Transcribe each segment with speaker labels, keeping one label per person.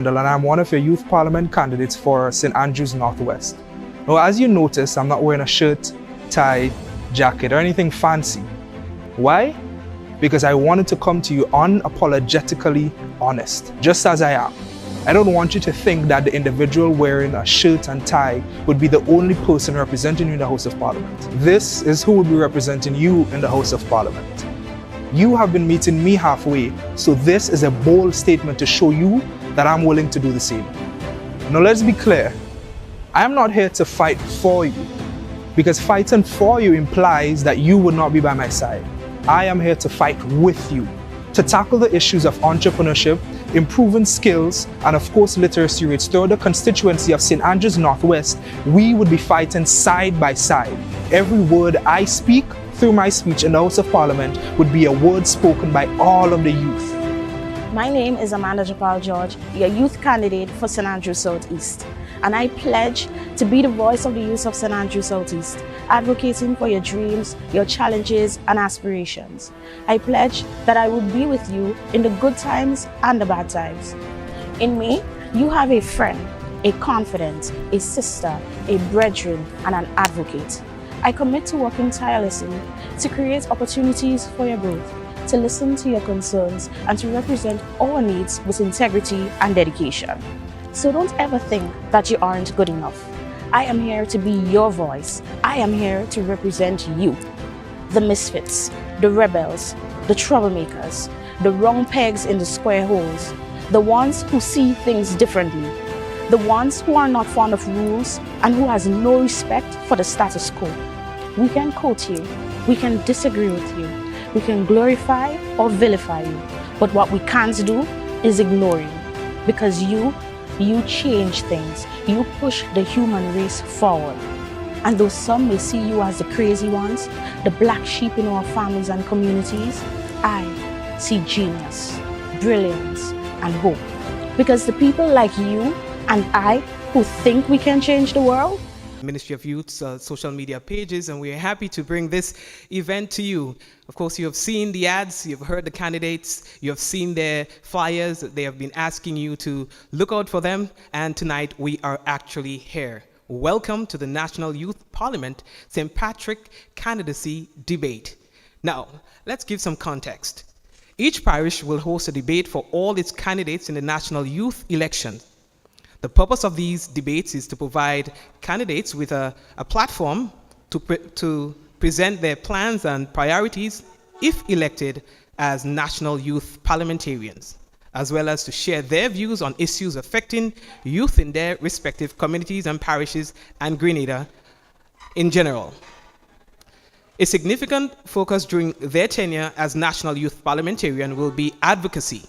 Speaker 1: And I'm one of your youth parliament candidates for St. Andrews Northwest. Now, as you notice, I'm not wearing a shirt, tie, jacket, or anything fancy. Why? Because I wanted to come to you unapologetically honest, just as I am. I don't want you to think that the individual wearing a shirt and tie would be the only person representing you in the House of Parliament. This is who will be representing you in the House of Parliament. You have been meeting me halfway, so this is a bold statement to show you that I'm willing to do the same. Now let's be clear, I am not here to fight for you, because fighting for you implies that you would not be by my side. I am here to fight with you, to tackle the issues of entrepreneurship, improving skills, and of course literacy rates throughout the constituency of St. Andrews Northwest. We would be fighting side by side. Every word I speak through my speech in the House of Parliament would be a word spoken by all of the youth.
Speaker 2: My name is Amanda Japal George, your youth candidate for St. Andrews Southeast, and I pledge to be the voice of the youth of St. Andrews Southeast, advocating for your dreams, your challenges and aspirations. I pledge that I will be with you in the good times and the bad times. In me, you have a friend, a confidant, a sister, a brethren, and an advocate. I commit to working tirelessly to create opportunities for your growth, to listen to your concerns, and to represent our needs with integrity and dedication. So don't ever think that you aren't good enough. I am here to be your voice. I am here to represent you. The misfits, the rebels, the troublemakers, the wrong pegs in the square holes, the ones who see things differently, the ones who are not fond of rules and who has no respect for the status quo. We can quote you, we can disagree with you, we can glorify or vilify you, but what we can't do is ignore you, because you change things, you push the human race forward. And though some may see you as the crazy ones, the black sheep in our families and communities, I see genius, brilliance, and hope. Because the people like you and I who think we can change the world,
Speaker 3: Ministry of Youth's social media pages, and we are happy to bring this event to you. Of course, you have seen the ads, you've heard the candidates, you have seen their flyers. They have been asking you to look out for them, and tonight we are actually here. Welcome to the National Youth Parliament St. Patrick Candidacy Debate. Now, let's give some context. Each parish will host a debate for all its candidates in the national youth election. The purpose of these debates is to provide candidates with a platform to present their plans and priorities if elected as national youth parliamentarians, as well as to share their views on issues affecting youth in their respective communities and parishes and Grenada in general. A significant focus during their tenure as national youth parliamentarian will be advocacy,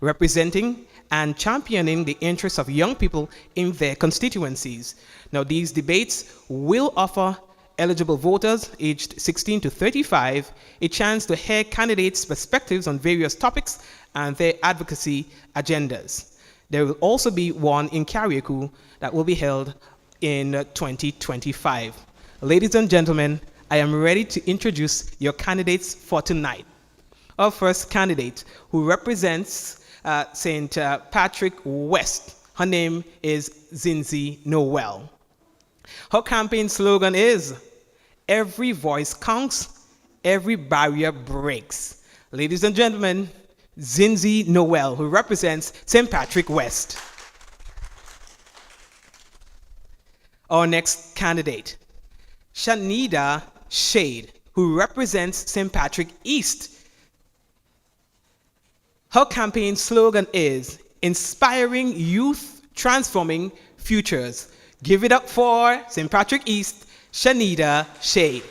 Speaker 3: representing and championing the interests of young people in their constituencies. Now, these debates will offer eligible voters aged 16 to 35 a chance to hear candidates' perspectives on various topics and their advocacy agendas. There will also be one in Carriacou that will be held in 2025. Ladies and gentlemen, I am ready to introduce your candidates for tonight. Our first candidate, who represents St. Patrick West. Her name is Zinzi Noel. Her campaign slogan is, "Every voice counts, every barrier breaks." Ladies and gentlemen, Zinzi Noel, who represents St. Patrick West. Our next candidate, Shanida Shade, who represents St. Patrick East. Her campaign slogan is, "Inspiring youth, transforming futures." Give it up for St. Patrick East, Shanida Shade.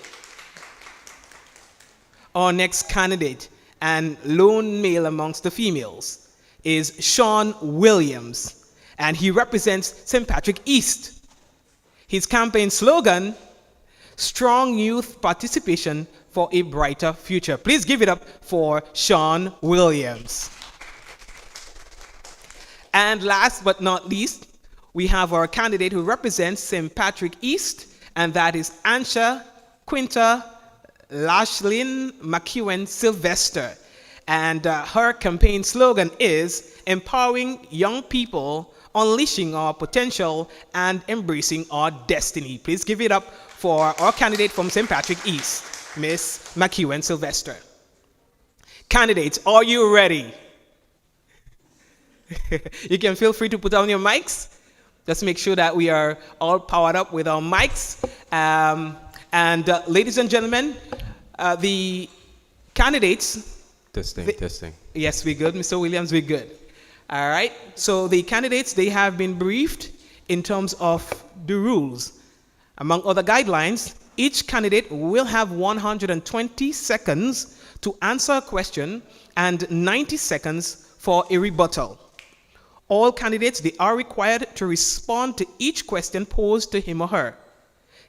Speaker 3: Our next candidate, and lone male amongst the females, is Sean Williams, and he represents St. Patrick East. His campaign slogan, "Strong youth participation for a brighter future." Please give it up for Sean Williams. And last but not least, we have our candidate who represents St. Patrick East, and that is Ansha Quinta Lashlyn McEwen Sylvester. And her campaign slogan is, empowering young people, unleashing our potential, and embracing our destiny. Please give it up for our candidate from St. Patrick East, Miss McEwen Sylvester. Candidates, are you ready? You can feel free to put on your mics. Just make sure that we are all powered up with our mics. Ladies and gentlemen, the candidates.
Speaker 4: Testing.
Speaker 3: Yes, we're good. Mr. Williams, we're good. All right. So the candidates, they have been briefed in terms of the rules. Among other guidelines, each candidate will have 120 seconds to answer a question and 90 seconds for a rebuttal. All candidates, they are required to respond to each question posed to him or her.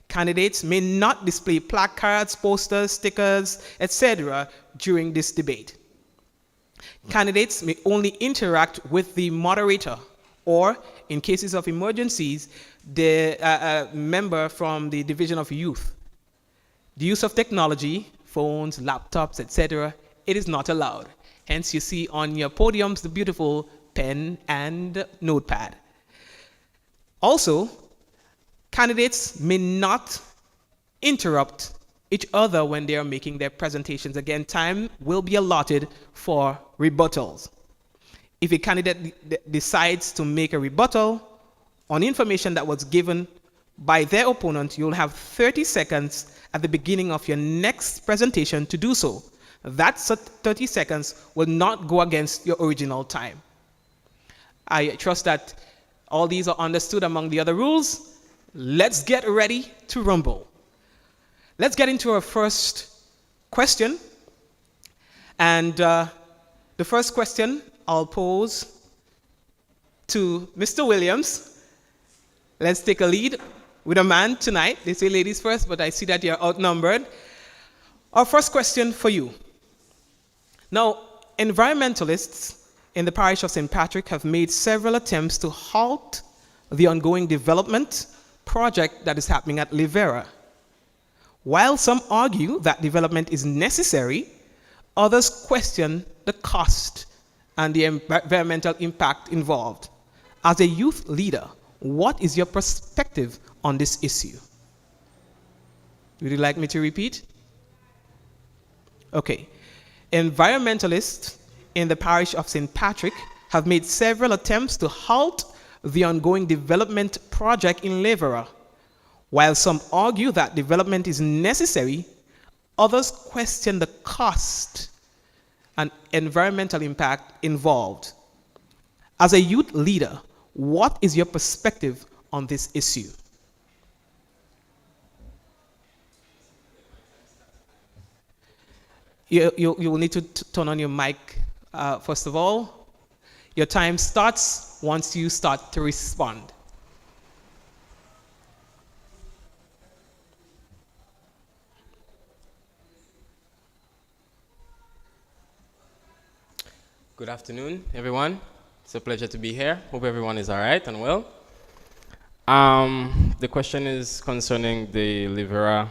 Speaker 3: Candidates may not display placards, posters, stickers, etc. during this debate. Candidates may only interact with the moderator or, in cases of emergencies, the member from the Division of Youth. The use of technology, phones, laptops, etc., it is not allowed. Hence, you see on your podiums the beautiful pen and notepad. Also, candidates may not interrupt each other when they are making their presentations. Again, time will be allotted for rebuttals. If a candidate decides to make a rebuttal on information that was given by their opponent, you'll have 30 seconds at the beginning of your next presentation to do so. That 30 seconds will not go against your original time. I trust that all these are understood among the other rules. Let's get ready to rumble. Let's get into our first question. And the first question I'll pose to Mr. Williams. Let's take a lead with a man tonight. They say ladies first, but I see that you're outnumbered. Our first question for you. Now, environmentalists in the parish of St. Patrick have made several attempts to halt the ongoing development project that is happening at Livera. While some argue that development is necessary, others question the cost and the environmental impact involved. As a youth leader, what is your perspective on this issue? Would you like me to repeat? Okay. Environmentalists in the parish of St. Patrick have made several attempts to halt the ongoing development project in Livera. While some argue that development is necessary, others question the cost and environmental impact involved. As a youth leader, what is your perspective on this issue? You will need to turn on your mic first of all. Your time starts once you start to respond.
Speaker 4: Good afternoon, everyone. It's a pleasure to be here. Hope everyone is all right and well. The question is concerning the Livera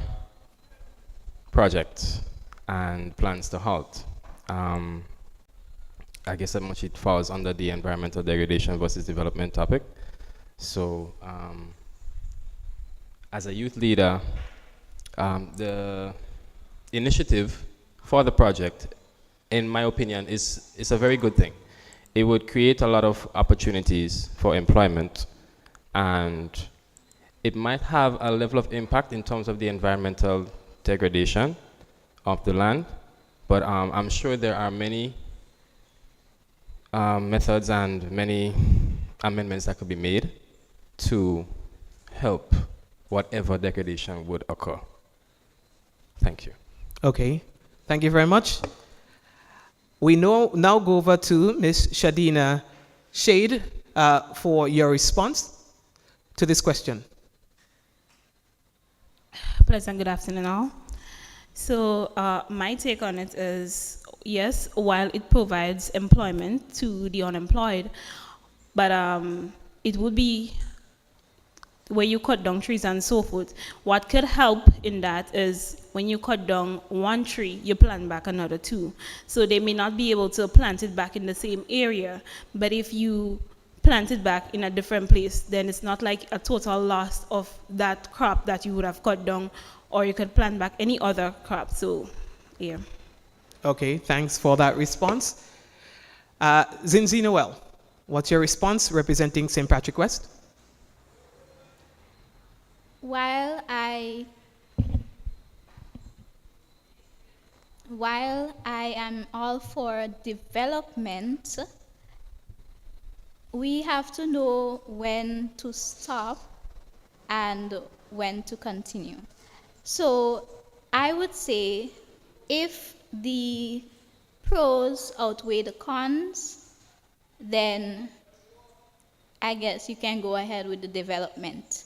Speaker 4: project and plans to halt. I guess that much it falls under the environmental degradation versus development topic. So, as a youth leader, the initiative for the project, in my opinion, is a very good thing. It would create a lot of opportunities for employment, and it might have a level of impact in terms of the environmental degradation of the land, but I'm sure there are many methods and many amendments that could be made to help whatever degradation would occur. Thank you.
Speaker 3: Okay, thank you very much. We now go over to Ms. Shadina Shade for your response to this question.
Speaker 5: Pleasant good afternoon all. So my take on it is, yes, while it provides employment to the unemployed, but it would be where you cut down trees and so forth. What could help in that is when you cut down one tree, you plant back another two. So they may not be able to plant it back in the same area, but if you plant it back in a different place, then it's not like a total loss of that crop that you would have cut down, or you could plant back any other crop. So, yeah.
Speaker 3: Okay, thanks for that response. Zinzi Noel, what's your response representing St. Patrick West?
Speaker 6: While I am all for development, we have to know when to stop and when to continue. So I would say if the pros outweigh the cons, then I guess you can go ahead with the development.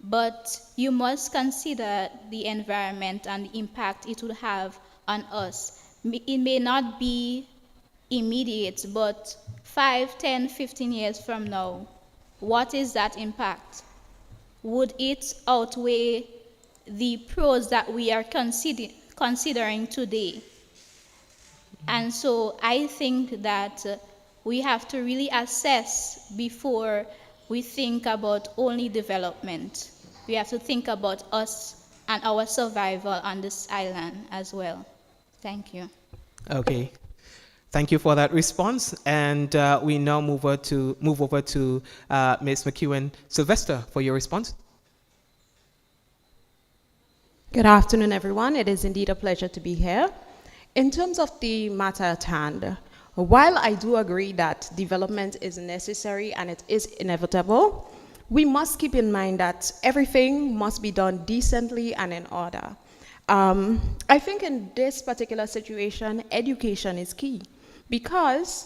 Speaker 6: But you must consider the environment and the impact it would have on us. It may not be immediate, but 5, 10, 15 years from now, what is that impact? Would it outweigh the pros that we are considering today? And so I think that we have to really assess before we think about only development. We have to think about us and our survival on this island as well. Thank you.
Speaker 3: Okay. Thank you for that response. And we now move over to Ms. McEwen Sylvester for your response.
Speaker 7: Good afternoon, everyone. It is indeed a pleasure to be here. In terms of the matter at hand, while I do agree that development is necessary and it is inevitable, we must keep in mind that everything must be done decently and in order. I think in this particular situation, education is key, because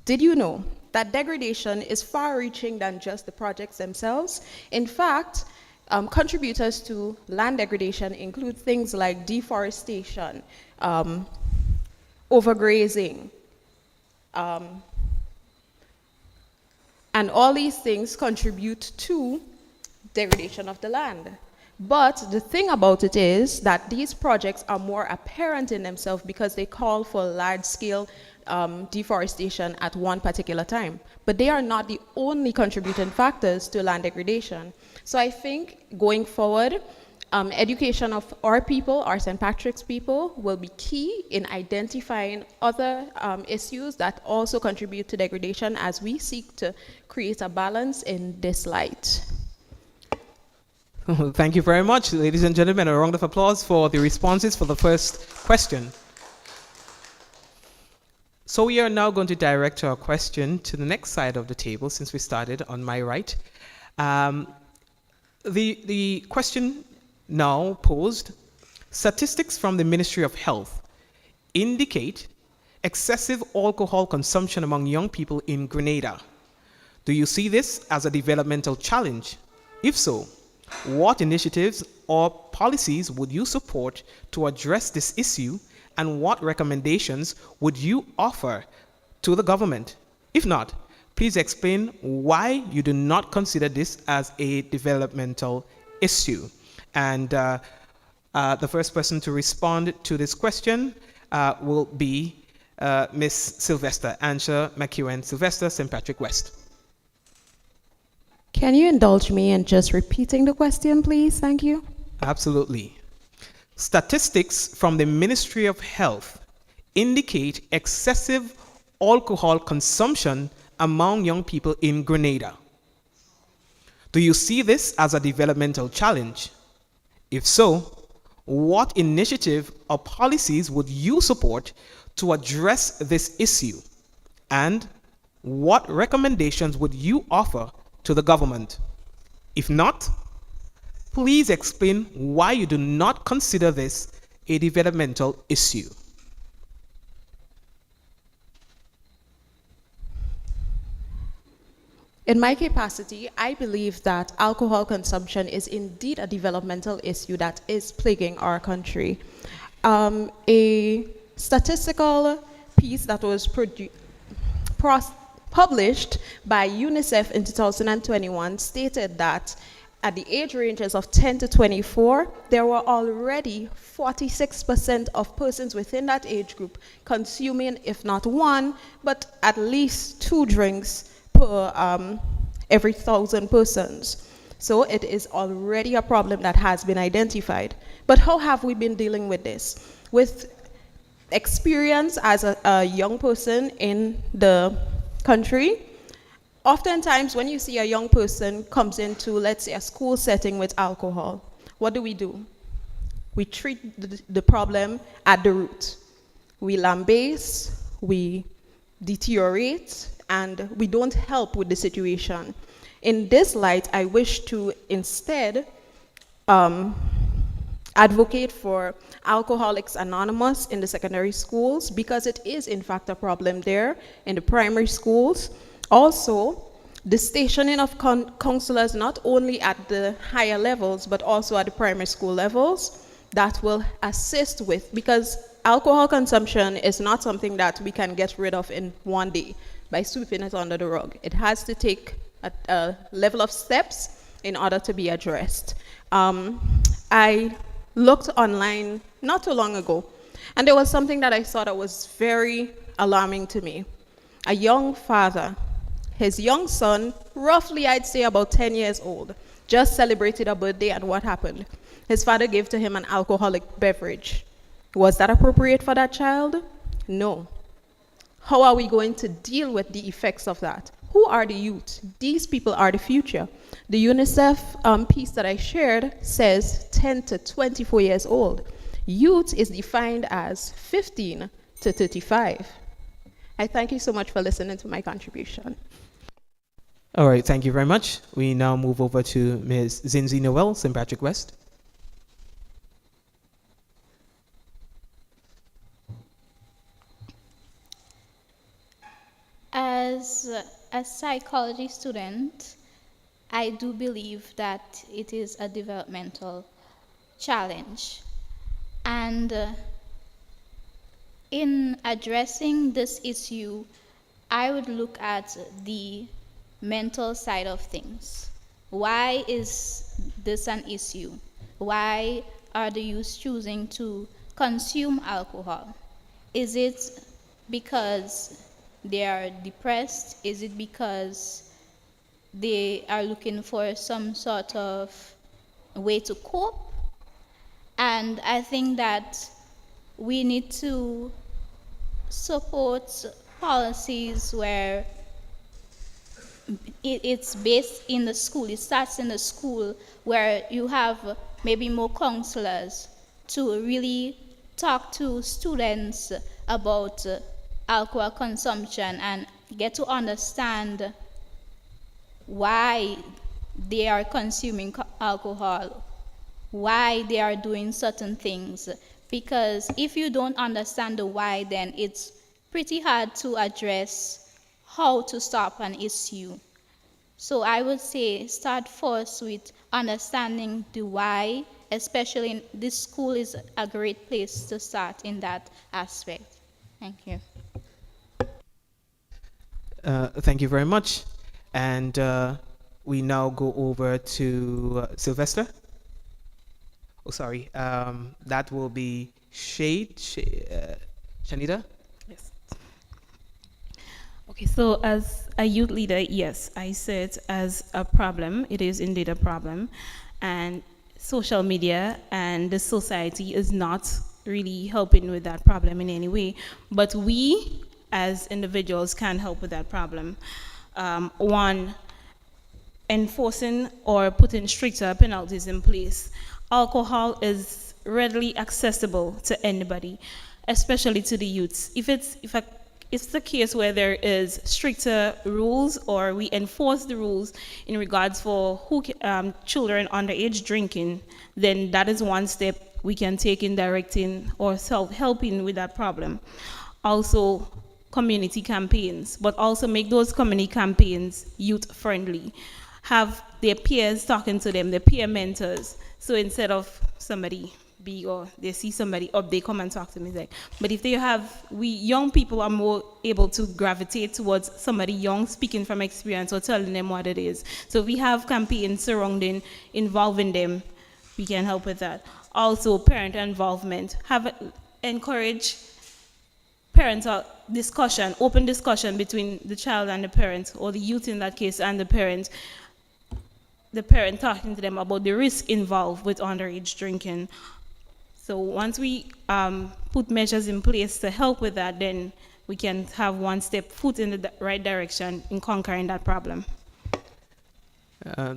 Speaker 7: did you know that degradation is far-reaching than just the projects themselves? In fact, contributors to land degradation include things like deforestation, overgrazing, and all these things contribute to degradation of the land. But the thing about it is that these projects are more apparent in themselves because they call for large-scale deforestation at one particular time. But they are not the only contributing factors to land degradation. So I think going forward, education of our people, our St. Patrick's people, will be key in identifying other issues that also contribute to degradation as we seek to create a balance in this light.
Speaker 3: Thank you very much, ladies and gentlemen. A round of applause for the responses for the first question. So we are now going to direct our question to the next side of the table, since we started on my right. The question now posed: statistics from the Ministry of Health indicate excessive alcohol consumption among young people in Grenada. Do you see this as a developmental challenge? If so, what initiatives or policies would you support to address this issue, and what recommendations would you offer to the government? If not, please explain why you do not consider this as a developmental issue. And the first person to respond to this question will be Ms. Sylvester, Ansha McEwen Sylvester, St. Patrick West.
Speaker 7: Can you indulge me in just repeating the question, please? Thank you.
Speaker 3: Absolutely. Statistics from the Ministry of Health indicate excessive alcohol consumption among young people in Grenada. Do you see this as a developmental challenge? If so, what initiative or policies would you support to address this issue? And what recommendations would you offer to the government? If not, please explain why you do not consider this a developmental issue.
Speaker 7: In my capacity, I believe that alcohol consumption is indeed a developmental issue that is plaguing our country. A statistical piece that was published by UNICEF in 2021 stated that at the age ranges of 10 to 24, there were already 46% of persons within that age group consuming, if not one, but at least 2 drinks per every 1,000 persons. So it is already a problem that has been identified. But how have we been dealing with this? With experience as a young person in the country, oftentimes when you see a young person comes into, let's say, a school setting with alcohol, what do? We treat the problem at the root. We lambaste, we deteriorate, and we don't help with the situation. In this light, I wish to instead advocate for Alcoholics Anonymous in the secondary schools, because it is in fact a problem there in the primary schools. Also, the stationing of counselors not only at the higher levels but also at the primary school levels, that will assist with, because alcohol consumption is not something that we can get rid of in one day by sweeping it under the rug. It has to take a level of steps in order to be addressed. I looked online not too long ago, and there was something that I saw that was very alarming to me. A young father, his young son, roughly I'd say about 10 years old, just celebrated a birthday, and what happened? His father gave to him an alcoholic beverage. Was that appropriate for that child? No. How are we going to deal with the effects of that? Who are the youth? These people are the future. The UNICEF piece that I shared says 10 to 24 years old. Youth is defined as 15 to 35. I thank you so much for listening to my contribution.
Speaker 3: All right, thank you very much. We now move over to Ms. Zinzi Noel, St. Patrick West.
Speaker 6: As a psychology student, I do believe that it is a developmental challenge. And in addressing this issue, I would look at the mental side of things. Why is this an issue? Why are the youth choosing to consume alcohol? Is it because they are depressed? Is it because they are looking for some sort of way to cope? And I think that we need to support policies where it's based in the school. It starts in the school, where you have maybe more counselors to really talk to students about alcohol consumption and get to understand why they are consuming alcohol, why they are doing certain things. Because if you don't understand the why, then it's pretty hard to address how to stop an issue. So I would say start first with understanding the why, especially in this school is a great place to start in that aspect. Thank you.
Speaker 3: Thank you very much. And we now go over to Sylvester. Oh, sorry. That will be Shanita?
Speaker 5: Yes. Okay, so as a youth leader, yes, I see it as a problem. It is indeed a problem. And social media and the society is not really helping with that problem in any way. But we, as individuals, can help with that problem. One, enforcing or putting stricter penalties in place. Alcohol is readily accessible to anybody, especially to the youths. If it's the case where there is stricter rules, or we enforce the rules in regards for children underage drinking, then that is one step we can take in directing or helping with that problem. Also, community campaigns, but also make those community campaigns youth friendly. Have their peers talking to them, their peer mentors. So instead of somebody be, or they see somebody up, they come and talk to me. Like, but if they have, we young people are more able to gravitate towards somebody young speaking from experience or telling them what it is. So if we have campaigns surrounding, involving them, we can help with that. Also, parent involvement. Encourage parental discussion, open discussion between the child and the parent, or the youth in that case and the parent. The parent talking to them about the risk involved with underage drinking. So once we put measures in place to help with that, then we can have one foot in the right direction in conquering that problem.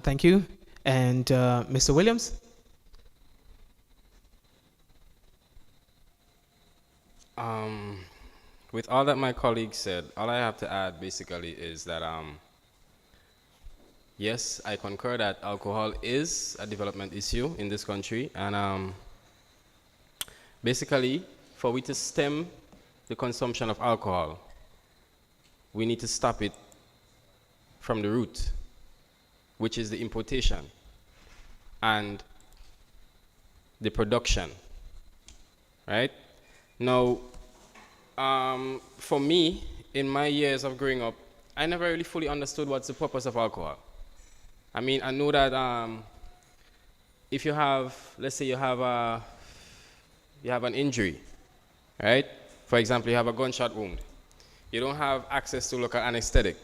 Speaker 3: Thank you. And Mr. Williams?
Speaker 4: With all that my colleague said, all I have to add basically is that yes, I concur that alcohol is a development issue in this country, and basically, for we to stem the consumption of alcohol, we need to stop it from the root, which is the importation and the production, right? Now, for me, in my years of growing up, I never really fully understood what's the purpose of alcohol. I mean, I know that if you have, let's say you have an injury, right? For example, you have a gunshot wound. You don't have access to local anesthetic,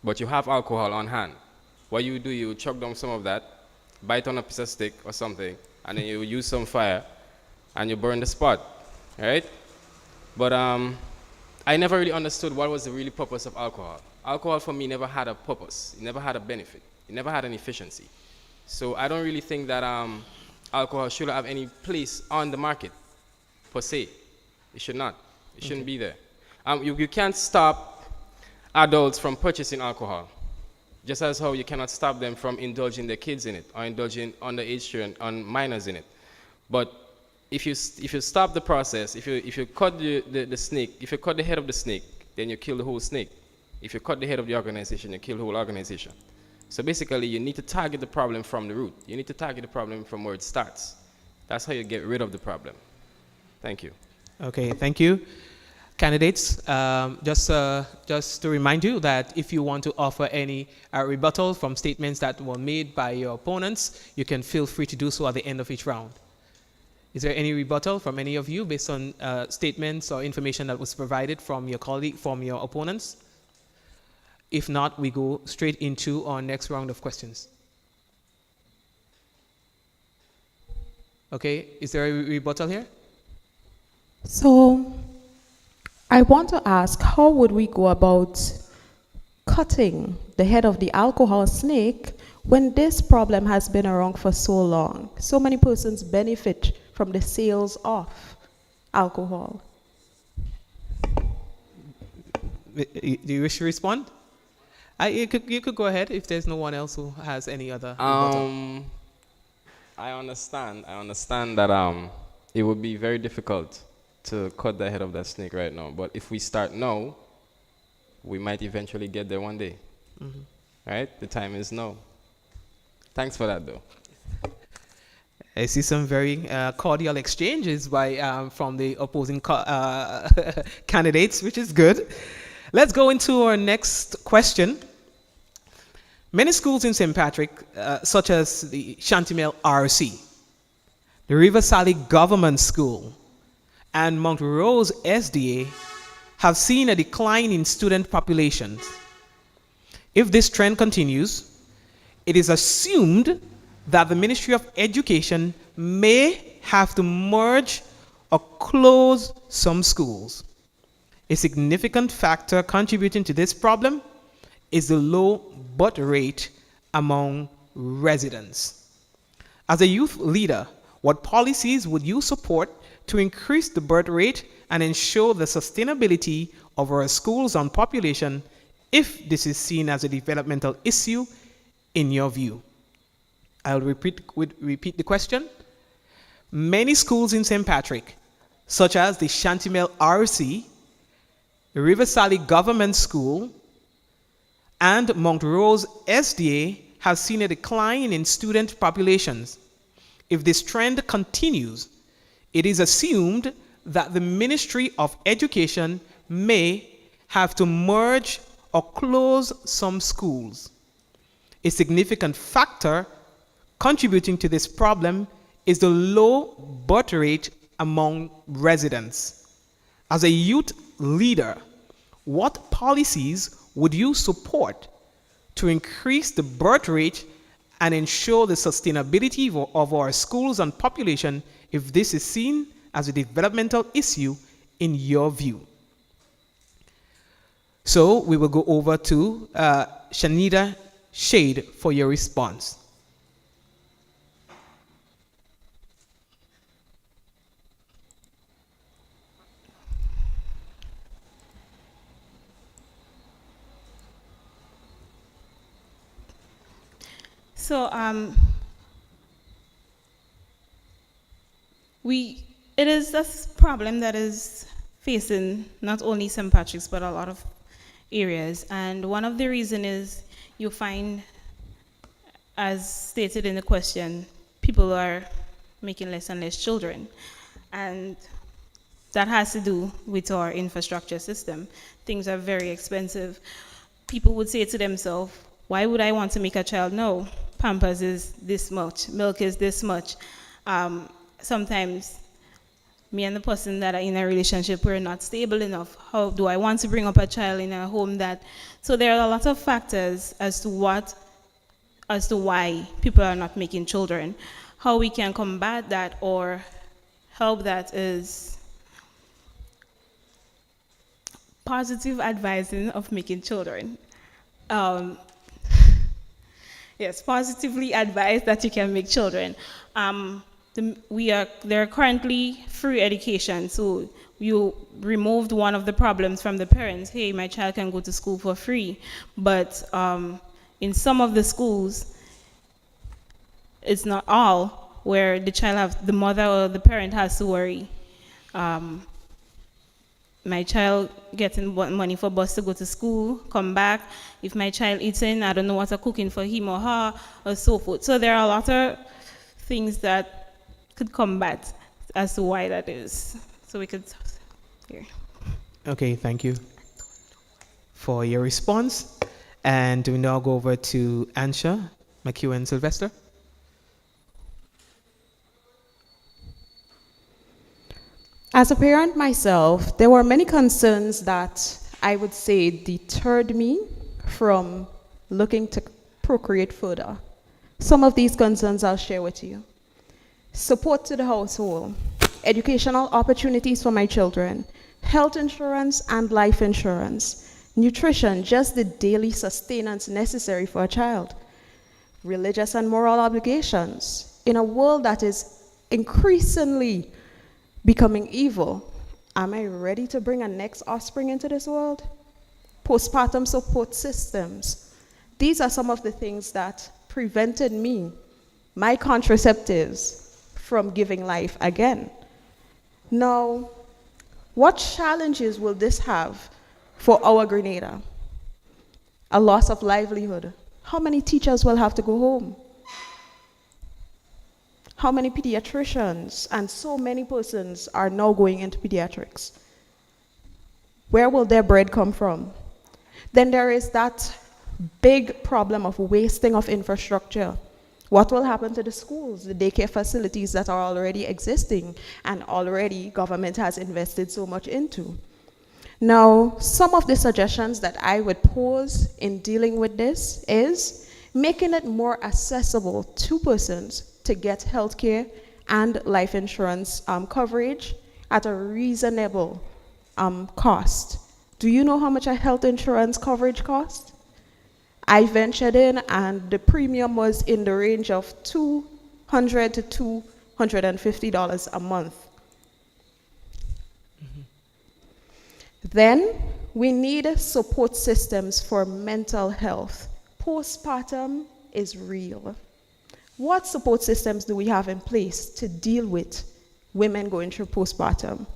Speaker 4: but you have alcohol on hand. What you do, you chug down some of that, bite on a piece of stick or something, and then you use some fire, and you burn the spot, right? But I never really understood what was the really purpose of alcohol. Alcohol for me never had a purpose. It never had a benefit. It never had an efficiency. So I don't really think that alcohol should have any place on the market, per se. It should not. It shouldn't be there. You can't stop adults from purchasing alcohol, just as how you cannot stop them from indulging their kids in it or indulging underage children, on minors in it. But if you stop the process, if you cut the snake, if you cut the head of the snake, then you kill the whole snake. If you cut the head of the organization, you kill the whole organization. So basically, you need to target the problem from the root. You need to target the problem from where it starts. That's how you get rid of the problem. Thank you.
Speaker 3: Okay, thank you. Candidates, just to remind you that if you want to offer any rebuttal from statements that were made by your opponents, you can feel free to do so at the end of each round. Is there any rebuttal from any of you based on statements or information that was provided from your colleague, from your opponents? If not, we go straight into our next round of questions. Okay, is there a rebuttal here?
Speaker 7: So, I want to ask, how would we go about cutting the head of the alcohol snake when this problem has been around for so long? So many persons benefit from the sales of alcohol.
Speaker 3: Do you wish to respond? You could go ahead if there's no one else who has any other rebuttal.
Speaker 4: I understand that it would be very difficult to cut the head of that snake right now. But if we start now, we might eventually get there one day. Mm-hmm. Right? The time is now. Thanks for that, though.
Speaker 3: I see some very cordial exchanges from the opposing candidates, which is good. Let's go into our next question. Many schools in St. Patrick, such as the Chantimel RC, the River Sally Government School, and Mount Rose SDA, have seen a decline in student populations. If this trend continues, it is assumed that the Ministry of Education may have to merge or close some schools. A significant factor contributing to this problem is the low birth rate among residents. As a youth leader, what policies would you support to increase the birth rate and ensure the sustainability of our schools and population if this is seen as a developmental issue in your view? I'll repeat the question. Many schools in St. Patrick, such as the Chantimel RC, the River Sally Government School, and Mount Rose SDA, have seen a decline in student populations. If this trend continues, it is assumed that the Ministry of Education may have to merge or close some schools. A significant factor contributing to this problem is the low birth rate among residents. As a youth leader, what policies would you support to increase the birth rate and ensure the sustainability of our schools and population if this is seen as a developmental issue in your view? So we will go over to Shanita Shade for your response.
Speaker 5: So it is a problem that is facing not only St. Patrick's but a lot of areas, and one of the reasons is you find, as stated in the question, people are making less and less children, and that has to do with our infrastructure system. Things are very expensive. People would say to themselves, why would I want to make a child? No, Pampers is this much, milk is this much. Sometimes me and the person that are in a relationship, we're not stable enough. How do I want to bring up a child in a home that... So there are a lot of factors as to why people are not making children. How we can combat that or help that is positive advising of making children. Yes, positively advise that you can make children. There are currently free education, so you removed one of the problems from the parents. Hey, my child can go to school for free, but in some of the schools, it's not all, where the mother or the parent has to worry. My child getting money for bus to go to school, come back. If my child eating, I don't know what I'm cooking for him or her, or so forth. So there are a lot of things that could combat as to why that is. So we could here.
Speaker 3: Okay, thank you for your response. And we now go over to Ansha McEwen Sylvester.
Speaker 7: As a parent myself, there were many concerns that I would say deterred me from looking to procreate further. Some of these concerns I'll share with you. Support to the household, educational opportunities for my children, health insurance and life insurance, nutrition, just the daily sustenance necessary for a child, religious and moral obligations. In a world that is increasingly becoming evil, am I ready to bring a next offspring into this world? Postpartum support systems. These are some of the things that prevented me, my contraceptives, from giving life again. Now, what challenges will this have for our Grenada? A loss of livelihood. How many teachers will have to go home? How many pediatricians and so many persons are now going into pediatrics? Where will their bread come from? Then there is that big problem of wasting of infrastructure. What will happen to the schools, the daycare facilities that are already existing and already government has invested so much into? Now, some of the suggestions that I would pose in dealing with this is making it more accessible to persons to get healthcare and life insurance coverage at a reasonable cost. Do you know how much a health insurance coverage costs? I ventured in and the premium was in the range of $200 to $250 a month. Then we need support systems for mental health. Postpartum is real. What support systems do we have in place to deal with women going through postpartum?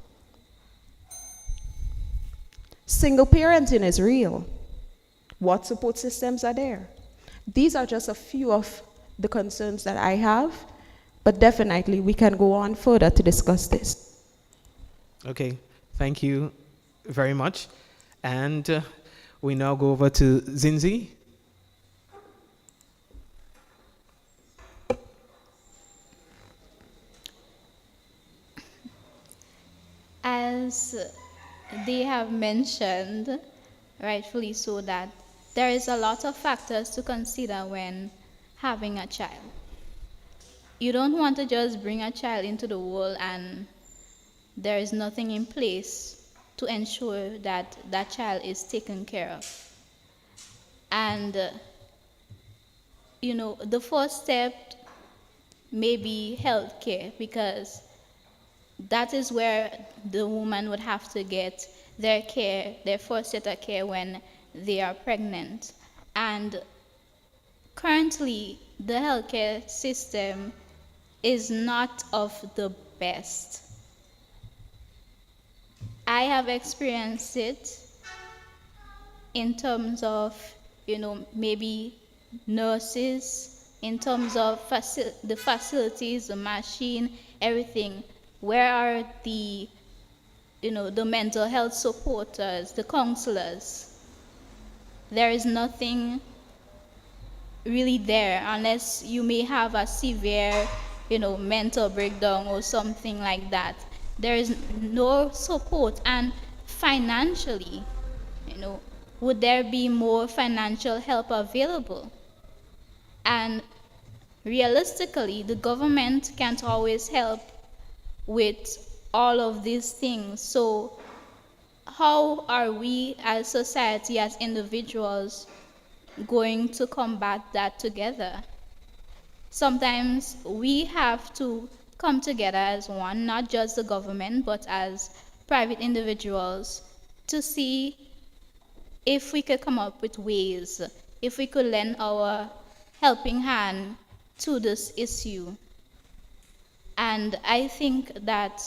Speaker 7: Single parenting is real. What support systems are there? These are just a few of the concerns that I have But definitely, we can go on further to discuss this.
Speaker 3: Okay, thank you very much. And we now go over to Zinzi.
Speaker 6: As they have mentioned, rightfully so, that there is a lot of factors to consider when having a child. You don't want to just bring a child into the world and there is nothing in place to ensure that that child is taken care of. And, the first step may be healthcare, because that is where the woman would have to get their care, their first set of care when they are pregnant. And currently, the healthcare system is not of the best. I have experienced it in terms of, maybe nurses, in terms of the facilities, the machine, everything. Where are the, the mental health supporters, the counselors? There is nothing really there, unless you may have a severe, mental breakdown or something like that. There is no support. And financially, would there be more financial help available? And realistically, the government can't always help with all of these things. So how are we as society, as individuals, going to combat that together? Sometimes we have to come together as one, not just the government, but as private individuals, to see if we could come up with ways, if we could lend our helping hand to this issue. And I think that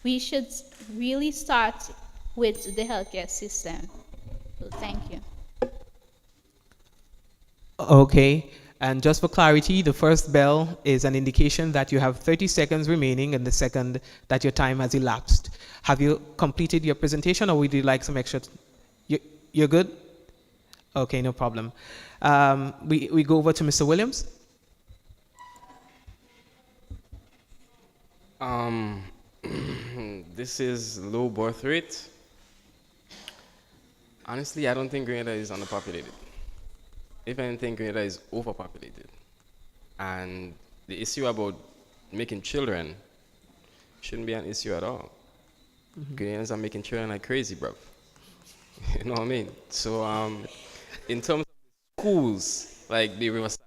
Speaker 6: we should really start with the healthcare system. So thank you.
Speaker 3: Okay, and just for clarity, the first bell is an indication that you have 30 seconds remaining, and the second that your time has elapsed. Have you completed your presentation, or would you like some extra? You're good? Okay, no problem. We go over to Mr. Williams.
Speaker 4: This is low birth rate. Honestly, I don't think Grenada is underpopulated. If anything, Grenada is overpopulated. And the issue about making children shouldn't be an issue at all. Grenadians are making children like crazy, bro. You know what I mean? So, in terms of schools, like the Rivers,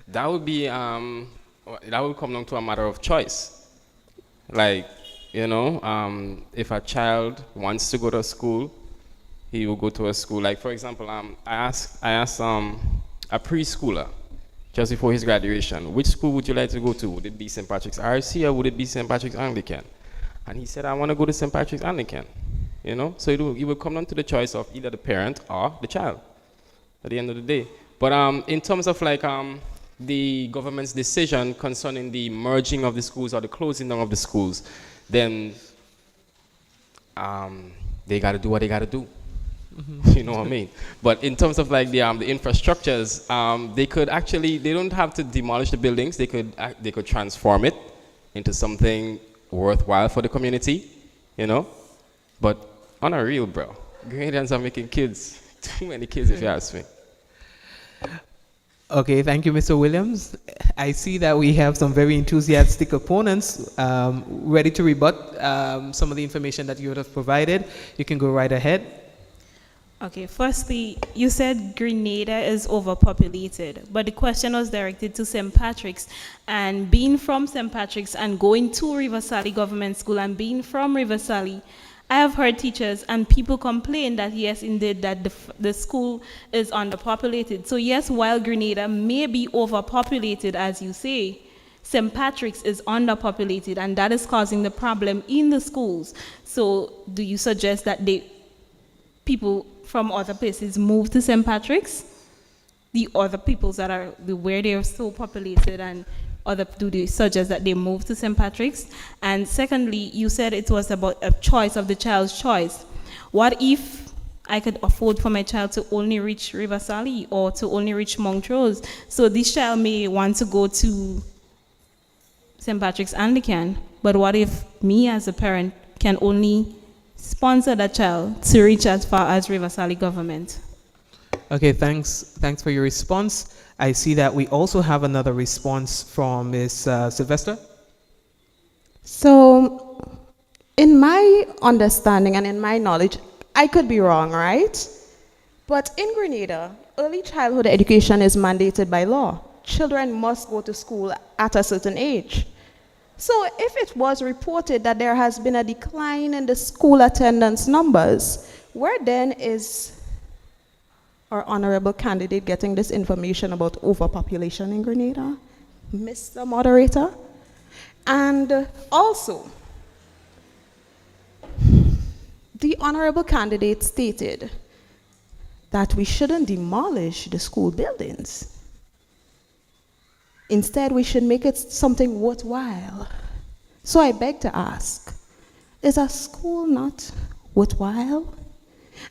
Speaker 4: that would be that would come down to a matter of choice. Like, if a child wants to go to school, he will go to a school. Like, for example, I asked a preschooler just before his graduation, which school would you like to go to? Would it be St. Patrick's RC or would it be St. Patrick's Anglican? And he said, I want to go to St. Patrick's Anglican. So it will come down to the choice of either the parent or the child at the end of the day. But in terms of like the government's decision concerning the merging of the schools or the closing down of the schools, then they got to do what they got to do. You know what I mean? But in terms of like the infrastructures, they don't have to demolish the buildings. They could transform it into something worthwhile for the community, But on a real, bro, Grenadians are making kids. Too many kids, if you ask me.
Speaker 3: Okay, thank you, Mr. Williams. I see that we have some very enthusiastic opponents ready to rebut some of the information that you would have provided. You can go right ahead.
Speaker 5: Okay, firstly, you said Grenada is overpopulated, but the question was directed to St. Patrick's. And being from St. Patrick's and going to Revitalizing Government School and being from Revitalizing, I have heard teachers and people complain that yes, indeed, that the school is underpopulated. So yes, while Grenada may be overpopulated, as you say, St. Patrick's is underpopulated, and that is causing the problem in the schools. So do you suggest that people from other places move to St. Patrick's? the other peoples that are where they are so populated, and other do they suggest that they move to St. Patrick's? And secondly, you said it was about a choice of the child's choice. What if I could afford for my child to only reach River Sally or to only reach Montrose? So this child may want to go to St. Patrick's Anglican, but what if me as a parent can only sponsor that child to reach as far as River Sally Government?
Speaker 3: Okay, thanks for your response. I see that we also have another response from Ms. Sylvester.
Speaker 7: So, in my understanding and in my knowledge, I could be wrong, right? But in Grenada, early childhood education is mandated by law. Children must go to school at a certain age. So if it was reported that there has been a decline in the school attendance numbers, where then is our honorable candidate getting this information about overpopulation in Grenada, Mr. Moderator? And also, the honorable candidate stated that we shouldn't demolish the school buildings. Instead, we should make it something worthwhile. So I beg to ask, is a school not worthwhile?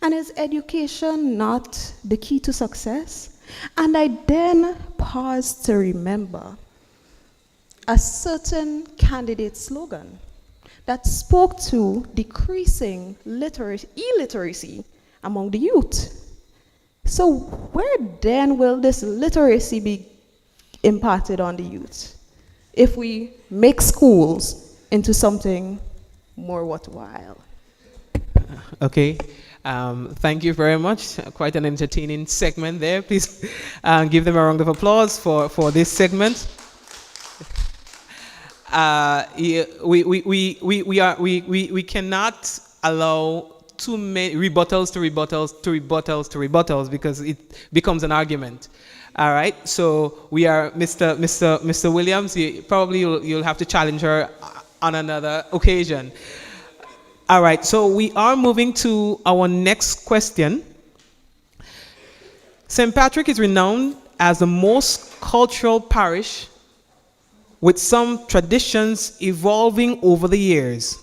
Speaker 7: And is education not the key to success? And I then pause to remember a certain candidate slogan that spoke to decreasing illiteracy among the youth. So where then will this literacy be imparted on the youth if we make schools into something more worthwhile?
Speaker 3: Okay, thank you very much. Quite an entertaining segment there. Please give them a round of applause for this segment. We cannot allow too many rebuttals because it becomes an argument. All right, so we are Mr. Williams. You'll have to challenge her on another occasion. All right, so we are moving to our next question. St. Patrick is renowned as the most cultural parish, with some traditions evolving over the years.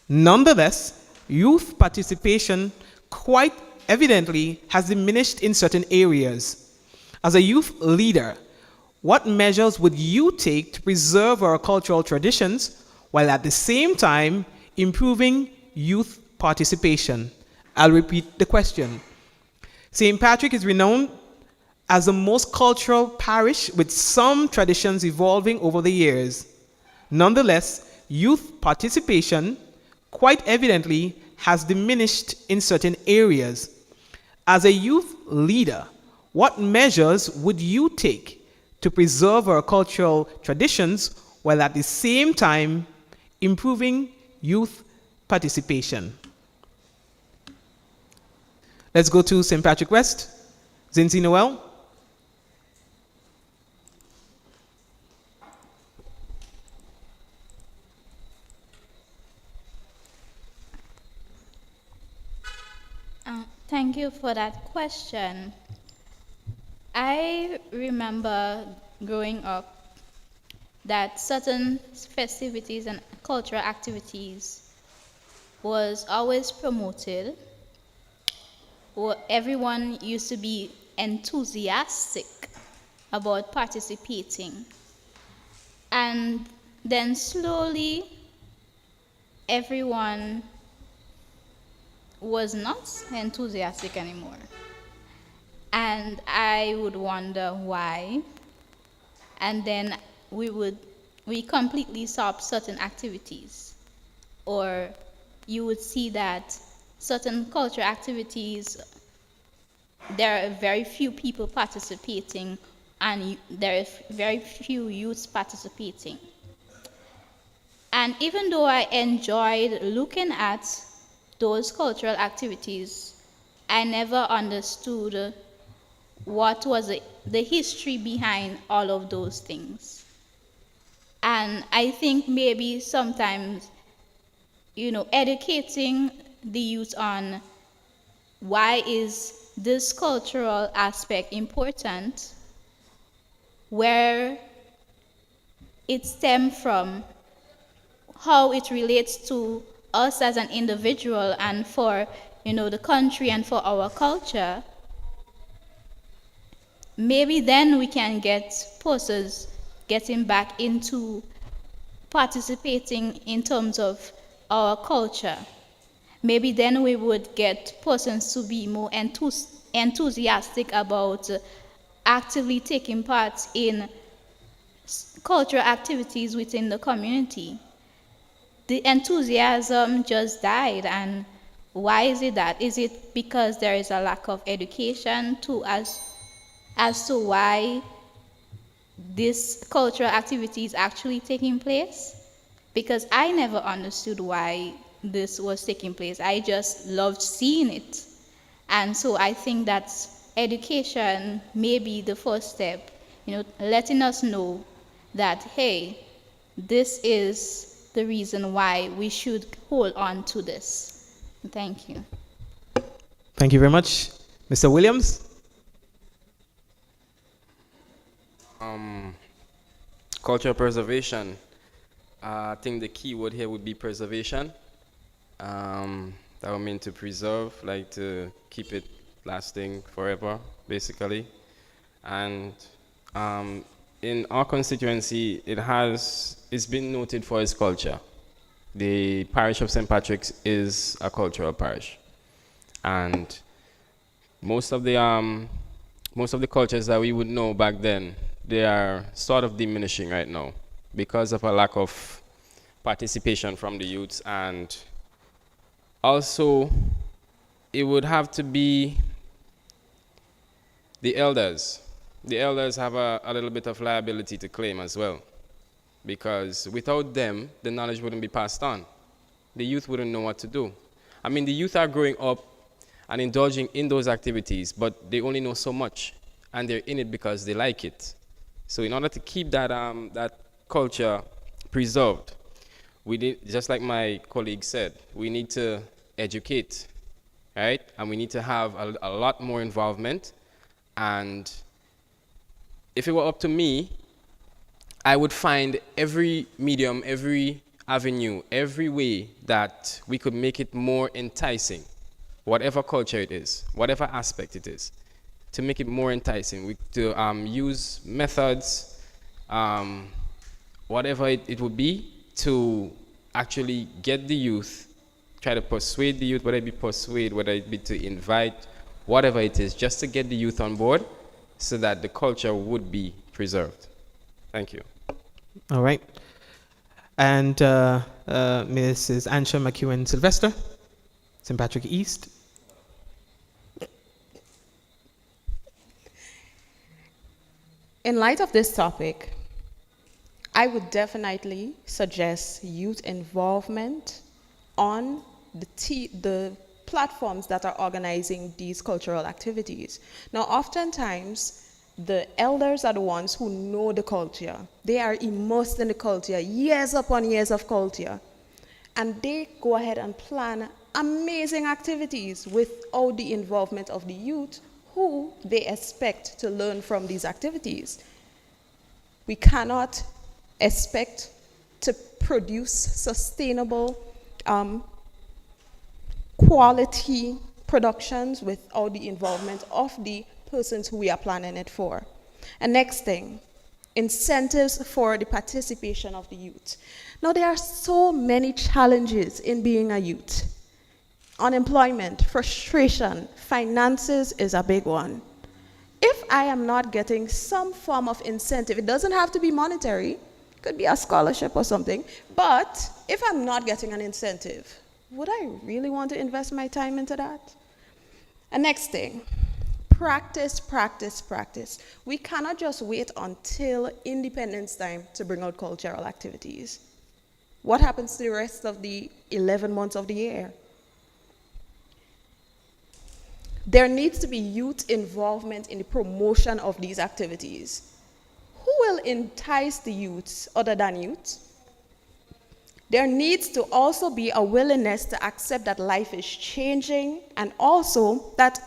Speaker 3: Nonetheless, youth participation quite evidently has diminished in certain areas. As a youth leader, what measures would you take to preserve our cultural traditions while at the same time improving youth participation? I'll repeat the question. St. Patrick is renowned as the most cultural parish, with some traditions evolving over the years. Nonetheless, youth participation quite evidently has diminished in certain areas. As a youth leader, what measures would you take to preserve our cultural traditions while at the same time improving youth participation? Let's go to St. Patrick West. Zinzi Noel.
Speaker 6: Thank you for that question. I remember growing up that certain festivities and cultural activities was always promoted, or everyone used to be enthusiastic about participating. And then slowly, everyone was not enthusiastic anymore. And I would wonder why. And then we completely stop certain activities. Or you would see that certain cultural activities, there are very few people participating, and there are very few youths participating. And even though I enjoyed looking at those cultural activities, I never understood what was the history behind all of those things. And I think maybe sometimes, educating the youth on why is this cultural aspect important, where it stems from how it relates to us as an individual and for the country and for our culture, maybe then we can get persons getting back into participating in terms of our culture. Maybe then we would get persons to be more enthusiastic about actively taking part in cultural activities within the community. The enthusiasm just died, and why is it that? Is it because there is a lack of education as to why this cultural activity is actually taking place? Because I never understood why this was taking place. I just loved seeing it. And so I think that education may be the first step, letting us know that, hey, this is the reason why we should hold on to this. Thank you.
Speaker 3: Thank you very much. Mr. Williams?
Speaker 4: Cultural preservation. I think the key word here would be preservation. That would mean to preserve, like to keep it lasting forever, basically. And in our constituency, it's been noted for its culture. The parish of St. Patrick's is a cultural parish, and most of the cultures that we would know back then, they are sort of diminishing right now because of a lack of participation from the youths. And also, it would have to be the elders. The elders have a little bit of liability to claim as well, because without them, the knowledge wouldn't be passed on. The youth wouldn't know what to do. I mean, the youth are growing up and indulging in those activities, but they only know so much, and they're in it because they like it. So in order to keep that culture preserved, we need, just like my colleague said, we need to educate, right? And we need to have a lot more involvement. And if it were up to me, I would find every medium, every avenue, every way that we could make it more enticing, whatever culture it is, whatever aspect it is, to make it more enticing, to use methods, whatever it would be, to actually get the youth, try to persuade the youth, whether it be persuade, whether it be to invite, whatever it is, just to get the youth on board so that the culture would be preserved. Thank you.
Speaker 3: All right. And Mrs. Ansha McEwen Sylvester, St. Patrick East.
Speaker 7: In light of this topic, I would definitely suggest youth involvement on the platforms that are organizing these cultural activities. Now, oftentimes, the elders are the ones who know the culture. They are immersed in the culture, years upon years of culture. And they go ahead and plan amazing activities without the involvement of the youth who they expect to learn from these activities. We cannot expect to produce sustainable quality productions without the involvement of the persons who we are planning it for. And next thing, incentives for the participation of the youth. Now, there are so many challenges in being a youth. Unemployment, frustration, finances is a big one. If I am not getting some form of incentive, it doesn't have to be monetary, it could be a scholarship or something, but if I'm not getting an incentive, would I really want to invest my time into that? And next thing, practice, practice, practice. We cannot just wait until Independence time to bring out cultural activities. What happens to the rest of the 11 months of the year? There needs to be youth involvement in the promotion of these activities. Who will entice the youths other than youth? There needs to also be a willingness to accept that life is changing, and also that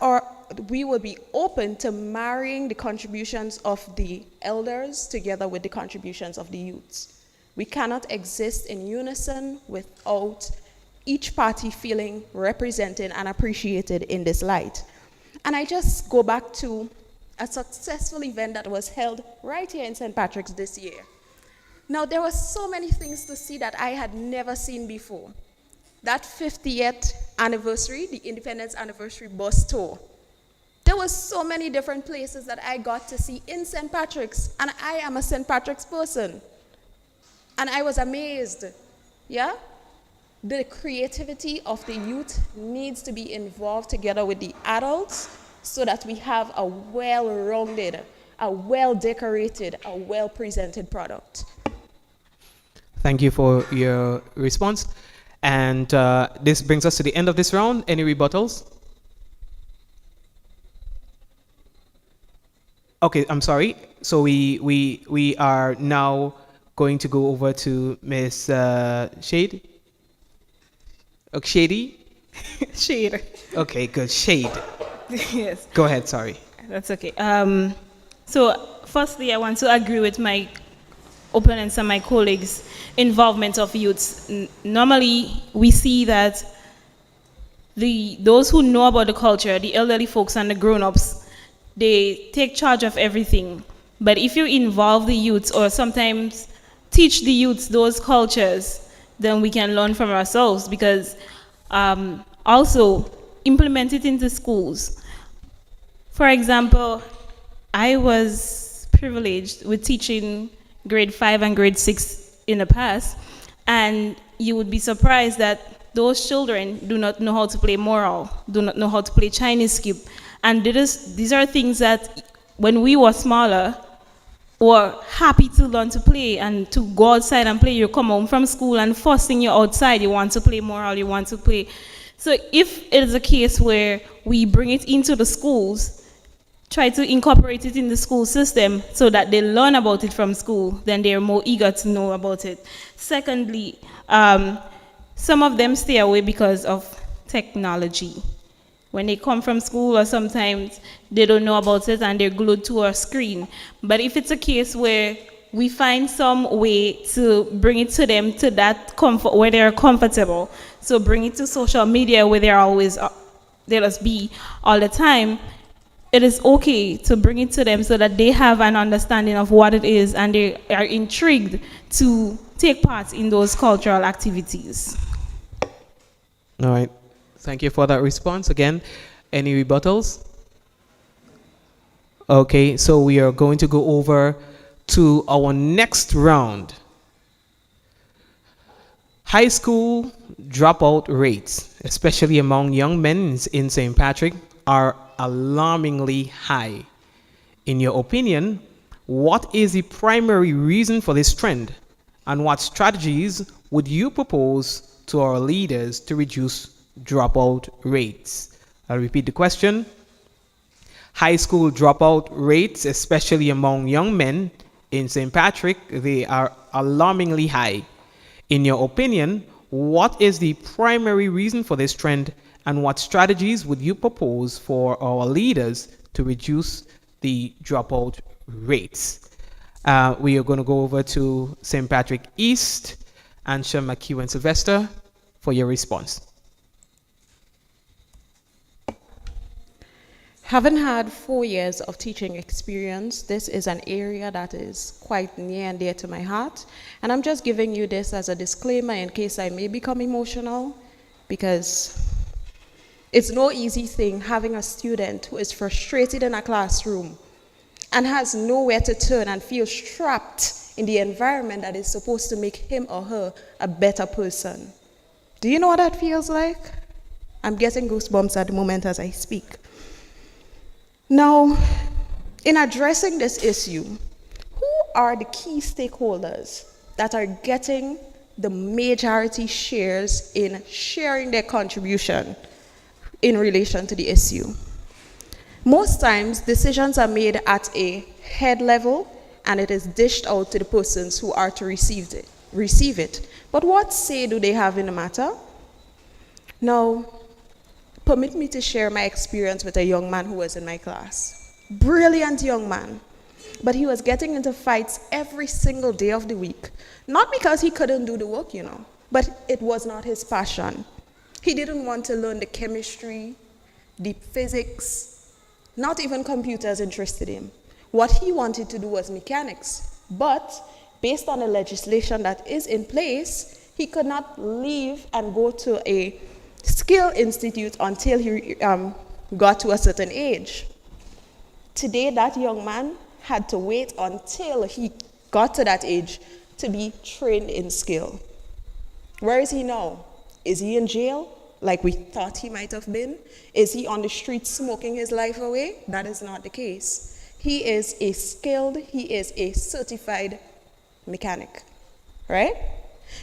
Speaker 7: we will be open to marrying the contributions of the elders together with the contributions of the youths. We cannot exist in unison without each party feeling represented and appreciated in this light. And I just go back to a successful event that was held right here in St. Patrick's this year. Now, there were so many things to see that I had never seen before. That 50th anniversary, the Independence Anniversary bus tour. There were so many different places that I got to see in St. Patrick's, and I am a St. Patrick's person. And I was amazed, yeah? The creativity of the youth needs to be involved together with the adults so that we have a well-rounded, a well-decorated, a well-presented product.
Speaker 3: Thank you for your response. And this brings us to the end of this round. Any rebuttals? Okay, I'm sorry. So we are now going to go over to Ms. Shade. Shady?
Speaker 5: Shade.
Speaker 3: Okay, good. Shade.
Speaker 5: Yes.
Speaker 3: Go ahead, sorry.
Speaker 5: That's okay. So firstly, I want to agree with my opponents and my colleagues' involvement of youths. Normally, we see that those who know about the culture, the elderly folks and the grown-ups, they take charge of everything. But if you involve the youths or sometimes teach the youths those cultures, then we can learn from ourselves, because also implement it into schools. For example, I was privileged with teaching grade 5 and grade 6 in the past, and you would be surprised that those children do not know how to play moral, do not know how to play Chinese skip. And these are things that when we were smaller, were happy to learn to play and to go outside and play. You come home from school and first thing you're outside, you want to play moral, you want to play. So if it is a case where we bring it into the schools, try to incorporate it in the school system so that they learn about it from school, then they're more eager to know about it. Secondly, some of them stay away because of technology. When they come from school, or sometimes they don't know about it and they're glued to a screen. But if it's a case where we find some way to bring it to them to that comfort where they're comfortable, so bring it to social media where they're always, they just be all the time, it is okay to bring it to them so that they have an understanding of what it is and they are intrigued to take part in those cultural activities.
Speaker 3: All right. Thank you for that response. Again, any rebuttals? Okay, so we are going to go over to our next round. High school dropout rates, especially among young men in St. Patrick, are alarmingly high. In your opinion, what is the primary reason for this trend, and what strategies would you propose to our leaders to reduce dropout rates? I'll repeat the question. High school dropout rates, especially among young men in St. Patrick, they are alarmingly high. In your opinion, what is the primary reason for this trend, and what strategies would you propose for our leaders to reduce the dropout rates? We are going to go over to St. Patrick East, Ansha, McHugh, and Sylvester for your response.
Speaker 7: Having had 4 years of teaching experience, this is an area that is quite near and dear to my heart. And I'm just giving you this as a disclaimer in case I may become emotional, because it's no easy thing having a student who is frustrated in a classroom and has nowhere to turn and feels trapped in the environment that is supposed to make him or her a better person. Do you know what that feels like? I'm getting goosebumps at the moment as I speak. Now, in addressing this issue, who are the key stakeholders that are getting the majority shares in sharing their contribution in relation to the issue? Most times, decisions are made at a head level, and it is dished out to the persons who are to receive it. But what say do they have in the matter? Now, permit me to share my experience with a young man who was in my class. Brilliant young man. But he was getting into fights every single day of the week. Not because he couldn't do the work, but it was not his passion. He didn't want to learn the chemistry, the physics, not even computers interested him. What he wanted to do was mechanics. But based on the legislation that is in place, he could not leave and go to a skill institute until he got to a certain age. Today, that young man had to wait until he got to that age to be trained in skill. Where is he now? Is he in jail, like we thought he might have been? Is he on the street smoking his life away? That is not the case. He is a skilled, he is a certified mechanic, right?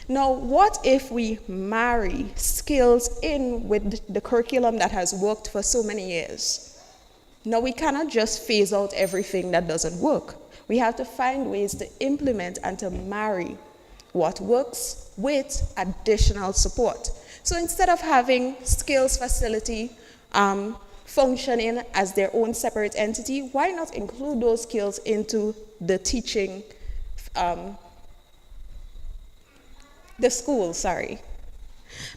Speaker 7: Now, what if we marry skills in with the curriculum that has worked for so many years? Now, we cannot just phase out everything that doesn't work. We have to find ways to implement and to marry what works with additional support. So instead of having skills facility functioning as their own separate entity, why not include those skills into the teaching, the school, sorry.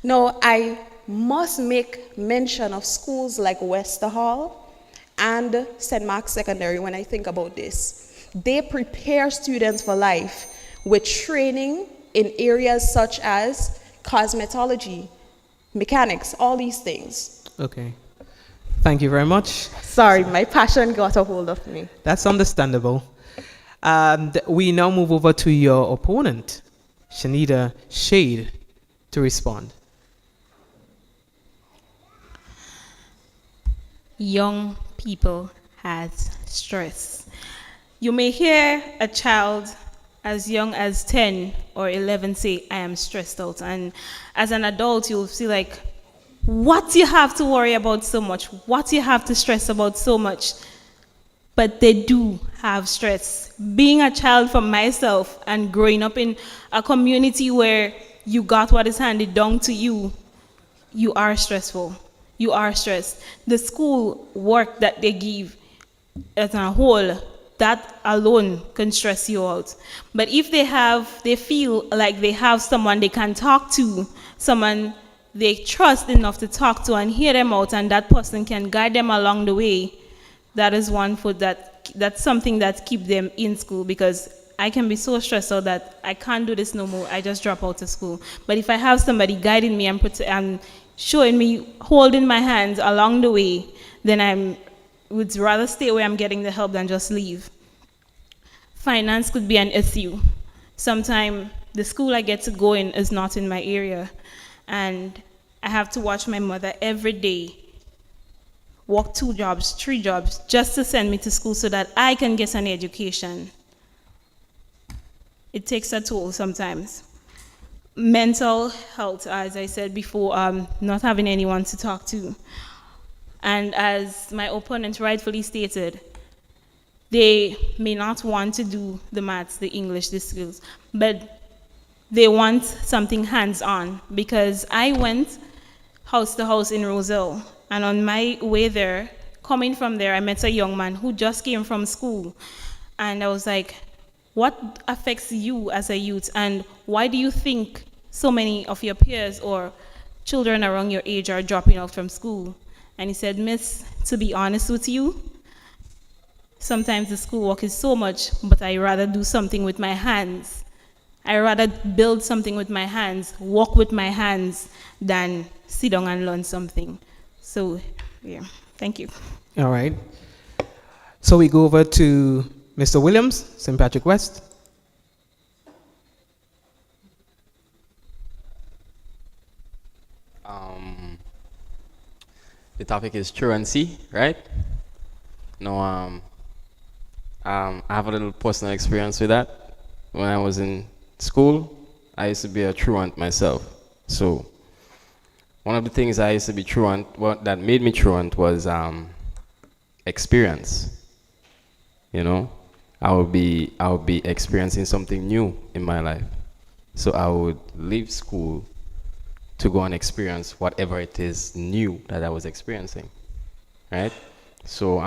Speaker 7: Now, I must make mention of schools like Wester Hall and St. Mark's Secondary when I think about this. They prepare students for life with training in areas such as cosmetology, mechanics, all these things.
Speaker 3: Okay. Thank you very much.
Speaker 7: Sorry, my passion got a hold of me.
Speaker 3: That's understandable. And we now move over to your opponent, Shanita Shade, to respond.
Speaker 5: Young people has stress. You may hear a child as young as 10 or 11 say, I am stressed out. And as an adult, you'll see like, what you have to worry about so much? What you have to stress about so much? But they do have stress. Being a child for myself and growing up in a community where you got what is handed down to you, you are stressful. You are stressed. The school work that they give as a whole, that alone can stress you out. But if they feel like they have someone they can talk to, someone they trust enough to talk to and hear them out, and that person can guide them along the way, that is one foot that's something that keeps them in school, because I can be so stressed out that I can't do this no more. I just drop out of school. But if I have somebody guiding me and showing me, holding my hands along the way, then I would rather stay where I'm getting the help than just leave. Finance could be an issue. Sometimes the school I get to go in is not in my area, and I have to watch my mother every day work 2 jobs, 3 jobs, just to send me to school so that I can get an education. It takes a toll sometimes. Mental health, as I said before, not having anyone to talk to. And as my opponent rightfully stated, they may not want to do the maths, the English, the skills, but they want something hands-on, because I went house to house in Roselle, and on my way there, coming from there, I met a young man who just came from school, and I was like, what affects you as a youth, and why do you think so many of your peers or children around your age are dropping out from school? And he said, Miss, to be honest with you, sometimes the schoolwork is so much, but I rather do something with my hands. I rather build something with my hands, walk with my hands, than sit down and learn something. So, yeah, thank you.
Speaker 3: All right. So we go over to Mr. Williams, St. Patrick West.
Speaker 4: The topic is truancy, right? No, I have a little personal experience with that. When I was in school, I used to be a truant myself. So one of the things I used to be truant, that made me truant, was experience. You know, I would be experiencing something new in my life. So I would leave school to go and experience whatever it is new that I was experiencing, right? So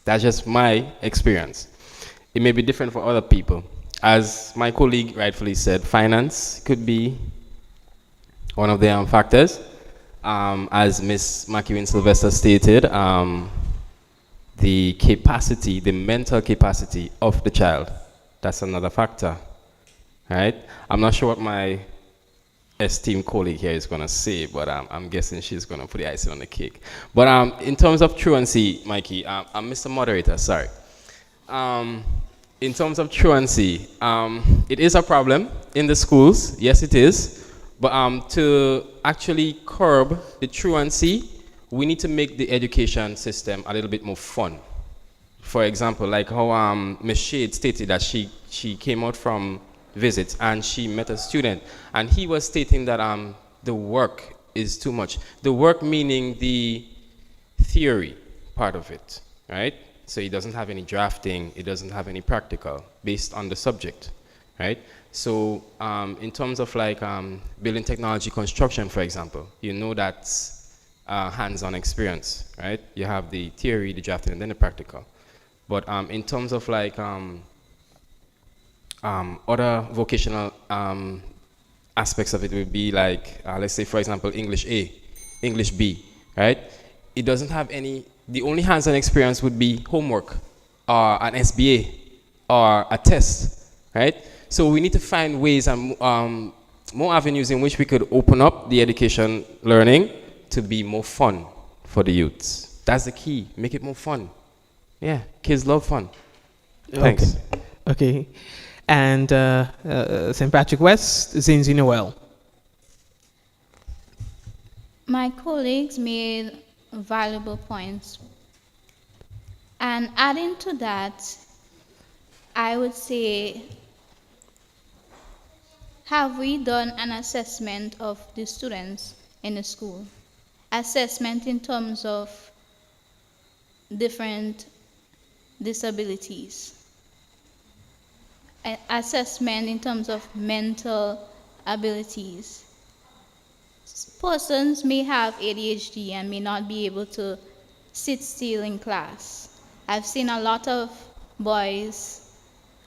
Speaker 4: that's just my experience. It may be different for other people. As my colleague rightfully said, finance could be one of the factors. As Ms. McEwen Sylvester stated, the capacity, the mental capacity of the child, that's another factor, right? I'm not sure what my esteemed colleague here is going to say, but I'm guessing she's going to put the icing on the cake. But in terms of truancy, Mikey, I'm Mr. Moderator, sorry. In terms of truancy, it is a problem in the schools, yes it is, but to actually curb the truancy, we need to make the education system a little bit more fun. For example, like how Ms. Shade stated that she came out from visit and she met a student, and he was stating that the work is too much. The work meaning the theory part of it, right? So he doesn't have any drafting, it doesn't have any practical based on the subject, right? So in terms of like building technology construction, for example, you know that's hands-on experience, right? You have the theory, the drafting, and then the practical. But in terms of like other vocational aspects of it would be like, let's say for example, English A, English B, right? It doesn't have any, the only hands-on experience would be homework, or an SBA, or a test, right? So we need to find ways and more avenues in which we could open up the education learning to be more fun for the youths. That's the key, make it more fun. Yeah, kids love fun. Thanks.
Speaker 3: Okay. And St. Patrick West, Zinzi Noel.
Speaker 6: My colleagues made valuable points. And adding to that, I would say, have we done an assessment of the students in the school? Assessment in terms of different disabilities. Assessment in terms of mental abilities. Persons may have ADHD and may not be able to sit still in class. I've seen a lot of boys,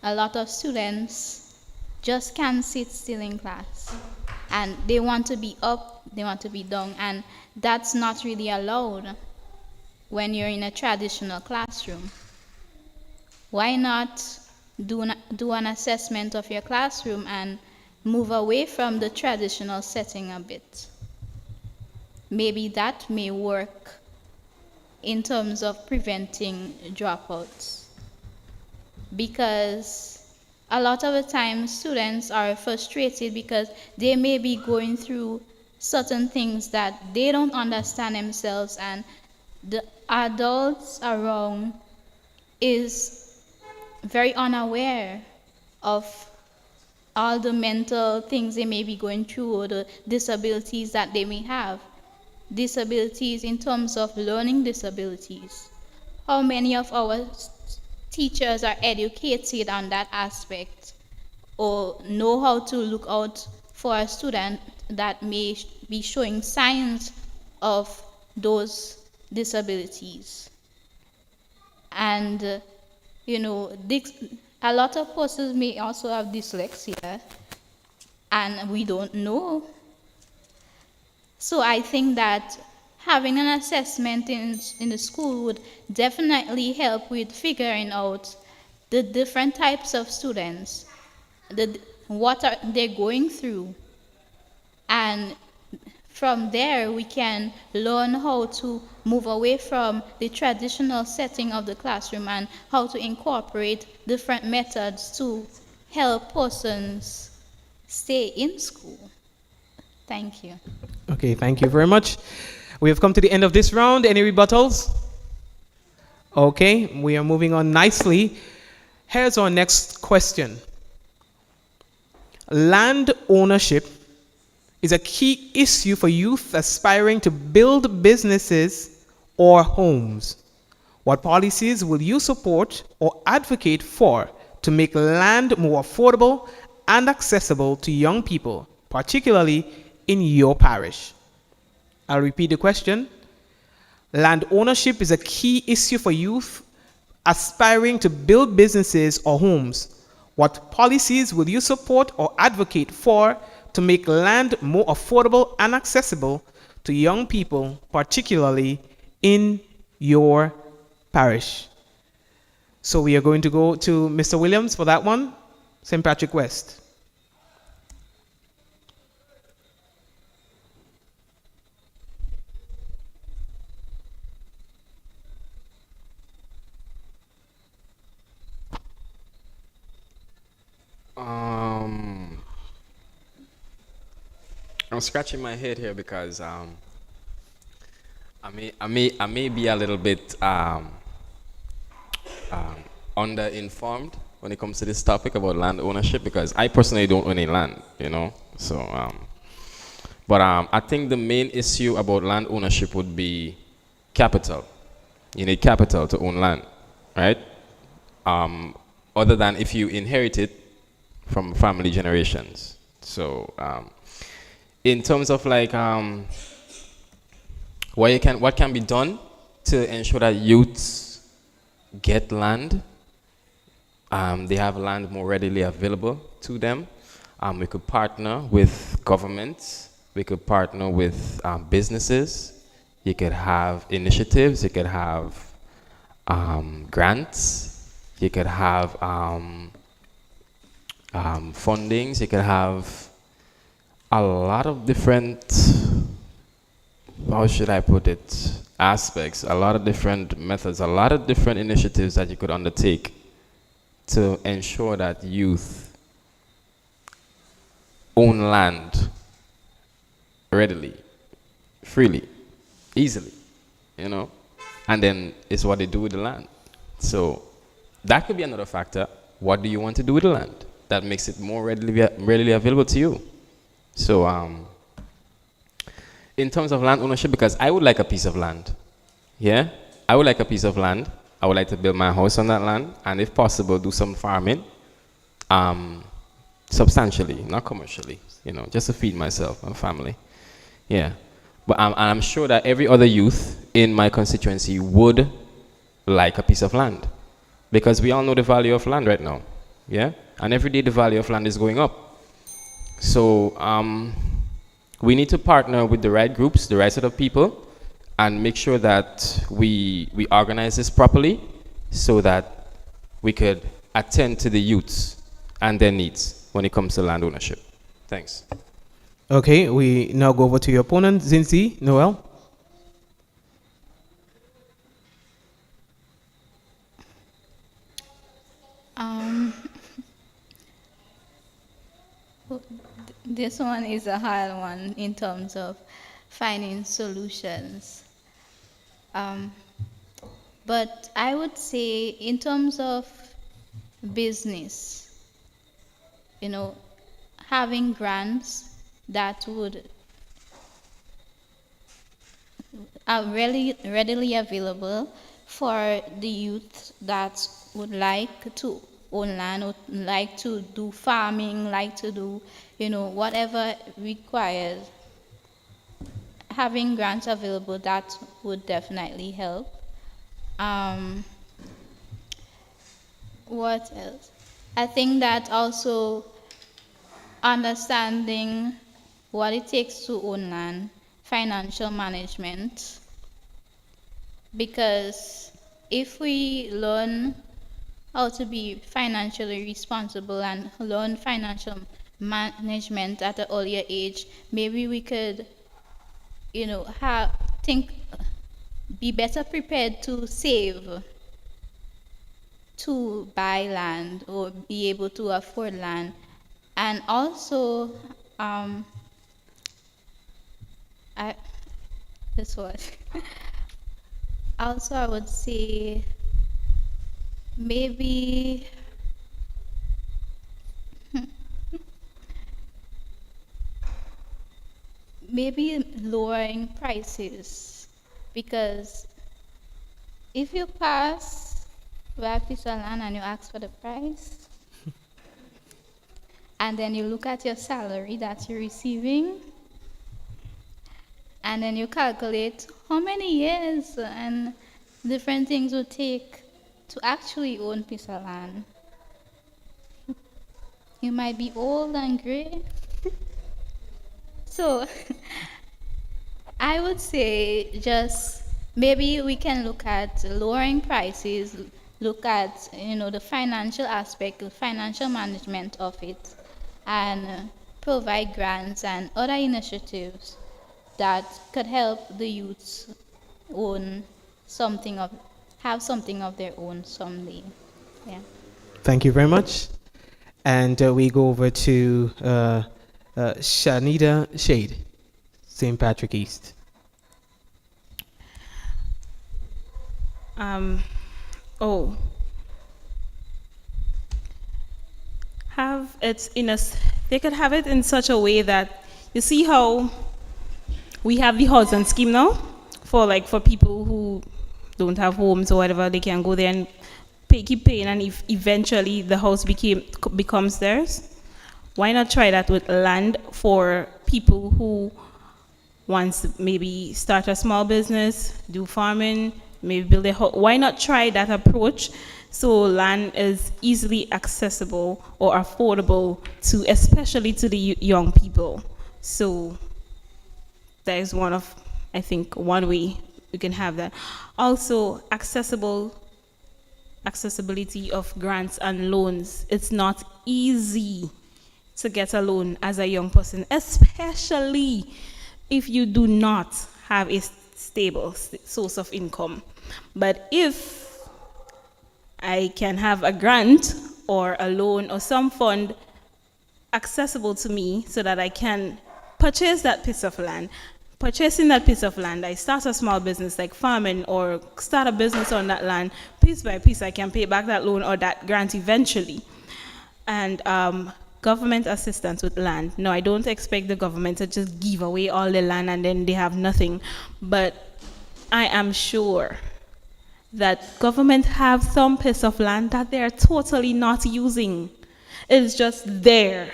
Speaker 6: a lot of students just can't sit still in class. And they want to be up, they want to be down, and that's not really allowed when you're in a traditional classroom. Why not do an assessment of your classroom and move away from the traditional setting a bit? Maybe that may work in terms of preventing dropouts. Because a lot of the time students are frustrated because they may be going through certain things that they don't understand themselves, and the adults around is very unaware of all the mental things they may be going through, or the disabilities that they may have. Disabilities in terms of learning disabilities. How many of our teachers are educated on that aspect, or know how to look out for a student that may be showing signs of those disabilities? And you know, a lot of persons may also have dyslexia, and we don't know. So I think that having an assessment in the school would definitely help with figuring out the different types of students, what are they going through. And from there, we can learn how to move away from the traditional setting of the classroom and how to incorporate different methods to help persons stay in school. Thank you.
Speaker 3: Okay, thank you very much. We have come to the end of this round. Any rebuttals? Okay, we are moving on nicely. Here's our next question. Land ownership is a key issue for youth aspiring to build businesses or homes. What policies will you support or advocate for to make land more affordable and accessible to young people, particularly in your parish? I'll repeat the question. Land ownership is a key issue for youth aspiring to build businesses or homes. What policies will you support or advocate for to make land more affordable and accessible to young people, particularly in your parish? So we are going to go to Mr. Williams for that one. St. Patrick West.
Speaker 4: I'm scratching my head here because I may be a little bit underinformed when it comes to this topic about land ownership, because I personally don't own any land, you know. So, but I think the main issue about land ownership would be capital. You need capital to own land, right? Other than if you inherit it from family generations. So, in terms of like what can be done to ensure that youths get land, they have land more readily available to them. We could partner with governments. We could partner with businesses. You could have initiatives. You could have grants. You could have fundings. You could have a lot of different, how should I put it, aspects, a lot of different methods, a lot of different initiatives that you could undertake to ensure that youth own land readily, freely, easily, you know, and then it's what they do with the land. So that could be another factor. What do you want to do with the land that makes it more readily available to you? So in terms of land ownership, because I would like a piece of land, yeah, I would like a piece of land. I would like to build my house on that land, and if possible, do some farming, substantially, not commercially, you know, just to feed myself and family. Yeah, but I'm sure that every other youth in my constituency would like a piece of land, because we all know the value of land right now, yeah, and every day the value of land is going up. So we need to partner with the right groups, the right set of people, and make sure that we organize this properly so that we could attend to the youths and their needs when it comes to land ownership. Thanks.
Speaker 3: Okay, we now go over to your opponent, Zinzi Noel.
Speaker 6: This one is a hard one in terms of finding solutions. But I would say in terms of business, you know, having grants that are really readily available for the youth that would like to own land, would like to do farming, like to do, you know, whatever required. Having grants available, that would definitely help. What else? I think that also understanding what it takes to own land, financial management, because if we learn how to be financially responsible and learn financial management at an earlier age, maybe we could, you know, be better prepared to save, to buy land or be able to afford land. And also, this was also I would say maybe maybe lowering prices, because if you pass by a piece of land and you ask for the price and then you look at your salary that you're receiving And then you calculate how many years and different things would take to actually own piece of land. You might be old and gray. So I would say just maybe we can look at lowering prices, look at the financial aspect, the financial management of it, and provide grants and other initiatives that could help the youths own something of have something of their own someday. Yeah.
Speaker 3: Thank you very much. And we go over to Shanita Shade, St. Patrick East.
Speaker 5: Oh, have it in a. They could have it in such a way that you see how we have the housing scheme now for people who don't have homes or whatever. They can go there and keep paying, and if eventually the house becomes theirs. Why not try that with land for people who wants to maybe start a small business, do farming, maybe build a house? Why not try that approach so land is easily accessible or affordable to, especially to the young people? So that is I think one way we can have that. Also, accessibility of grants and loans. It's not easy to get a loan as a young person, especially if you do not have a stable source of income. But if I can have a grant or a loan or some fund accessible to me so that I can purchase that piece of land, purchasing that piece of land, I start a small business like farming or start a business on that land, piece by piece I can pay back that loan or that grant eventually. And government assistance with land. No, I don't expect the government to just give away all the land and then they have nothing. But I am sure that government have some piece of land that they're totally not using. It's just there.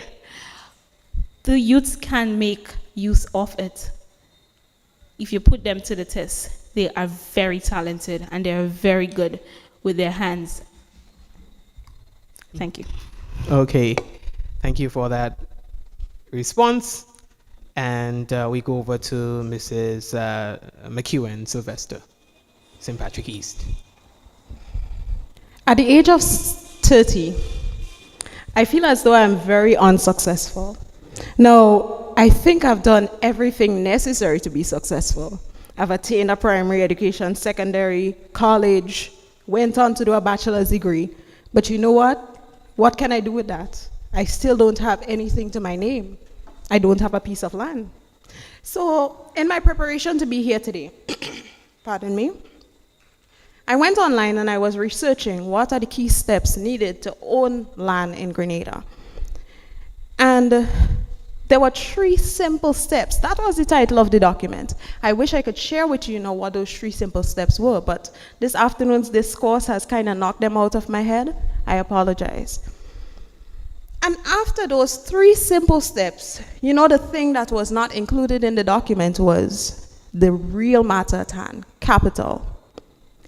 Speaker 5: The youths can make use of it. If you put them to the test, they are very talented and they are very good with their hands. Thank you.
Speaker 3: Okay, thank you for that response. And we go over to Mrs. McEwen Sylvester, St. Patrick East.
Speaker 7: At the age of 30, I feel as though I'm very unsuccessful. Now, I think I've done everything necessary to be successful. I've attained a primary education, secondary, college, went on to do a bachelor's degree. But you know what? What can I do with that? I still don't have anything to my name. I don't have a piece of land. So, in my preparation to be here today, pardon me, I went online and I was researching what are the key steps needed to own land in Grenada. And there were 3 simple steps. That was the title of the document. I wish I could share with you, what those 3 simple steps were, but this afternoon's discourse has kind of knocked them out of my head. I apologize. And after those 3 simple steps, the thing that was not included in the document was the real matter at hand, capital.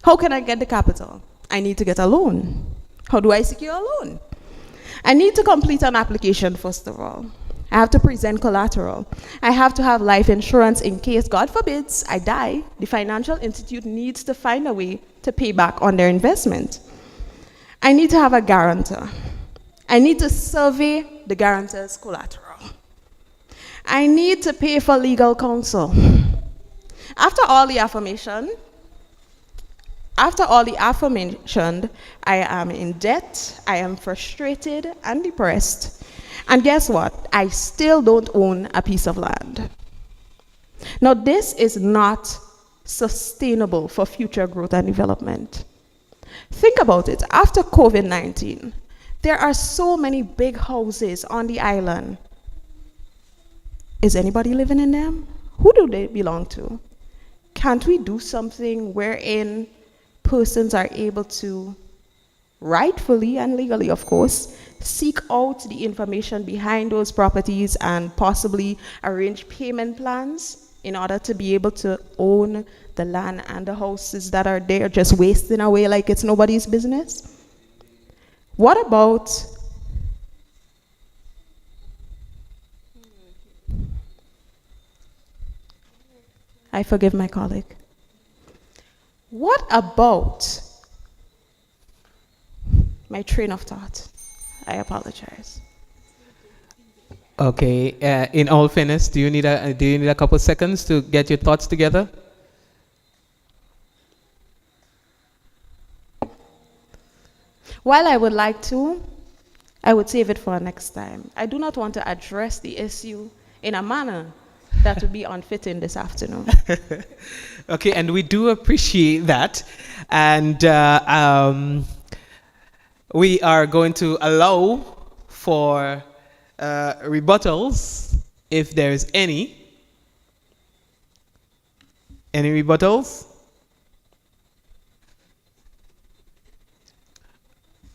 Speaker 7: How can I get the capital? I need to get a loan. How do I secure a loan? I need to complete an application, first of all. I have to present collateral. I have to have life insurance in case, God forbids, I die. The financial institute needs to find a way to pay back on their investment. I need to have a guarantor. I need to survey the guarantor's collateral. I need to pay for legal counsel. After all the aforementioned, I am in debt, I am frustrated and depressed. And guess what? I still don't own a piece of land. Now, this is not sustainable for future growth and development. Think about it. After COVID-19, there are so many big houses on the island. Is anybody living in them? Who do they belong to? Can't we do something wherein persons are able to, rightfully and legally, of course, seek out the information behind those properties and possibly arrange payment plans in order to be able to own the land and the houses that are there just wasting away like it's nobody's business? What about I forgive my colleague. What about my train of thought? I apologize.
Speaker 3: Okay. In all fairness, do you need a couple seconds to get your thoughts together?
Speaker 7: While I would like to, I would save it for next time. I do not want to address the issue in a manner that would be unfitting this afternoon.
Speaker 3: Okay, and we do appreciate that. And we are going to allow for rebuttals if there's any. Any rebuttals?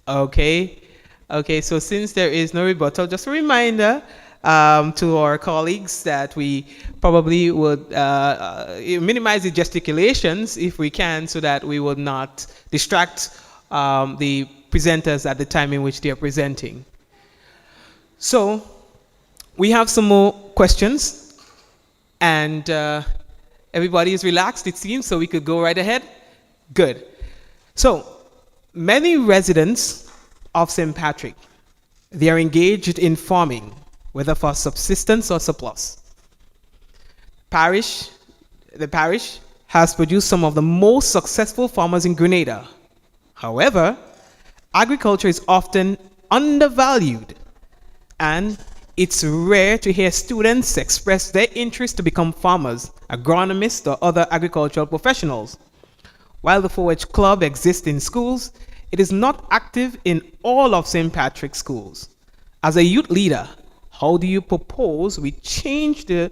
Speaker 3: Okay. Okay, so since there is no rebuttal, just a reminder to our colleagues that we probably would minimize the gesticulations if we can, so that we will not distract the presenters at the time in which they are presenting. So we have some more questions, and everybody is relaxed, it seems, so we could go right ahead. Good. So many residents of St. Patrick, they are engaged in farming, whether for subsistence or surplus. The parish has produced some of the most successful farmers in Grenada. However, agriculture is often undervalued, and it's rare to hear students express their interest to become farmers, agronomists, or other agricultural professionals. While the 4-H Club exists in schools, it is not active in all of St. Patrick's schools. As a youth leader, how do you propose we change the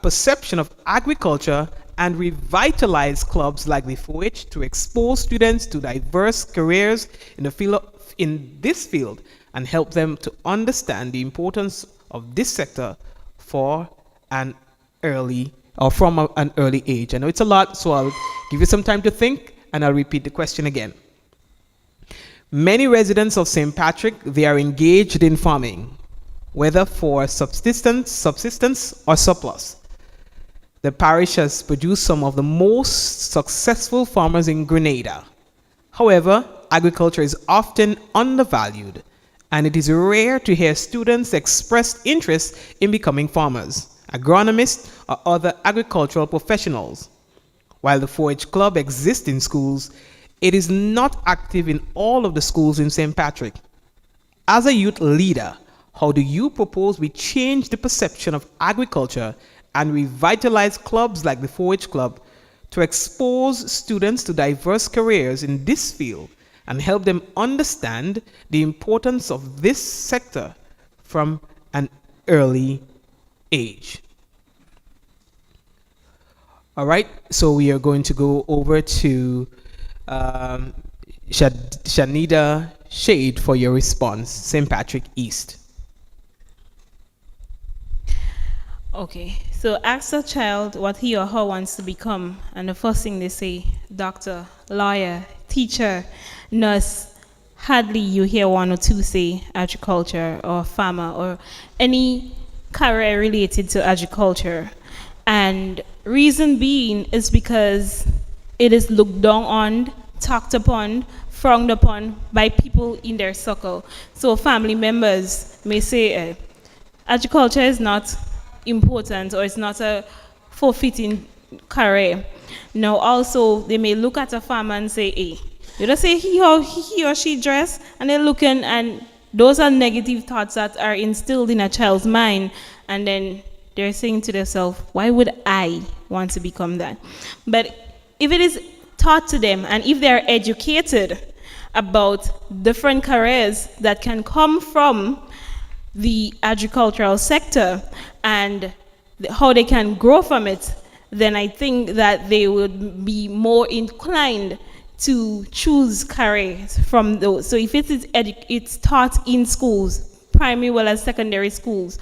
Speaker 3: perception of agriculture and revitalize clubs like the 4-H to expose students to diverse careers in this field and help them to understand the importance of this sector from an early age? I know it's a lot, so I'll give you some time to think, and I'll repeat the question again. Many residents of St. Patrick, they are engaged in farming, whether for subsistence or surplus. The parish has produced some of the most successful farmers in Grenada. However, agriculture is often undervalued, and it is rare to hear students express interest in becoming farmers, agronomists, or other agricultural professionals. While the 4-H Club exists in schools, it is not active in all of the schools in St. Patrick. As a youth leader, how do you propose we change the perception of agriculture and revitalize clubs like the 4-H Club to expose students to diverse careers in this field and help them understand the importance of this sector from an early age? All right, so we are going to go over to Shanida Shade for your response, St. Patrick East.
Speaker 5: Okay, so ask a child what he or her wants to become, and the first thing they say, doctor, lawyer, teacher, nurse. Hardly you hear one or two say agriculture or farmer or any career related to agriculture. And reason being is because it is looked down on, talked upon, frowned upon by people in their circle. So family members may say, agriculture is not important, or it's not a forfeiting career. Now also, they may look at a farmer and say, hey, you just say he or she dress, and they're looking, and those are negative thoughts that are instilled in a child's mind, and then they're saying to themselves, why would I want to become that? But if it is taught to them, and if they're educated about different careers that can come from the agricultural sector and how they can grow from it, then I think that they would be more inclined to choose careers from those. So if it's taught in schools, primary well as secondary schools,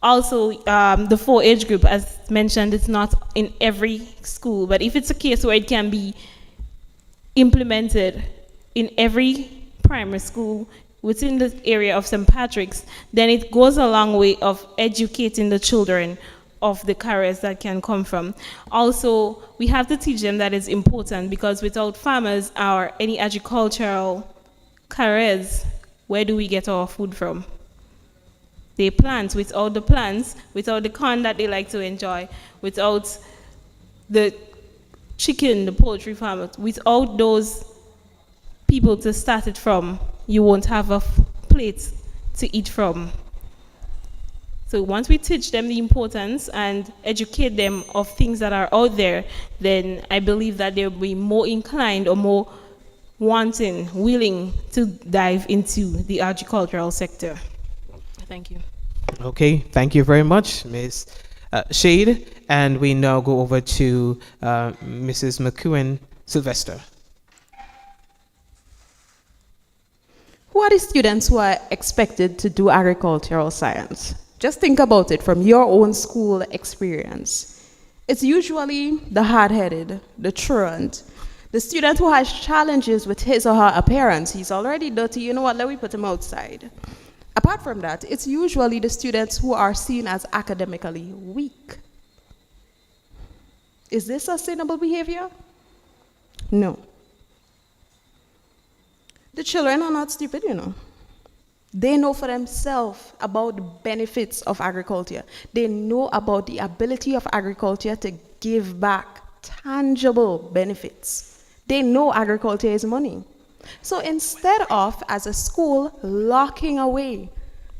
Speaker 5: Also, the 4-H group, as mentioned, it's not in every school, but if it's a case where it can be implemented in every primary school within the area of St. Patrick's, then it goes a long way of educating the children of the careers that can come from. Also, we have to teach them that it's important, because without farmers or any agricultural careers, where do we get our food from? They plant. Without the plants, without the corn that they like to enjoy, without the chicken, the poultry farmers, without those people to start it from, you won't have a plate to eat from. So once we teach them the importance and educate them of things that are out there, then I believe that they'll be more inclined or more wanting, willing to dive into the agricultural sector. Thank you.
Speaker 3: Okay, thank you very much, Ms. Shade. And we now go over to Mrs. McEwen Sylvester.
Speaker 7: Who are the students who are expected to do agricultural science? Just think about it from your own school experience. It's usually the hard-headed, the truant, the student who has challenges with his or her appearance. He's already dirty, you know what, let me put him outside. Apart from that, it's usually the students who are seen as academically weak. Is this sustainable behavior? No. The children are not stupid, you know. They know for themselves about the benefits of agriculture. They know about the ability of agriculture to give back tangible benefits. They know agriculture is money. So instead of, as a school, locking away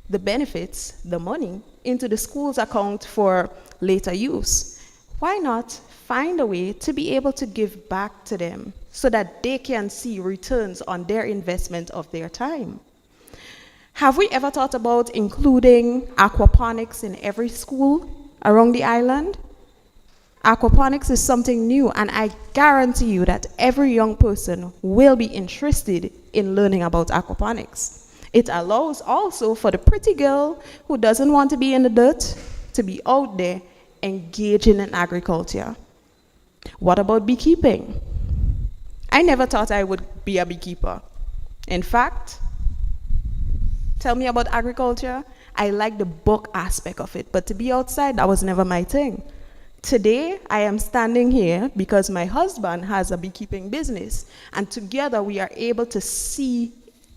Speaker 7: the benefits, the money, into the school's account for later use, why not find a way to be able to give back to them so that they can see returns on their investment of their time? Have we ever thought about including aquaponics in every school around the island? Aquaponics is something new, and I guarantee you that every young person will be interested in learning about aquaponics. It allows also for the pretty girl who doesn't want to be in the dirt to be out there engaging in agriculture. What about beekeeping? I never thought I would be a beekeeper. In fact, tell me about agriculture, I like the book aspect of it, but to be outside, that was never my thing. Today, I am standing here because my husband has a beekeeping business, and together we are able to see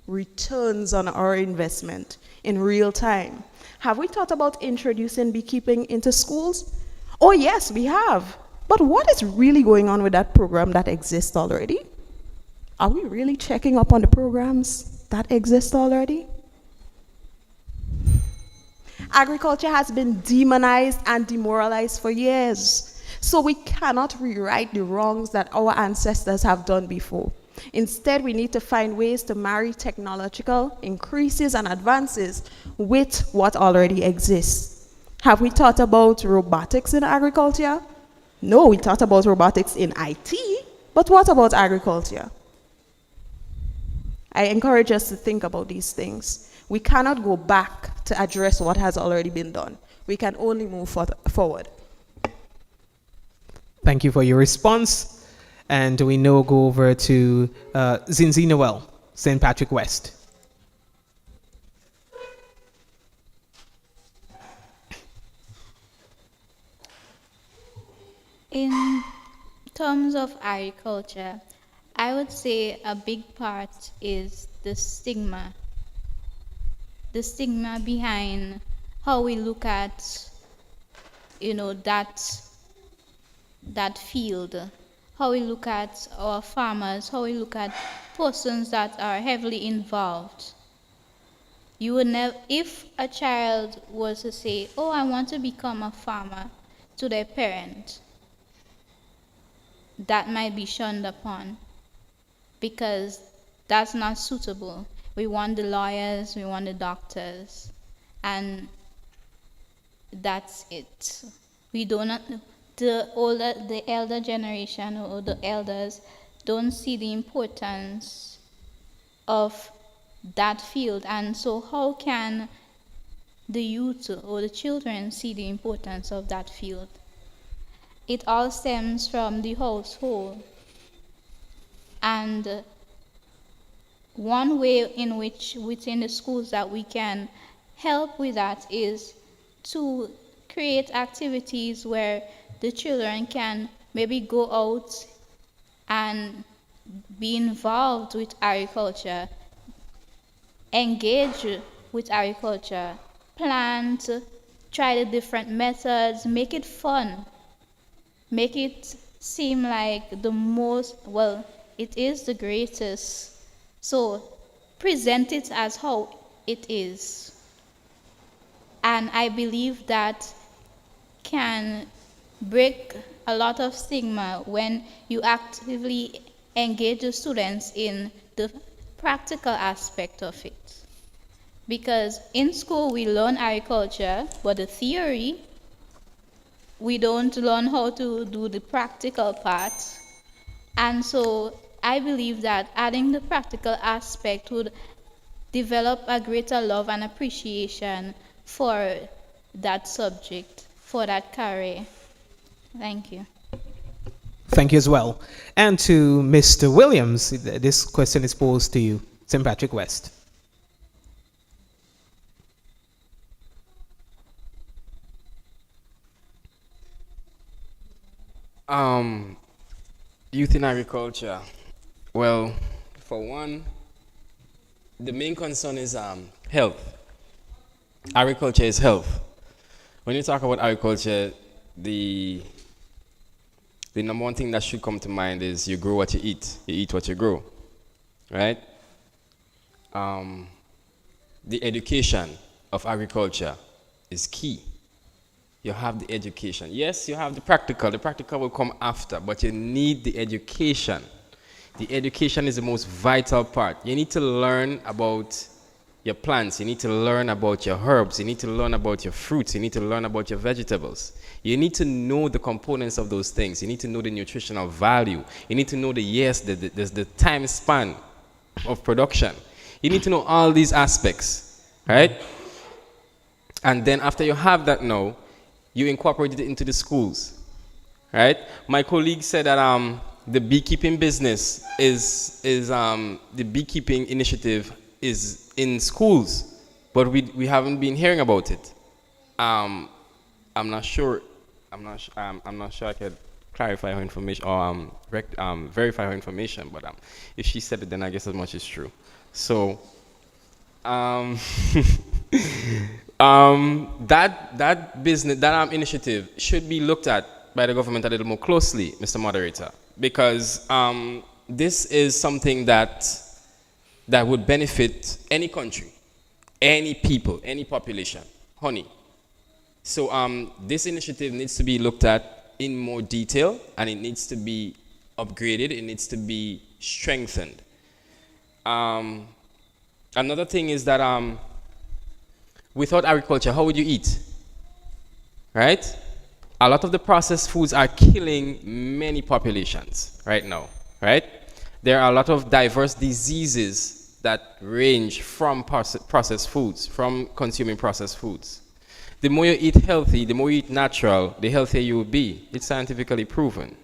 Speaker 7: returns on our investment in real time. Have we thought about introducing beekeeping into schools? Oh yes, we have. But what is really going on with that program that exists already? Are we really checking up on the programs that exist already? Agriculture has been demonized and demoralized for years. So we cannot rewrite the wrongs that our ancestors have done before. Instead, we need to find ways to marry technological increases and advances with what already exists. Have we thought about robotics in agriculture? No, we thought about robotics in IT, but what about agriculture? I encourage us to think about these things. We cannot go back to address what has already been done. We can only move forward.
Speaker 3: Thank you for your response. And we now go over to Zinzi Noel, St. Patrick West.
Speaker 6: In terms of agriculture, I would say a big part is the stigma. The stigma behind how we look at, that field, how we look at our farmers, how we look at persons that are heavily involved. You would never, if a child was to say, "Oh, I want to become a farmer," to their parent, that might be shunned upon because that's not suitable. We want the lawyers, we want the doctors, and that's it. We do not, the elder generation or the elders don't see the importance of that field, and so how can the youth or the children see the importance of that field. It all stems from the household. And one way in which within the schools that we can help with that is to create activities where the children can maybe go out and be involved with agriculture, engage with agriculture, plant, try the different methods, make it fun, make it seem like the most, well, it is the greatest. So present it as how it is. And I believe that can break a lot of stigma when you actively engage the students in the practical aspect of it. Because in school we learn agriculture, but the theory, we don't learn how to do the practical part. And so I believe that adding the practical aspect would develop a greater love and appreciation for that subject, for that career. Thank you.
Speaker 3: Thank you as well. And to Mr. Williams, this question is posed to you, St. Patrick West.
Speaker 4: Youth in agriculture. Well, for one, the main concern is health. Agriculture is health. When you talk about agriculture, the number one thing that should come to mind is you grow what you eat. You eat what you grow, right? The education of agriculture is key. You have the education. Yes, you have the practical. The practical will come after, but you need the education. The education is the most vital part. You need to learn about your plants. You need to learn about your herbs. You need to learn about your fruits. You need to learn about your vegetables. You need to know the components of those things. You need to know the nutritional value. You need to know the time span of production. You need to know all these aspects, right? And then after you have that now, you incorporate it into the schools, right? My colleague said that the beekeeping business is the beekeeping initiative is in schools, but we haven't been hearing about it. I'm not sure I could clarify her information or verify her information, but if she said it, then I guess as much is true. So that business, that initiative should be looked at by the government a little more closely, Mr. Moderator, because this is something that would benefit any country, any people, any population. Honey. So this initiative needs to be looked at in more detail, and it needs to be upgraded. It needs to be strengthened. Another thing is that without agriculture, how would you eat? Right? A lot of the processed foods are killing many populations right now, right? There are a lot of diverse diseases that range from processed foods, from consuming processed foods. The more you eat healthy, the more you eat natural, the healthier you will be. It's scientifically proven,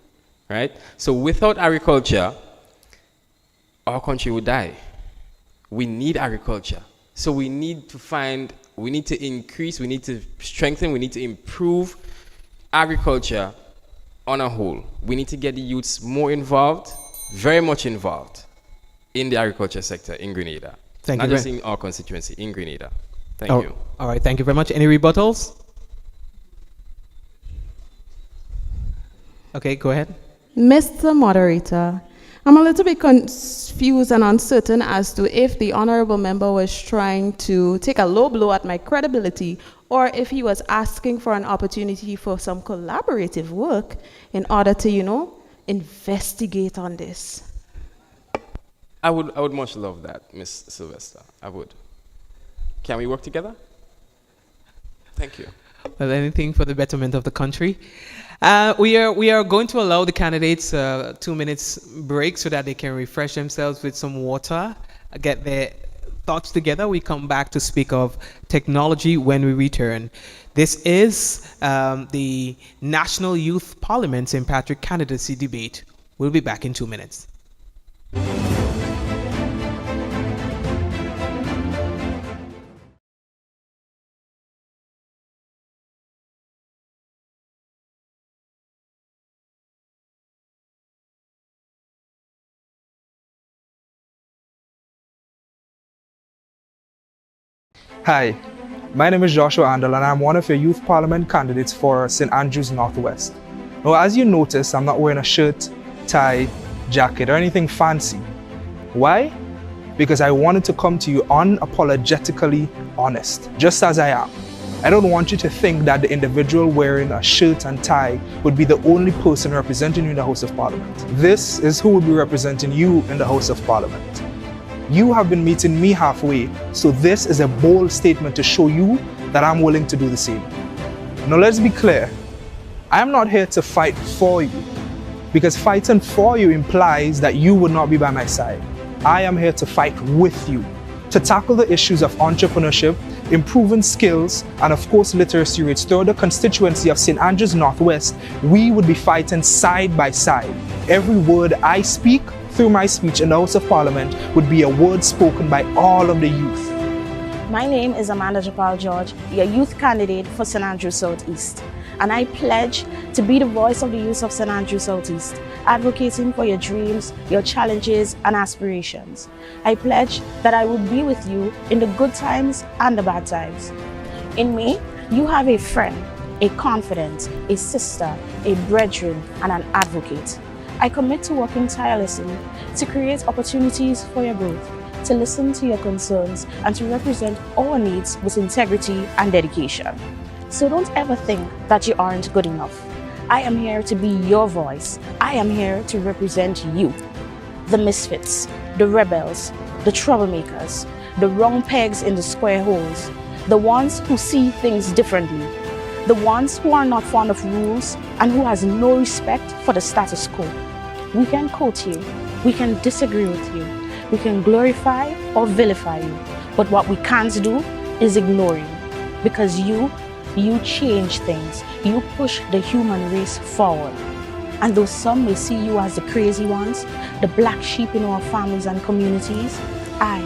Speaker 4: right? So without agriculture, our country would die. We need agriculture. So we need to increase, we need to strengthen, we need to improve agriculture on a whole. We need to get the youths more involved, very much involved in the agriculture sector in Grenada.
Speaker 3: Thank you.
Speaker 4: Not just in our constituency, in Grenada. Thank you.
Speaker 3: All right, thank you very much. Any rebuttals? Okay, go ahead.
Speaker 7: Mr. Moderator, I'm a little bit confused and uncertain as to if the honorable member was trying to take a low blow at my credibility or if he was asking for an opportunity for some collaborative work in order to, investigate on this.
Speaker 4: I would much love that, Miss Sylvester. I would. Can we work together? Thank you.
Speaker 3: Well, anything for the betterment of the country. We are going to allow the candidates 2 minutes break so that they can refresh themselves with some water, get their thoughts together. We come back to speak of technology when we return. This is the National Youth Parliament St. Patrick Candidacy debate. We'll be back in 2 minutes.
Speaker 1: Hi, my name is Joshua Andel and I'm one of your Youth Parliament candidates for St. Andrews Northwest. Now, as you notice, I'm not wearing a shirt, tie, jacket, or anything fancy. Why? Because I wanted to come to you unapologetically honest, just as I am. I don't want you to think that the individual wearing a shirt and tie would be the only person representing you in the House of Parliament. This is who will be representing you in the House of Parliament. You have been meeting me halfway, so this is a bold statement to show you that I'm willing to do the same. Now let's be clear, I'm not here to fight for you, because fighting for you implies that you would not be by my side. I am here to fight with you, to tackle the issues of entrepreneurship, improving skills, and of course literacy rates throughout the constituency of St. Andrews Northwest. We would be fighting side by side. Every word I speak through my speech in the House of Parliament would be a word spoken by all of the youth.
Speaker 2: My name is Amanda Japal George, your youth candidate for St. Andrews Southeast, and I pledge to be the voice of the youth of St. Andrews Southeast, advocating for your dreams, your challenges, and aspirations. I pledge that I will be with you in the good times and the bad times. In me, you have a friend, a confidant, a sister, a brethren, and an advocate. I commit to working tirelessly to create opportunities for your growth, to listen to your concerns, and to represent our needs with integrity and dedication. So don't ever think that you aren't good enough. I am here to be your voice. I am here to represent you. The misfits, the rebels, the troublemakers, the wrong pegs in the square holes, the ones who see things differently, the ones who are not fond of rules and who has no respect for the status quo. We can quote you, we can disagree with you, we can glorify or vilify you, but what we can't do is ignore you, because you change things, you push the human race forward. And though some may see you as the crazy ones, the black sheep in our families and communities, I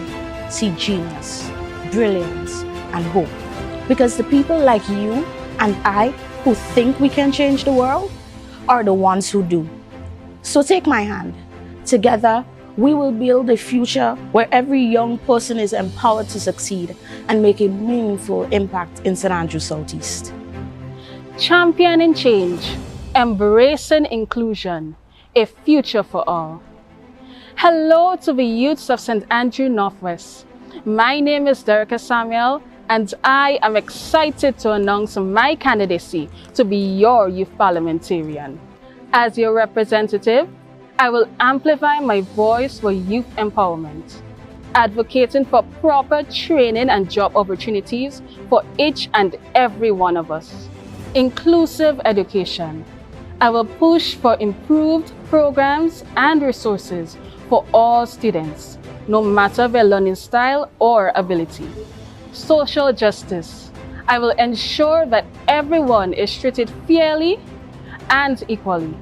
Speaker 2: see genius, brilliance, and hope. Because the people like you and I who think we can change the world are the ones who do. So take my hand. Together, we will build a future where every young person is empowered to succeed and make a meaningful impact in St. Andrews Southeast.
Speaker 8: Championing change, embracing inclusion, a future for all. Hello to the youths of St. Andrews Northwest. My name is Derricka Samuel, and I am excited to announce my candidacy to be your youth parliamentarian. As your representative, I will amplify my voice for youth empowerment, advocating for proper training and job opportunities for each and every one of us. Inclusive education. I will push for improved programs and resources for all students, no matter their learning style or ability. Social justice. I will ensure that everyone is treated fairly and equally,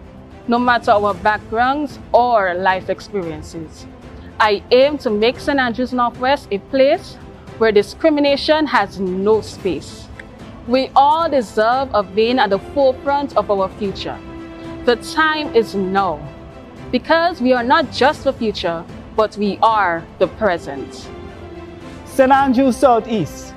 Speaker 8: no matter our backgrounds or life experiences. I aim to make St. Andrews Northwest a place where discrimination has no space. We all deserve of being at the forefront of our future. The time is now, because we are not just the future, but we are the present.
Speaker 9: St. Andrews Southeast.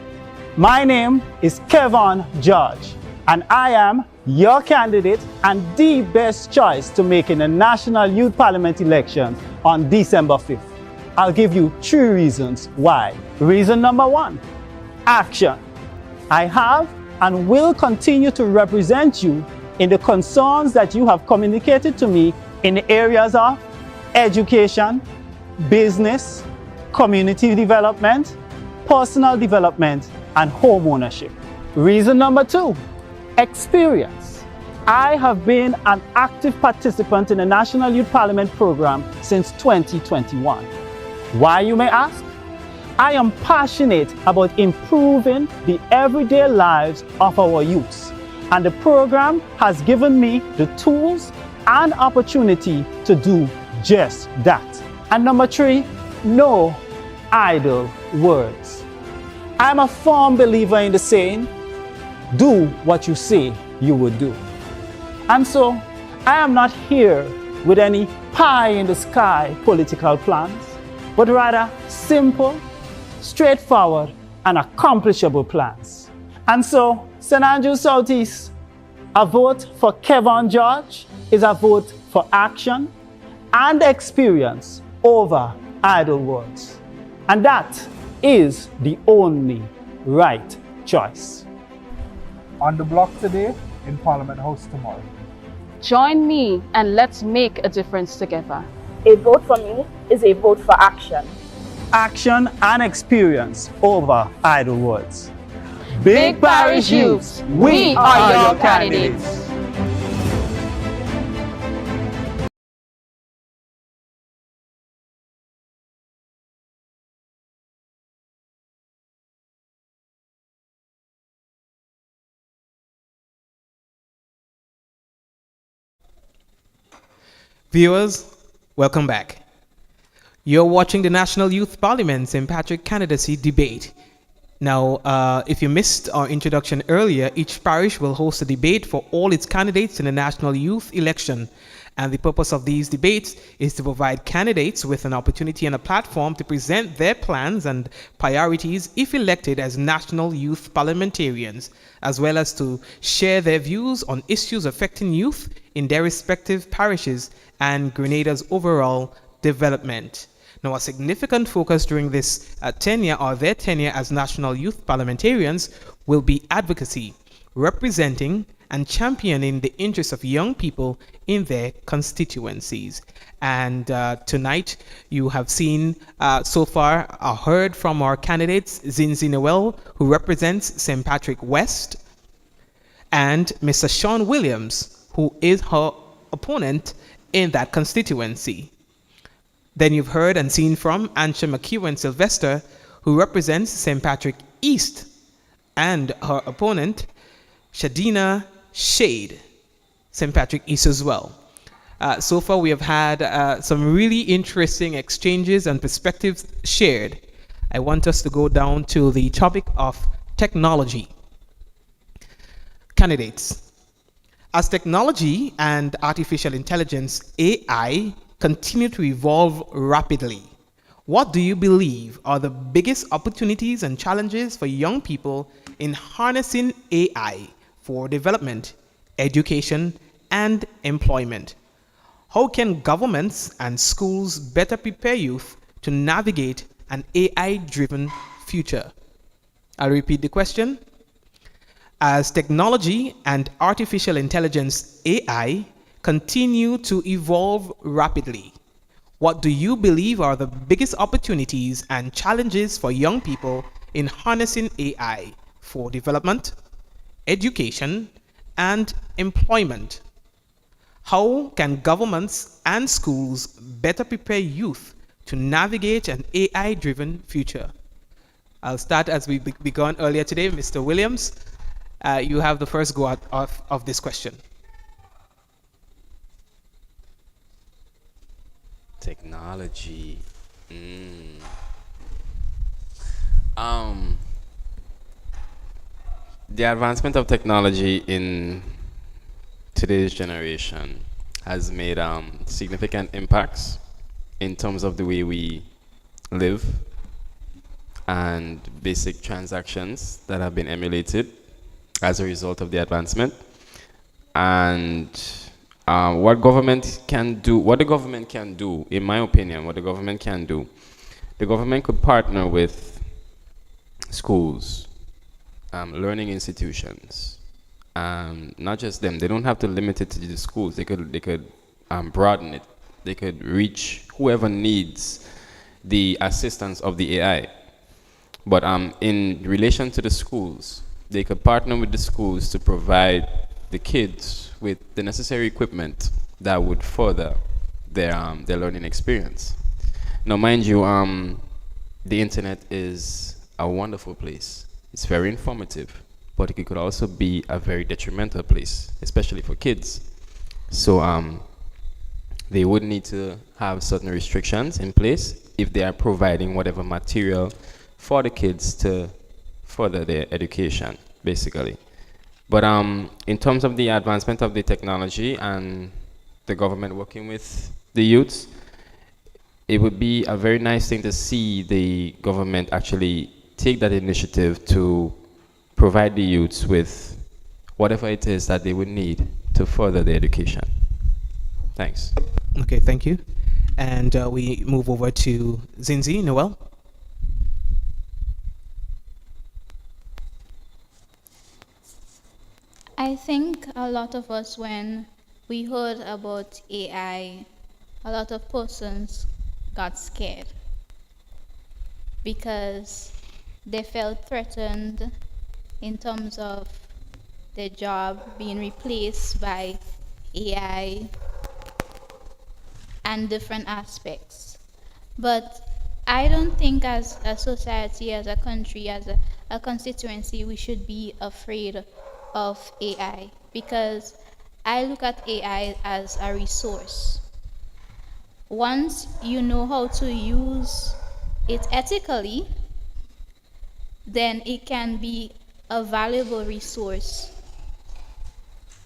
Speaker 9: My name is Kevon George, and I am your candidate and the best choice to make in the National Youth Parliament elections on December 5th. I'll give you 3 reasons why. Reason number 1, action. I have and will continue to represent you in the concerns that you have communicated to me in the areas of education, business, community development, personal development, and home ownership. Reason number 2, experience. I have been an active participant in the National Youth Parliament program since 2021. Why, you may ask? I am passionate about improving the everyday lives of our youths, and the program has given me the tools and opportunity to do just that. And number 3, no idle words. I'm a firm believer in the saying, do what you say you would do. And so, I am not here with any pie-in-the-sky political plans, but rather simple, straightforward, and accomplishable plans. And so, St. Andrews Southeast, a vote for Kevon George is a vote for action and experience over idle words. And that is the only right choice.
Speaker 1: On the block today, in Parliament House tomorrow.
Speaker 8: Join me and let's make a difference together.
Speaker 2: A vote for me is a vote for action.
Speaker 9: Action and experience over idle words.
Speaker 8: Big Parish Youths, we are your candidates.
Speaker 3: Viewers, welcome back. You're watching the National Youth Parliament St. Patrick Candidacy debate. Now, if you missed our introduction earlier, each parish will host a debate for all its candidates in the national youth election. And the purpose of these debates is to provide candidates with an opportunity and a platform to present their plans and priorities if elected as national youth parliamentarians, as well as to share their views on issues affecting youth in their respective parishes and Grenada's overall development. Now, a significant focus during this tenure or their tenure as national youth parliamentarians will be advocacy, representing and championing the interests of young people in their constituencies. And tonight, you have seen so far heard from our candidates, Zinzi Noel, who represents St. Patrick West, and Mr. Sean Williams, who is her opponent in that constituency. Then you've heard and seen from Ansha McEwen Sylvester, who represents St. Patrick East, and her opponent, Shadina Shade, St. Patrick East as well. So far, we have had some really interesting exchanges and perspectives shared. I want us to go down to the topic of technology. Candidates, as technology and artificial intelligence, AI, continue to evolve rapidly, what do you believe are the biggest opportunities and challenges for young people in harnessing AI for development, education, and employment? How can governments and schools better prepare youth to navigate an AI-driven future? I'll repeat the question. As technology and artificial intelligence, AI, continue to evolve rapidly, what do you believe are the biggest opportunities and challenges for young people in harnessing AI for development, education, and employment? How can governments and schools better prepare youth to navigate an AI-driven future? I'll start as we began earlier today. Mr. Williams, you have the first go out of this question.
Speaker 4: Technology. The advancement of technology in today's generation has made significant impacts in terms of the way we live and basic transactions that have been emulated as a result of the advancement. And what the government can do, in my opinion, the government could partner with schools, learning institutions, not just them. They don't have to limit it to the schools. They could broaden it. They could reach whoever needs the assistance of the AI. But in relation to the schools, they could partner with the schools to provide the kids with the necessary equipment that would further their learning experience. Now, mind you, the internet is a wonderful place. It's very informative, but it could also be a very detrimental place, especially for kids. So they would need to have certain restrictions in place if they are providing whatever material for the kids to further their education, basically. But in terms of the advancement of the technology and the government working with the youths, it would be a very nice thing to see the government actually take that initiative to provide the youths with whatever it is that they would need to further their education. Thanks.
Speaker 3: Okay, thank you. And we move over to Zinzi, Noel.
Speaker 6: I think a lot of us, when we heard about AI, a lot of persons got scared because they felt threatened in terms of their job being replaced by AI and different aspects. But I don't think as a society, as a country, as a constituency, we should be afraid of AI, because I look at AI as a resource. Once you know how to use it ethically, then it can be a valuable resource.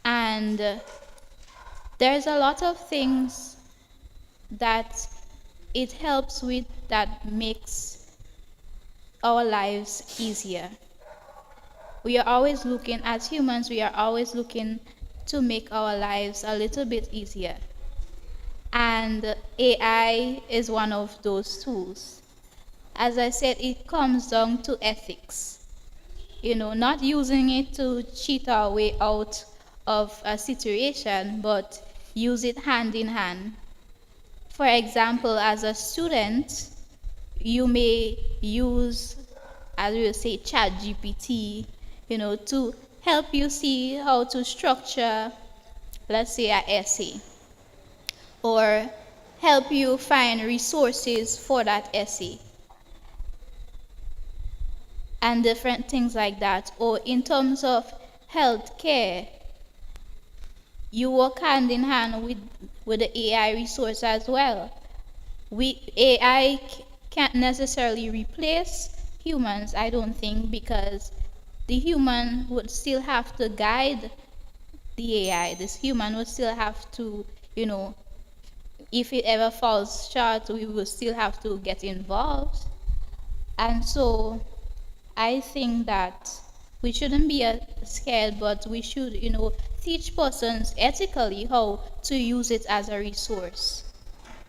Speaker 6: And there's a lot of things that it helps with that makes our lives easier. We are always looking, as humans, we are always looking to make our lives a little bit easier. And AI is one of those tools. As I said, it comes down to ethics. You know, not using it to cheat our way out of a situation, but use it hand in hand. For example, as a student, you may use, as we will say, ChatGPT, you know, to help you see how to structure, let's say, an essay, or help you find resources for that essay, and different things like that. Or in terms of healthcare, you work hand in hand with the AI resource as well. AI can't necessarily replace humans, I don't think, because the human would still have to guide the AI. This human would still have to, you know, if it ever falls short, we will still have to get involved. And so I think that we shouldn't be scared, but we should, you know, teach persons ethically how to use it as a resource.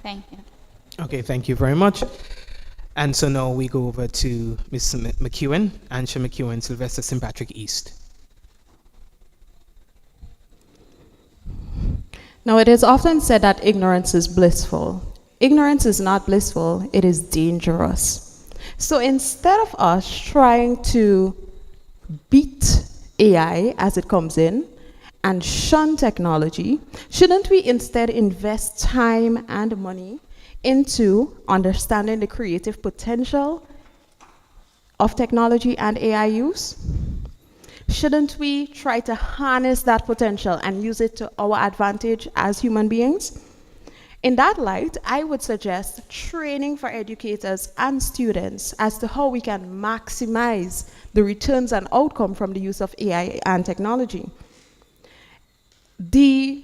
Speaker 6: Thank you.
Speaker 3: Okay, thank you very much. And so now we go over to Ms. McEwen, Ansha McEwen, Sylvester St. Patrick East.
Speaker 7: Now, it is often said that ignorance is blissful. Ignorance is not blissful, it is dangerous. So instead of us trying to beat AI as it comes in and shun technology, shouldn't we instead invest time and money into understanding the creative potential of technology and AI use? Shouldn't we try to harness that potential and use it to our advantage as human beings? In that light, I would suggest training for educators and students as to how we can maximize the returns and outcome from the use of AI and technology. The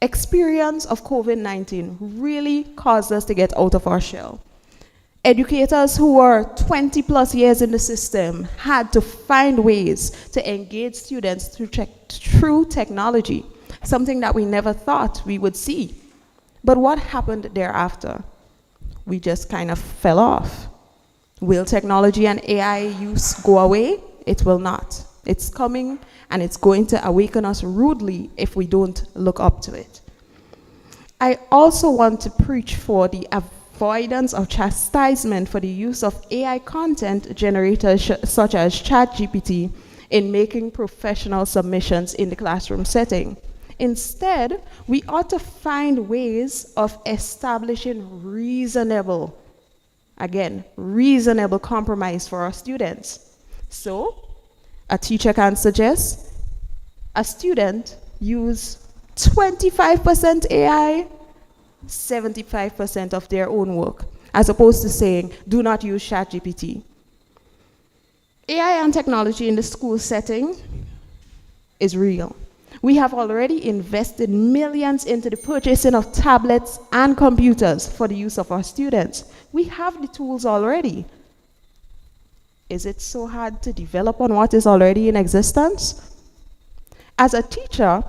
Speaker 7: experience of COVID-19 really caused us to get out of our shell. Educators who were 20 plus years in the system had to find ways to engage students through technology, something that we never thought we would see. But what happened thereafter? We just kind of fell off. Will technology and AI use go away? It will not. It's coming, and it's going to awaken us rudely if we don't look up to it. I also want to preach for the avoidance of chastisement for the use of AI content generators such as ChatGPT in making professional submissions in the classroom setting. Instead, we ought to find ways of establishing reasonable Again, reasonable compromise for our students. So, a teacher can suggest a student use 25% AI, 75% of their own work, as opposed to saying, do not use ChatGPT. AI and technology in the school setting is real. We have already invested millions into the purchasing of tablets and computers for the use of our students. We have the tools already. Is it so hard to develop on what is already in existence? As a teacher,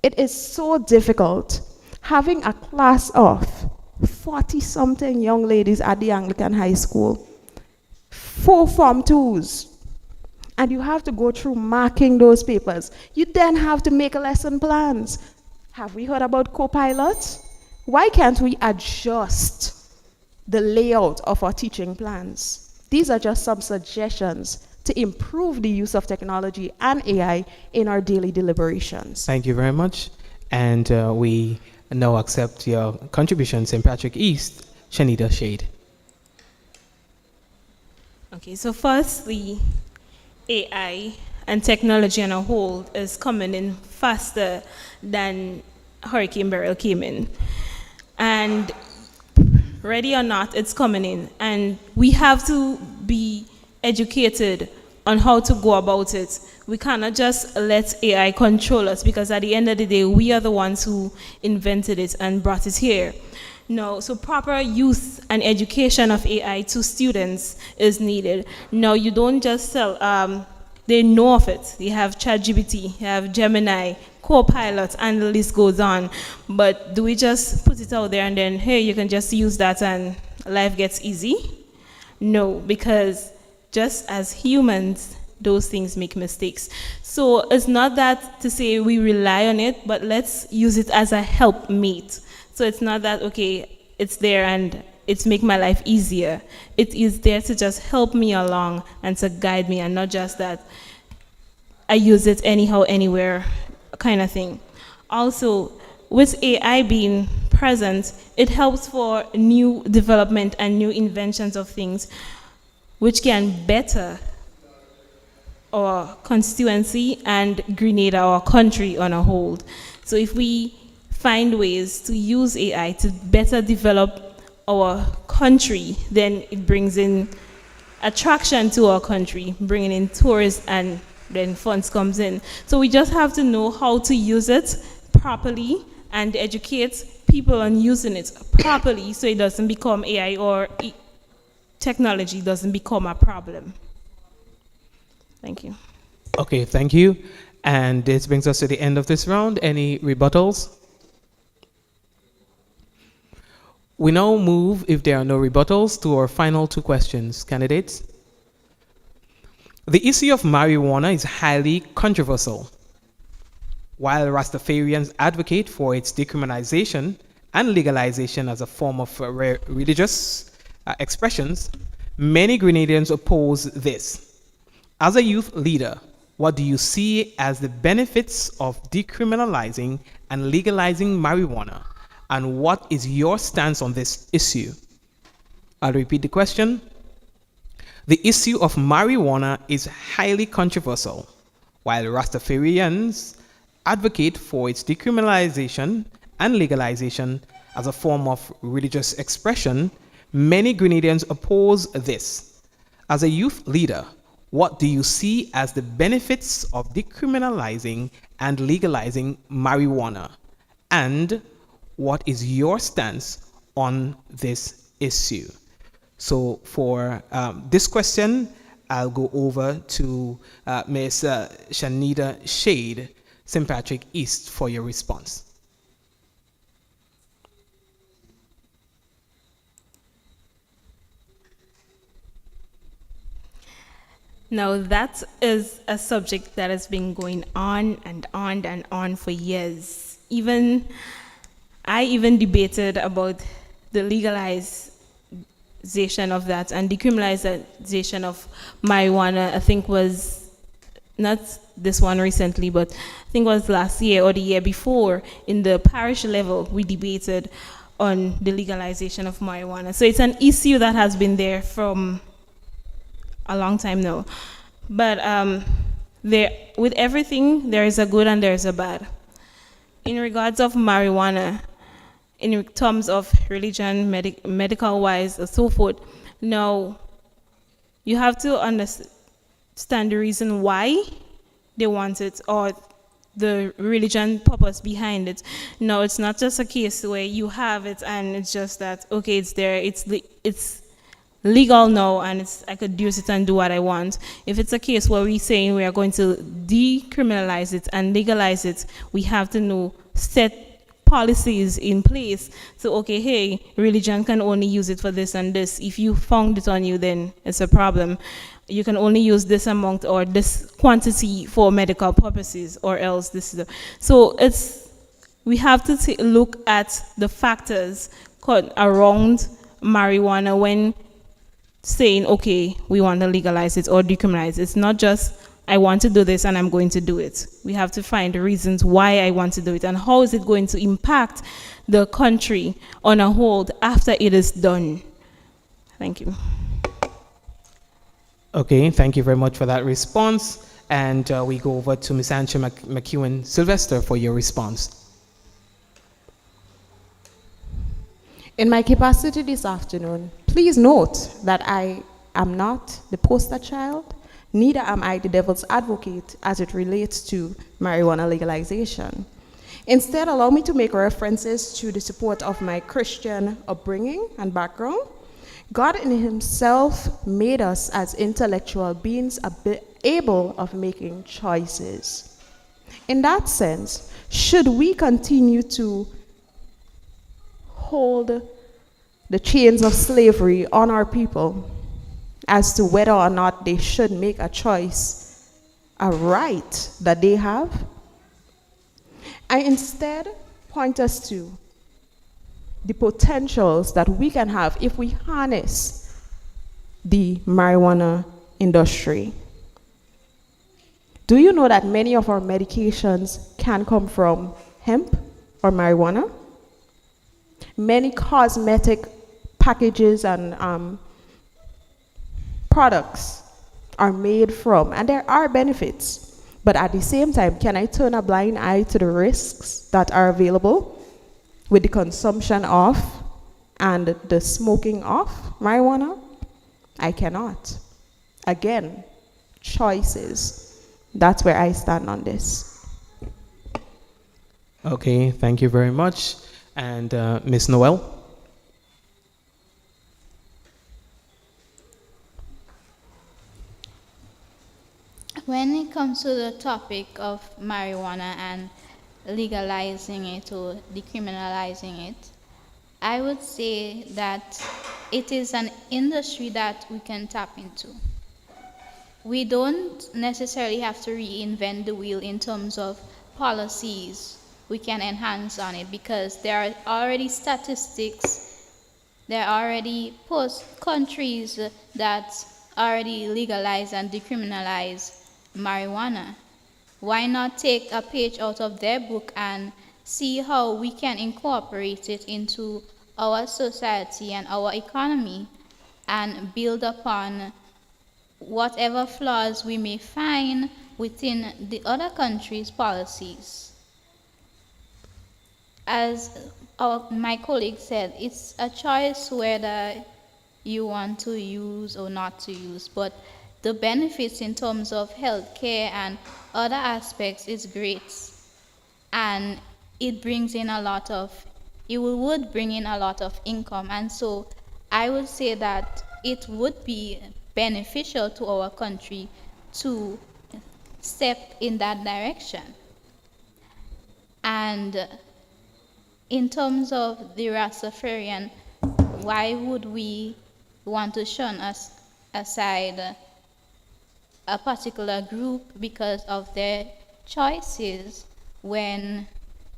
Speaker 7: it is so difficult having a class of 40-something young ladies at the Anglican High School, 4 Form 2s, and you have to go through marking those papers. You then have to make lesson plans. Have we heard about co-pilots? Why can't we adjust the layout of our teaching plans? These are just some suggestions to improve the use of technology and AI in our daily deliberations.
Speaker 3: Thank you very much. And we now accept your contributions in Patrick East, Shanita Shade.
Speaker 5: Okay, so firstly, AI and technology on a whole is coming in faster than Hurricane Beryl came in. And ready or not, it's coming in. And we have to be educated on how to go about it. We cannot just let AI control us, because at the end of the day, we are the ones who invented it and brought it here. No, so proper use and education of AI to students is needed. No, you don't just tell, they know of it. You have ChatGPT, you have Gemini, Copilot, and the list goes on. But do we just put it out there and then, hey, you can just use that and life gets easy? No, because just as humans, those things make mistakes. So it's not that to say we rely on it, but let's use it as a helpmate. So it's not that, okay, it's there and it's make my life easier. It is there to just help me along and to guide me, and not just that I use it anyhow, anywhere kind of thing. Also, with AI being present, it helps for new development and new inventions of things which can better our constituency and Grenada, our country on a whole. So if we find ways to use AI to better develop our country, then it brings in attraction to our country, bringing in tourists, and then funds comes in. So we just have to know how to use it properly and educate people on using it properly, so it doesn't become AI or technology doesn't become a problem. Thank you.
Speaker 3: Okay, thank you. And this brings us to the end of this round. Any rebuttals? We now move, if there are no rebuttals, to our final 2 questions. Candidates? The issue of marijuana is highly controversial. While Rastafarians advocate for its decriminalization and legalization as a form of religious expressions, many Grenadians oppose this. As a youth leader, what do you see as the benefits of decriminalizing and legalizing marijuana? And what is your stance on this issue? I'll repeat the question. The issue of marijuana is highly controversial. While Rastafarians advocate for its decriminalization and legalization as a form of religious expression, many Grenadians oppose this. As a youth leader, what do you see as the benefits of decriminalizing and legalizing marijuana? And what is your stance on this issue? So for this question, I'll go over to Ms. Shanita Shade, St. Patrick East, for your response.
Speaker 5: Now, that is a subject that has been going on and on and on for years. I even debated about the legalization of that and decriminalization of marijuana. I think was not this one recently, but I think it was last year or the year before. In the parish level, we debated on the legalization of marijuana. So it's an issue that has been there from a long time now. But with everything, there is a good and there is a bad. In regards of marijuana, in terms of religion, medical-wise, and so forth, now you have to understand the reason why they want it, or the religion purpose behind it. No, it's not just a case where you have it and it's just that, okay, it's there, it's legal now, and I could use it and do what I want. If it's a case where we're saying we are going to decriminalize it and legalize it, we have to set policies in place. So, okay, hey, religion can only use it for this and this. If you found it on you, then it's a problem. You can only use this amount or this quantity for medical purposes, or else this is so we have to look at the factors around marijuana when saying, okay, we want to legalize it or decriminalize it. It's not just, I want to do this and I'm going to do it. We have to find the reasons why I want to do it and how is it going to impact the country on a whole after it is done. Thank you.
Speaker 3: Okay, thank you very much for that response. And we go over to Ms. Ancha McEwen Sylvester for your response.
Speaker 7: In my capacity this afternoon, please note that I am not the poster child, neither am I the devil's advocate as it relates to marijuana legalization. Instead, allow me to make references to the support of my Christian upbringing and background. God in himself made us as intellectual beings able of making choices. In that sense, should we continue to hold the chains of slavery on our people as to whether or not they should make a choice, a right that they have? I instead point us to the potentials that we can have if we harness the marijuana industry. Do you know that many of our medications can come from hemp or marijuana? Many cosmetic packages and products are made from, and there are benefits. But at the same time, can I turn a blind eye to the risks that are available with the consumption of and the smoking of marijuana? I cannot. Again, choices. That's where I stand on this.
Speaker 3: Okay, thank you very much. And Ms. Noel?
Speaker 6: When it comes to the topic of marijuana and legalizing it or decriminalizing it, I would say that it is an industry that we can tap into. We don't necessarily have to reinvent the wheel in terms of policies. We can enhance on it because there are already statistics, there are already countries that already legalize and decriminalize marijuana. Why not take a page out of their book and see how we can incorporate it into our society and our economy and build upon whatever flaws we may find within the other countries' policies. As my colleague said, it's a choice whether you want to use or not to use, but the benefits in terms of healthcare and other aspects is great, and it brings in it would bring in a lot of income, and so I would say that it would be beneficial to our country to step in that direction. And in terms of the Rastafarian, why would we want to shun us aside a particular group because of their choices when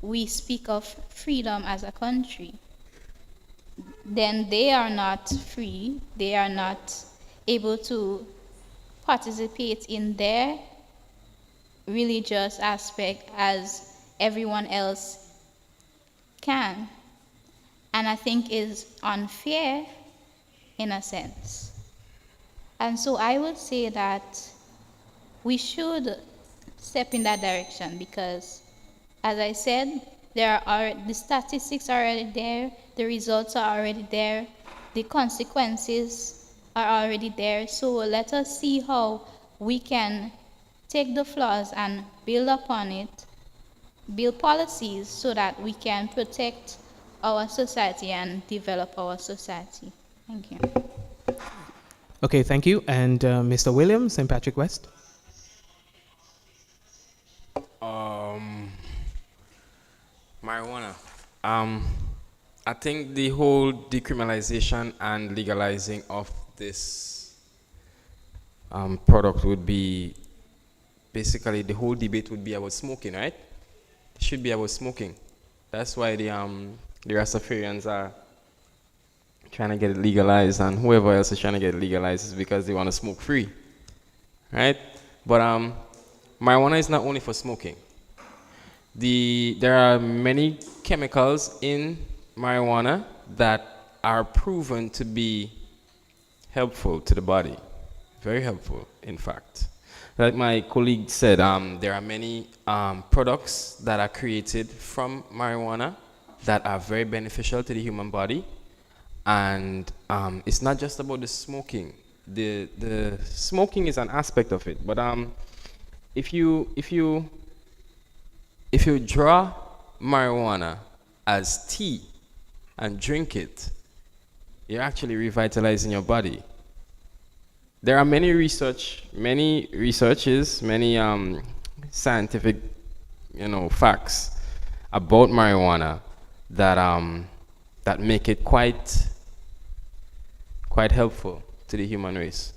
Speaker 6: we speak of freedom as a country? Then they are not free, they are not able to participate in their religious aspect as everyone else can. and I think is unfair in a sense. And so I would say that we should step in that direction because, as I said, the statistics are already there, the results are already there, the consequences are already there. So let us see how we can take the flaws and build upon it, build policies so that we can protect our society and develop our society. Thank you.
Speaker 3: Okay, thank you. And Mr. Williams, St. Patrick West.
Speaker 4: Marijuana. I think the whole decriminalization and legalizing of this product would be basically the whole debate would be about smoking, right? It should be about smoking. That's why the Rastafarians are trying to get it legalized, and whoever else is trying to get it legalized is because they want to smoke free, right? But marijuana is not only for smoking. There are many chemicals in marijuana that are proven to be helpful to the body, very helpful, in fact. Like my colleague said, there are many products that are created from marijuana that are very beneficial to the human body. And it's not just about the smoking. The smoking is an aspect of it. But if you draw marijuana as tea and drink it, you're actually revitalizing your body. There are many researches, many scientific, facts about marijuana that make it quite helpful to the human race.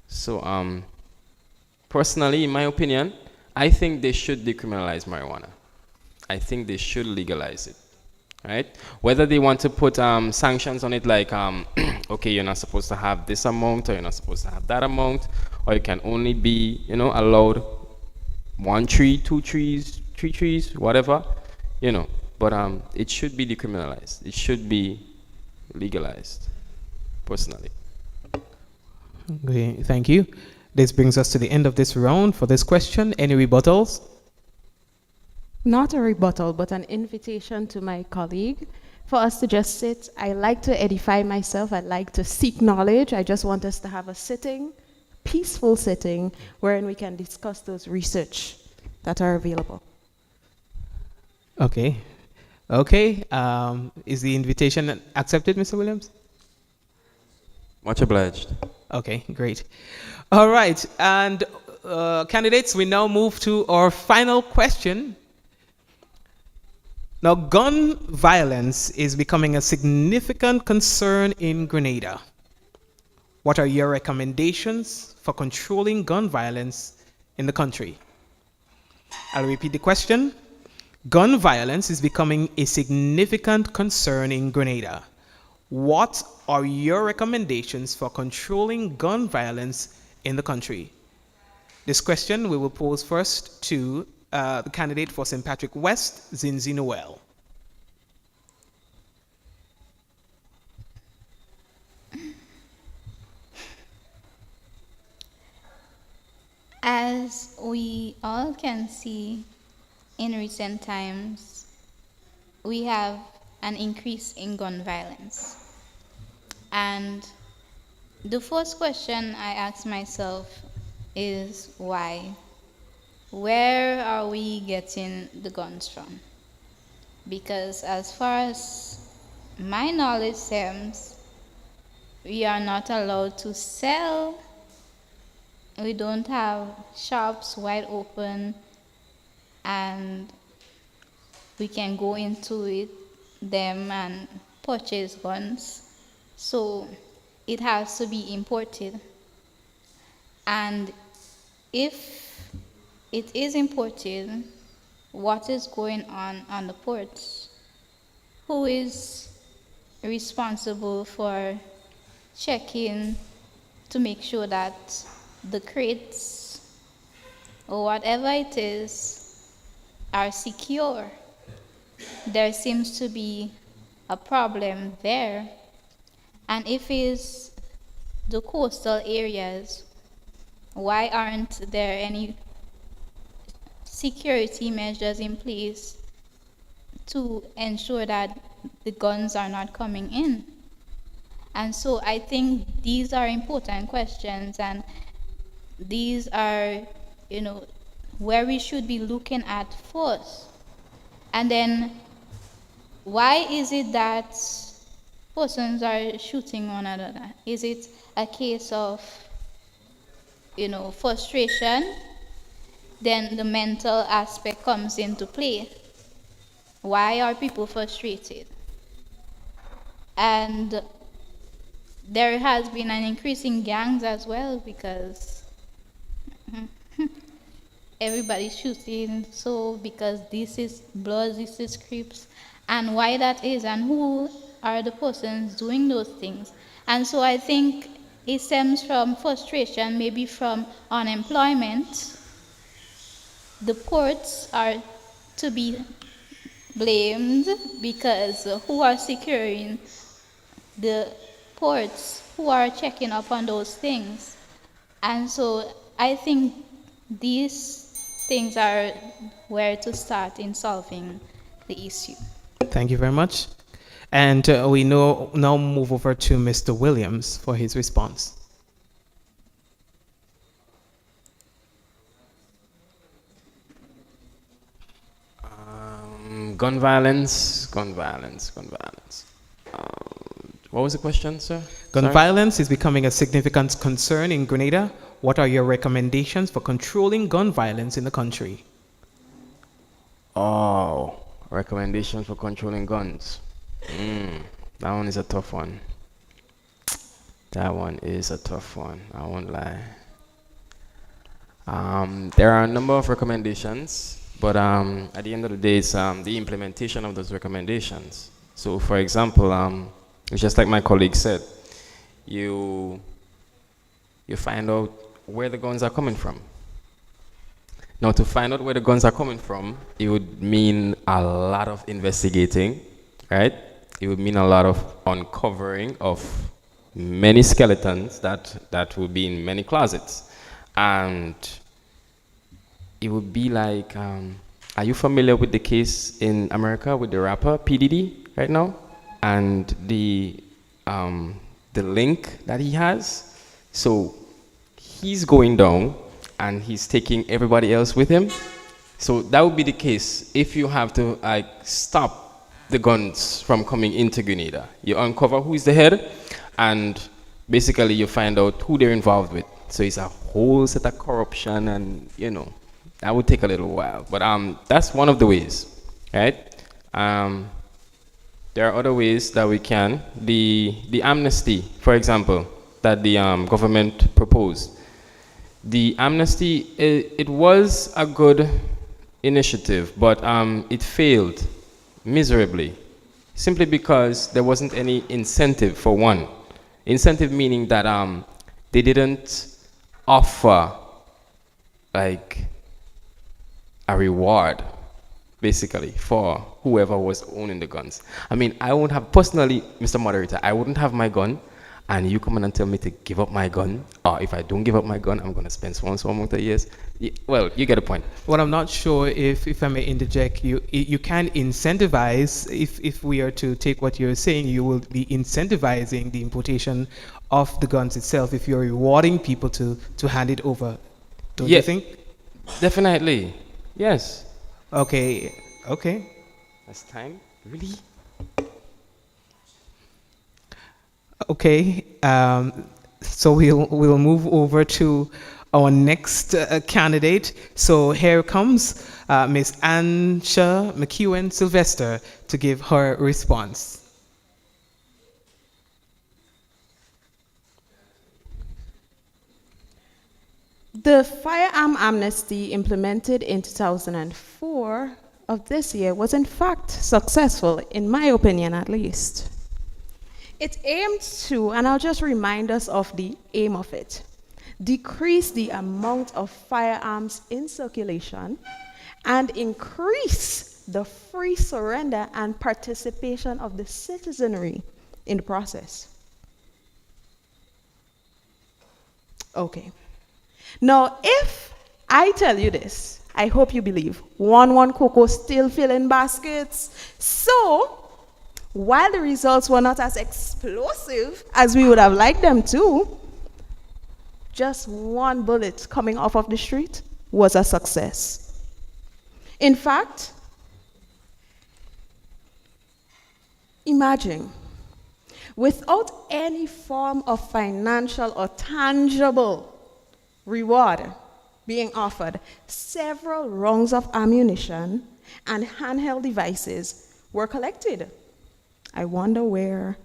Speaker 4: So, personally, in my opinion, I think they should decriminalize marijuana. I think they should legalize it, right? Whether they want to put sanctions on it, like, okay, you're not supposed to have this amount, or you're not supposed to have that amount, or you can only be, allowed 1 tree, 2 trees, 3 trees, whatever, But it should be decriminalized. It should be legalized, personally.
Speaker 3: Okay, thank you. This brings us to the end of this round for this question. Any rebuttals?
Speaker 7: Not a rebuttal, but an invitation to my colleague for us to just sit. I like to edify myself. I like to seek knowledge. I just want us to have a sitting, peaceful sitting, wherein we can discuss those research that are available.
Speaker 3: Okay. Okay. Is the invitation accepted, Mr. Williams?
Speaker 4: Much obliged.
Speaker 3: Okay, great. All right. And candidates, we now move to our final question. Now, gun violence is becoming a significant concern in Grenada. What are your recommendations for controlling gun violence in the country? I'll repeat the question. Gun violence is becoming a significant concern in Grenada. What are your recommendations for controlling gun violence in the country? This question we will pose first to the candidate for St. Patrick West, Zinzi Noel.
Speaker 6: As we all can see, in recent times, we have an increase in gun violence. And the first question I ask myself is why? Where are we getting the guns from? Because as far as my knowledge stems, we are not allowed to sell. We don't have shops wide open, and we can go into them and purchase guns. So it has to be imported. And if it is imported, what is going on the ports? Who is responsible for checking to make sure that the crates or whatever it is are secure? There seems to be a problem there. And if it's the coastal areas, why aren't there any security measures in place to ensure that the guns are not coming in? And so I think these are important questions, and these are, where we should be looking at first. And then, why is it that persons are shooting one another? Is it a case of, frustration? Then the mental aspect comes into play. Why are people frustrated? And there has been an increase in gangs as well, because everybody's shooting, so because this is blood, this is Crips, and why that is, and who are the persons doing those things. And so I think it stems from frustration, maybe from unemployment. The ports are to be blamed, because who are securing the ports, who are checking up on those things? And so I think these things are where to start in solving the issue.
Speaker 3: Thank you very much. And we now move over to Mr. Williams for his response.
Speaker 4: Gun violence. What was the question, sir?
Speaker 3: Gun
Speaker 4: Sorry?
Speaker 3: violence is becoming a significant concern in Grenada. What are your recommendations for controlling gun violence in the country?
Speaker 4: Oh, recommendations for controlling guns. That one is a tough one. I won't lie. There are a number of recommendations, but at the end of the day, it's the implementation of those recommendations. So, for example, just like my colleague said, you find out where the guns are coming from. Now, to find out where the guns are coming from, it would mean a lot of investigating, right? It would mean a lot of uncovering of many skeletons that would be in many closets. And it would be like, are you familiar with the case in America with the rapper P. Diddy right now? And the link that he has? So he's going down and he's taking everybody else with him. So that would be the case if you have to stop the guns from coming into Grenada. You uncover who is the head, and basically you find out who they're involved with. So it's a whole set of corruption, and that would take a little while. But that's one of the ways, right? There are other ways that we can. The amnesty, for example, that the government proposed. The amnesty, it was a good initiative, but it failed miserably, simply because there wasn't any incentive for one. Incentive meaning that they didn't offer like a reward, basically, for whoever was owning the guns. I mean, I won't have, personally, Mr. Moderator, I wouldn't have my gun, and you come in and tell me to give up my gun, or if I don't give up my gun, I'm going to spend so amount of years. Well, you get a point.
Speaker 3: Well, I'm not sure if I may interject, you can incentivize, if we are to take what you're saying, you will be incentivizing the importation of the guns itself if you're rewarding people to hand it over. Don't you think?
Speaker 4: Definitely. Yes.
Speaker 3: Okay.
Speaker 4: That's time? Really?
Speaker 3: Okay, so we'll move over to our next candidate. So here comes Ms. Ansha McEwen Sylvester to give her response.
Speaker 7: The firearm amnesty implemented in 2004 of this year was in fact successful, in my opinion at least. It aimed to, and I'll just remind us of the aim of it, decrease the amount of firearms in circulation and increase the free surrender and participation of the citizenry in the process. Okay. Now, if I tell you this, I hope you believe. 1-1 cocoa still filling baskets. So, while the results were not as explosive as we would have liked them to, just one bullet coming off of the street was a success. In fact, imagine, without any form of financial or tangible reward being offered, several rounds of ammunition and handheld devices were collected. I wonder where,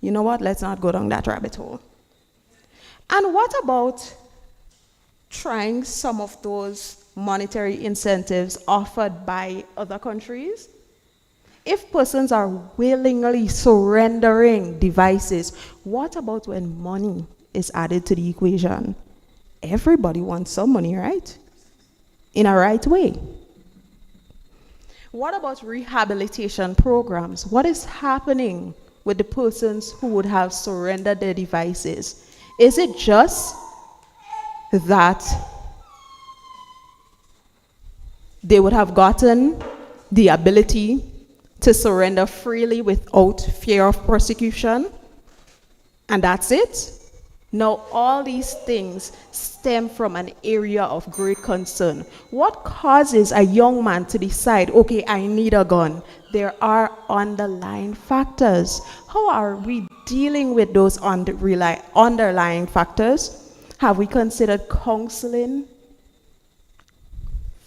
Speaker 7: you know what, let's not go down that rabbit hole. And what about trying some of those monetary incentives offered by other countries? If persons are willingly surrendering devices, what about when money is added to the equation? Everybody wants some money, right? In a right way. What about rehabilitation programs? What is happening with the persons who would have surrendered their devices? Is it just that they would have gotten the ability to surrender freely without fear of persecution, and that's it? Now, all these things stem from an area of great concern. What causes a young man to decide, okay, I need a gun? There are underlying factors. How are we dealing with those underlying factors? Have we considered counseling?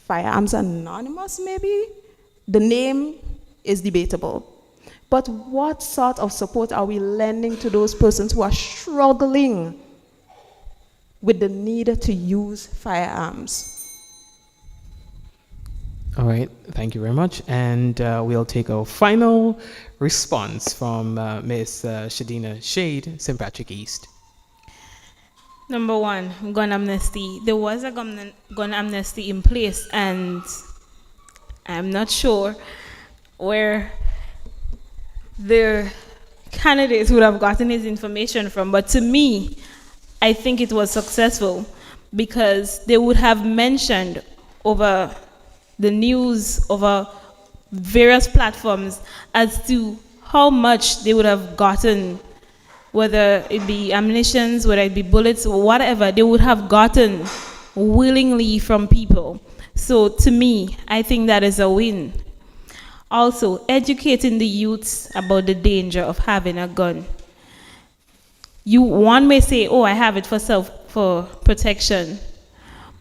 Speaker 7: Firearms Anonymous, maybe? The name is debatable. But what sort of support are we lending to those persons who are struggling with the need to use firearms?
Speaker 3: All right, thank you very much. And we'll take a final response from Ms. Shadina Shade, St. Patrick East.
Speaker 5: Number one, gun amnesty. There was a gun amnesty in place, and I'm not sure where the candidates would have gotten his information from, but to me, I think it was successful because they would have mentioned over the news, over various platforms, as to how much they would have gotten, whether it be ammunition, whether it be bullets, or whatever, they would have gotten willingly from people. So to me, I think that is a win. Also, educating the youths about the danger of having a gun. One may say, oh, I have it for protection,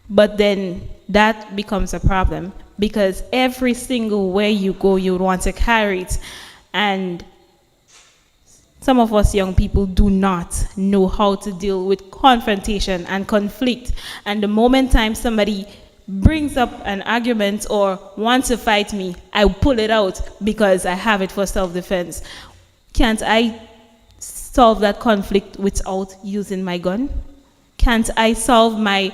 Speaker 5: but then that becomes a problem because every single way you go, you would want to carry it. And some of us young people do not know how to deal with confrontation and conflict. And the moment somebody brings up an argument or wants to fight me, I pull it out because I have it for self-defense. Can't I solve that conflict without using my gun? Can't I solve my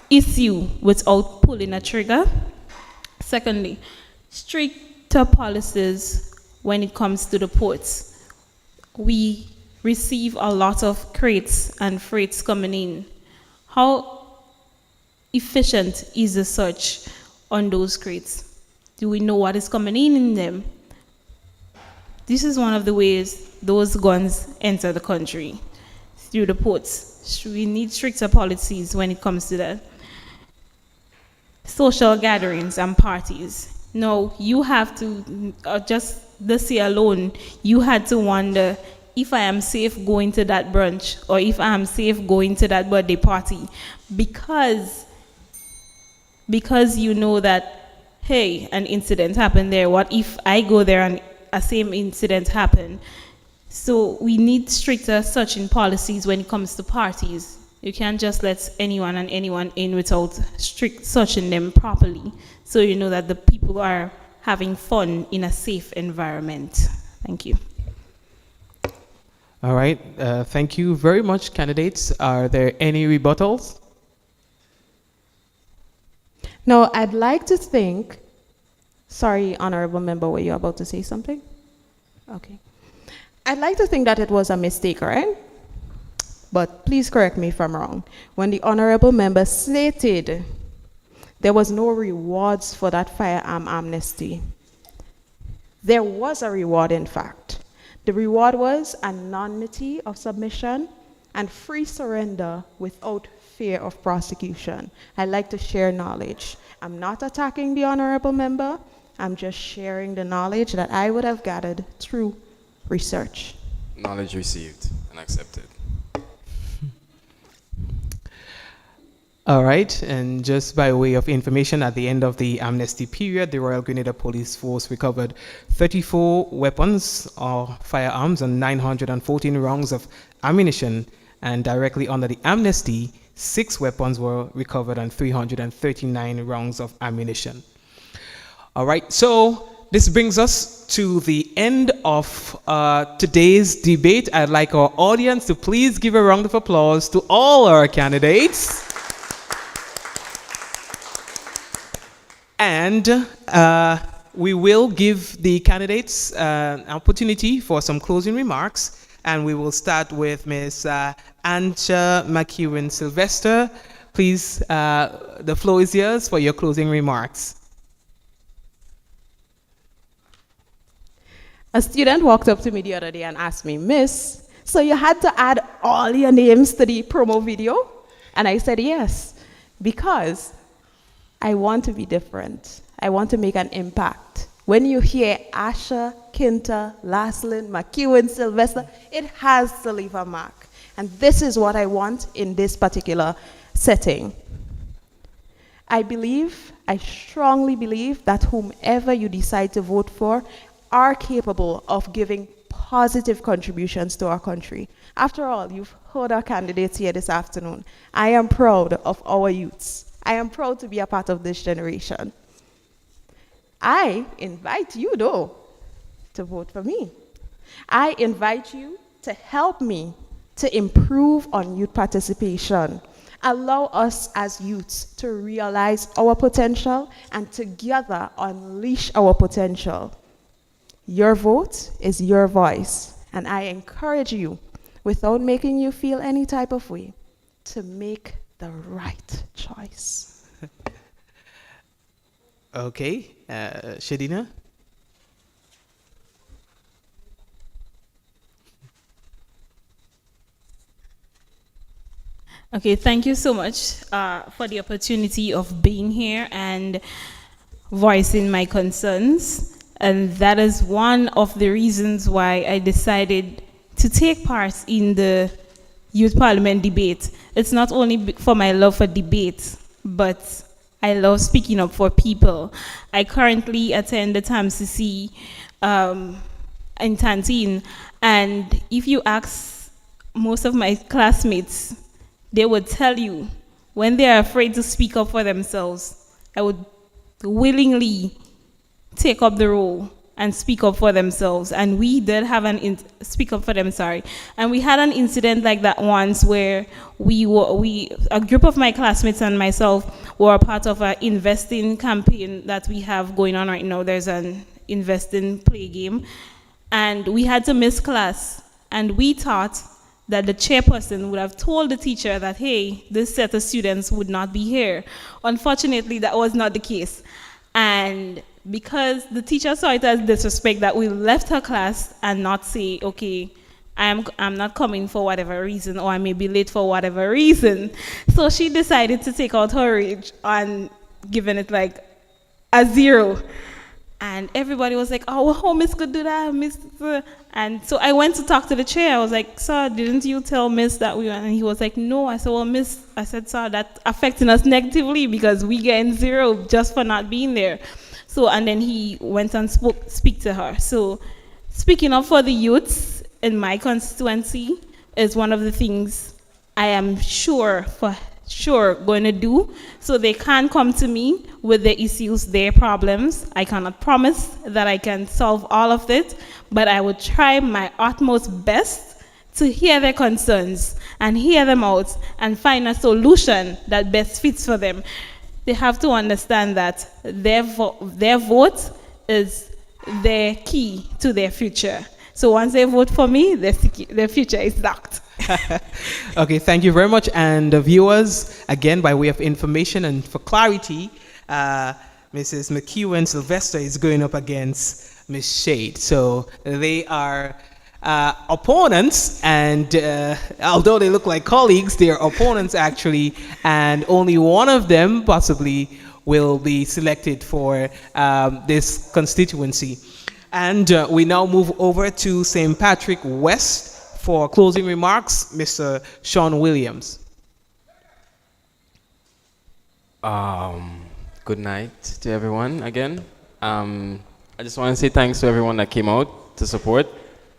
Speaker 5: issue without pulling a trigger? Secondly, stricter policies when it comes to the ports. We receive a lot of crates and freights coming in. How efficient is the search on those crates? Do we know what is coming in them? This is one of the ways those guns enter the country, through the ports. We need stricter policies when it comes to that. Social gatherings and parties. No, you have to, just this year alone, you had to wonder if I am safe going to that brunch or if I am safe going to that birthday party, because you know that, hey, an incident happened there. What if I go there and a same incident happened? So we need stricter searching policies when it comes to parties. You can't just let anyone and anyone in without strict searching them properly, so you know that the people are having fun in a safe environment. Thank you.
Speaker 3: All right, thank you very much, candidates. Are there any rebuttals?
Speaker 7: Now, I'd like to think Sorry, Honorable Member, were you about to say something? Okay. I'd like to think that it was a mistake, right? But please correct me if I'm wrong. When the Honorable Member stated there was no rewards for that firearm amnesty, there was a reward, in fact. The reward was anonymity of submission and free surrender without fear of prosecution. I like to share knowledge. I'm not attacking the Honorable Member. I'm just sharing the knowledge that I would have gathered through research.
Speaker 4: Knowledge received and accepted.
Speaker 3: All right, and just by way of information, at the end of the amnesty period, the Royal Grenada Police Force recovered 34 weapons or firearms and 914 rounds of ammunition. And directly under the amnesty, 6 weapons were recovered and 339 rounds of ammunition. All right, so this brings us to the end of today's debate. I'd like our audience to please give a round of applause to all our candidates. And we will give the candidates an opportunity for some closing remarks. And we will start with Ms. Ancha McEwen-Sylvester. Please, the floor is yours for your closing remarks.
Speaker 7: A student walked up to me the other day and asked me, Miss, so you had to add all your names to the promo video? And I said yes, because I want to be different. I want to make an impact. When you hear Asha, Kinta, Laslin, McEwen, Sylvester, it has to leave a mark. And this is what I want in this particular setting. I strongly believe that whomever you decide to vote for are capable of giving positive contributions to our country. After all, you've heard our candidates here this afternoon. I am proud of our youths. I am proud to be a part of this generation. I invite you, though, to vote for me. I invite you to help me to improve on youth participation. Allow us as youths to realize our potential and together unleash our potential. Your vote is your voice, and I encourage you, without making you feel any type of way, to make the right choice.
Speaker 3: Okay, Shadina?
Speaker 5: Okay, thank you so much for the opportunity of being here and voicing my concerns. And that is one of the reasons why I decided to take part in the Youth Parliament debate. It's not only for my love for debate, but I love speaking up for people. I currently attend the TAMCC in Tantine, and if you ask most of my classmates, they would tell you when they are afraid to speak up for themselves, I would willingly take up the role and speak up for themselves. And we did have speak up for them, sorry. And we had an incident like that once where a group of my classmates and myself were a part of an investing campaign that we have going on right now. There's an investing play game. And we had to miss class. And we thought that the chairperson would have told the teacher that, hey, this set of students would not be here. Unfortunately, that was not the case. And because the teacher saw it as disrespect that we left her class and not say, okay, I'm not coming for whatever reason, or I may be late for whatever reason. So she decided to take out her rage on giving it like a 0. And everybody was like, oh, how Miss could do that, Miss? And so I went to talk to the chair. I was like, sir, didn't you tell Miss that we were? And he was like, no. I said, well, Miss, I said, sir, that's affecting us negatively because we getting 0 just for not being there. So, and then he went and speak to her. So speaking up for the youths in my constituency is one of the things I am for sure going to do. So they can come to me with their issues, their problems. I cannot promise that I can solve all of it, but I would try my utmost best to hear their concerns and hear them out and find a solution that best fits for them. They have to understand that their vote is their key to their future. So once they vote for me, their future is locked.
Speaker 3: Okay, thank you very much. And the viewers, again, by way of information and for clarity, Mrs. McEwen Sylvester is going up against Miss Shade. So they are opponents, and although they look like colleagues, they are opponents actually, and only one of them possibly will be selected for this constituency. And we now move over to St. Patrick West for closing remarks, Mr. Sean Williams.
Speaker 4: Good night to everyone again. I just want to say thanks to everyone that came out to support.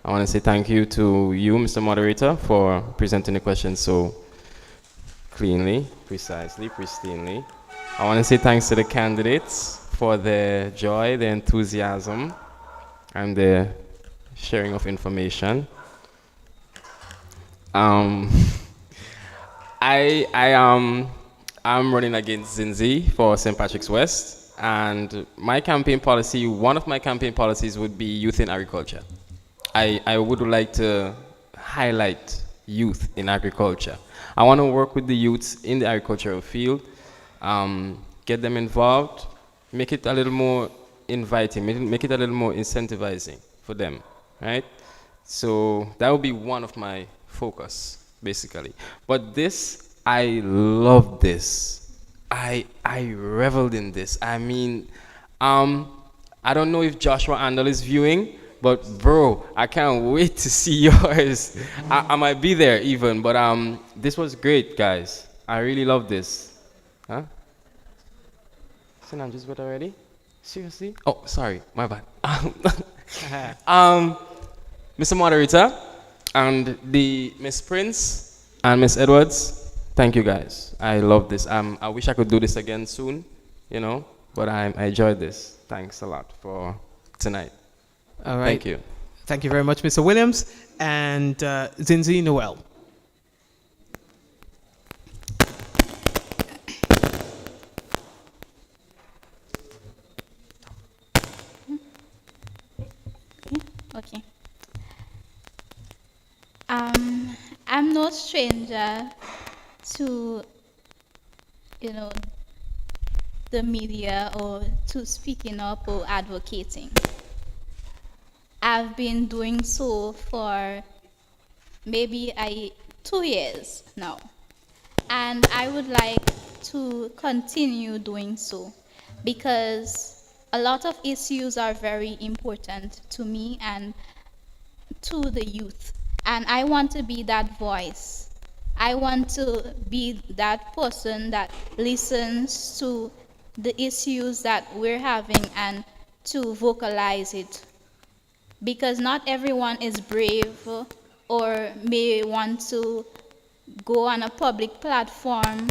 Speaker 4: I want to say thank you to you, Mr. Moderator, for presenting the questions so cleanly, precisely, pristinely. I want to say thanks to the candidates for their joy, their enthusiasm, and their sharing of information. I'm running against Zinzi for St. Patrick's West, and my campaign policy, one of my campaign policies would be youth in agriculture. I would like to highlight youth in agriculture. I want to work with the youths in the agricultural field, get them involved, make it a little more inviting, make it a little more incentivizing for them, right? So that would be one of my focus, basically. But this, I love this. I reveled in this. I mean, I don't know if Joshua Andel is viewing, but bro, I can't wait to see yours. I might be there even, but this was great, guys. I really love this. Huh? St. Andrews vote already? Seriously? Oh, sorry, my bad. Mr. Moderator, and the Miss Prince and Miss Edwards, thank you guys. I love this. I wish I could do this again soon, you know, but I enjoyed this. Thanks a lot for tonight.
Speaker 3: All right.
Speaker 4: Thank you.
Speaker 3: Thank you very much, Mr. Williams. And Zinzi Noel.
Speaker 6: Okay. I'm no stranger to, the media or to speaking up or advocating. I've been doing so for maybe 2 years now. And I would like to continue doing so because a lot of issues are very important to me and to the youth. And I want to be that voice. I want to be that person that listens to the issues that we're having and to vocalize it. Because not everyone is brave or may want to go on a public platform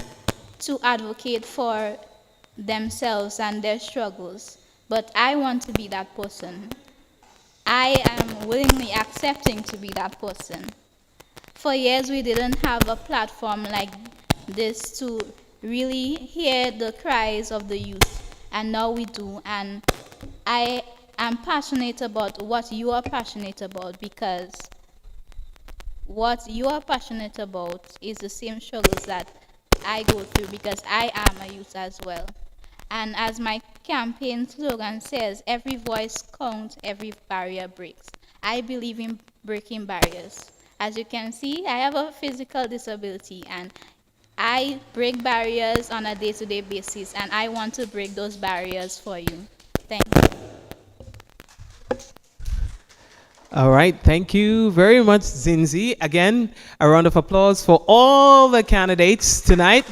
Speaker 6: to advocate for themselves and their struggles. But I want to be that person. I am willingly accepting to be that person. For years, we didn't have a platform like this to really hear the cries of the youth, and now we do. And I am passionate about what you are passionate about, because what you are passionate about is the same struggles that I go through, because I am a youth as well. And as my campaign slogan says, every voice counts, every barrier breaks. I believe in breaking barriers. As you can see, I have a physical disability, and I break barriers on a day-to-day basis, and I want to break those barriers for you. Thank you.
Speaker 3: All right, thank you very much, Zinzi. Again, a round of applause for all the candidates tonight.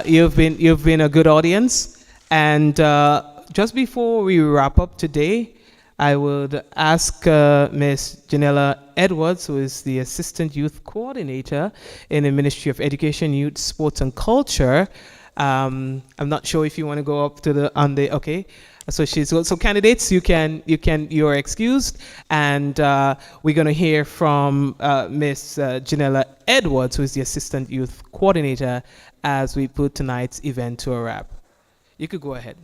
Speaker 3: You've been a good audience, and just before we wrap up today, I would ask Ms. Janella Edwards, who is the Assistant Youth Coordinator in the Ministry of Education, Youth, Sports and Culture. I'm not sure if you want to go up to okay. So so candidates, you're excused, and we're going to hear from Ms. Janella Edwards, who is the Assistant Youth Coordinator, as we put tonight's event to a wrap. You could go ahead.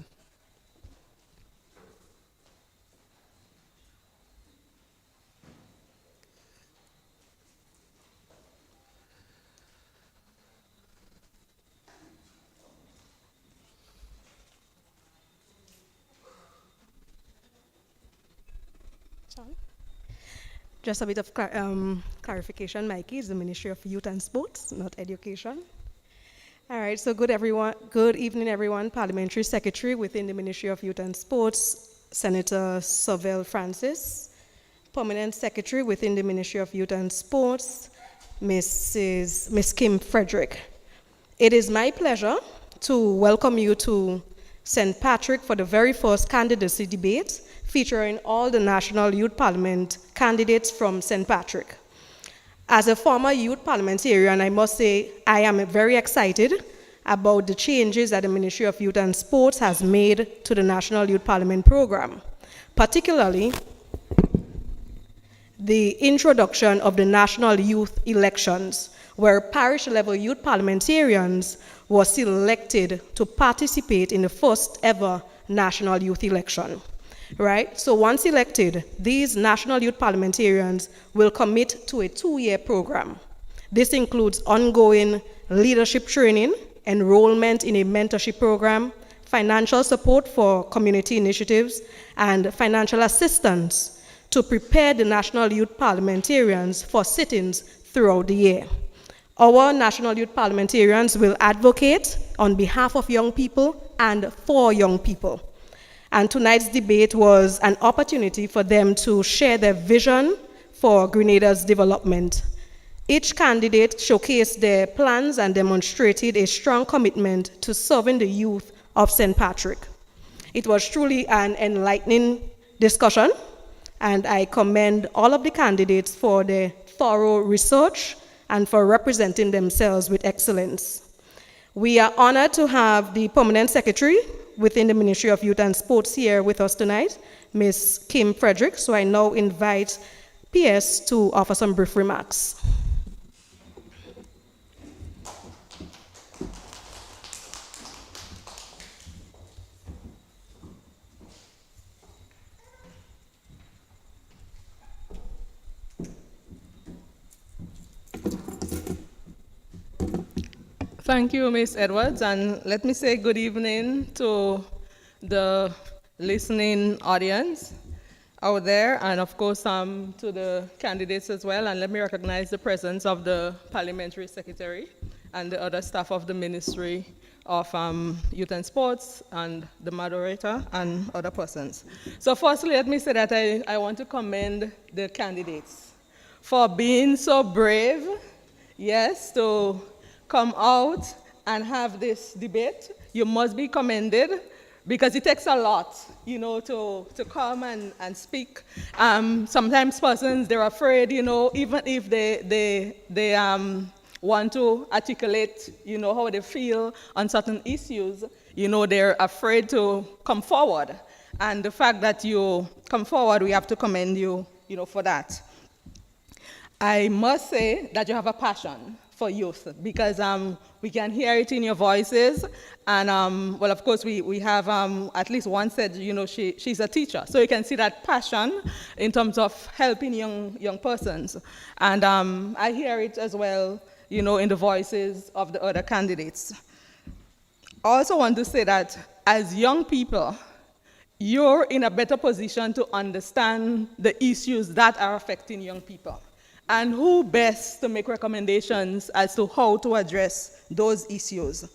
Speaker 10: Just a bit of clarification, Mikey is the Ministry of Youth and Sports, not Education. All right, so good evening, everyone. Parliamentary Secretary within the Ministry of Youth and Sports, Senator Sovell Francis. Permanent Secretary within the Ministry of Youth and Sports, Miss Kim Frederick. It is my pleasure to welcome you to St. Patrick for the very first candidacy debate featuring all the National Youth Parliament candidates from St. Patrick. As a former youth parliamentarian, I must say I am very excited about the changes that the Ministry of Youth and Sports has made to the National Youth Parliament program, particularly the introduction of the national youth elections, where parish-level youth parliamentarians were selected to participate in the first ever national youth election. Right? So once elected, these national youth parliamentarians will commit to a 2-year program. This includes ongoing leadership training, enrollment in a mentorship program, financial support for community initiatives, and financial assistance to prepare the national youth parliamentarians for sit-ins throughout the year. Our national youth parliamentarians will advocate on behalf of young people and for young people. And tonight's debate was an opportunity for them to share their vision for Grenada's development. Each candidate showcased their plans and demonstrated a strong commitment to serving the youth of St. Patrick. It was truly an enlightening discussion, and I commend all of the candidates for their thorough research and for representing themselves with excellence. We are honored to have the Permanent Secretary within the Ministry of Youth and Sports here with us tonight, Ms. Kim Frederick. So I now invite PS to offer some brief remarks.
Speaker 11: Thank you, Ms. Edwards, and let me say good evening to the listening audience out there, and of course to the candidates as well. And let me recognize the presence of the Parliamentary Secretary and the other staff of the Ministry of Youth and Sports, and the moderator and other persons. So firstly, let me say that I want to commend the candidates for being so brave, yes, to come out and have this debate. You must be commended, because it takes a lot, you know, to come and speak. Sometimes persons, they're afraid, you know, even if they want to articulate, you know, how they feel on certain issues, you know, they're afraid to come forward. And the fact that you come forward, we have to commend you, you know, for that. I must say that you have a passion for youth, because we can hear it in your voices. And well, of course, we have at least one said, you know, she's a teacher. So you can see that passion in terms of helping young persons. And I hear it as well, you know, in the voices of the other candidates. I also want to say that as young people, you're in a better position to understand the issues that are affecting young people. And who best to make recommendations as to how to address those issues?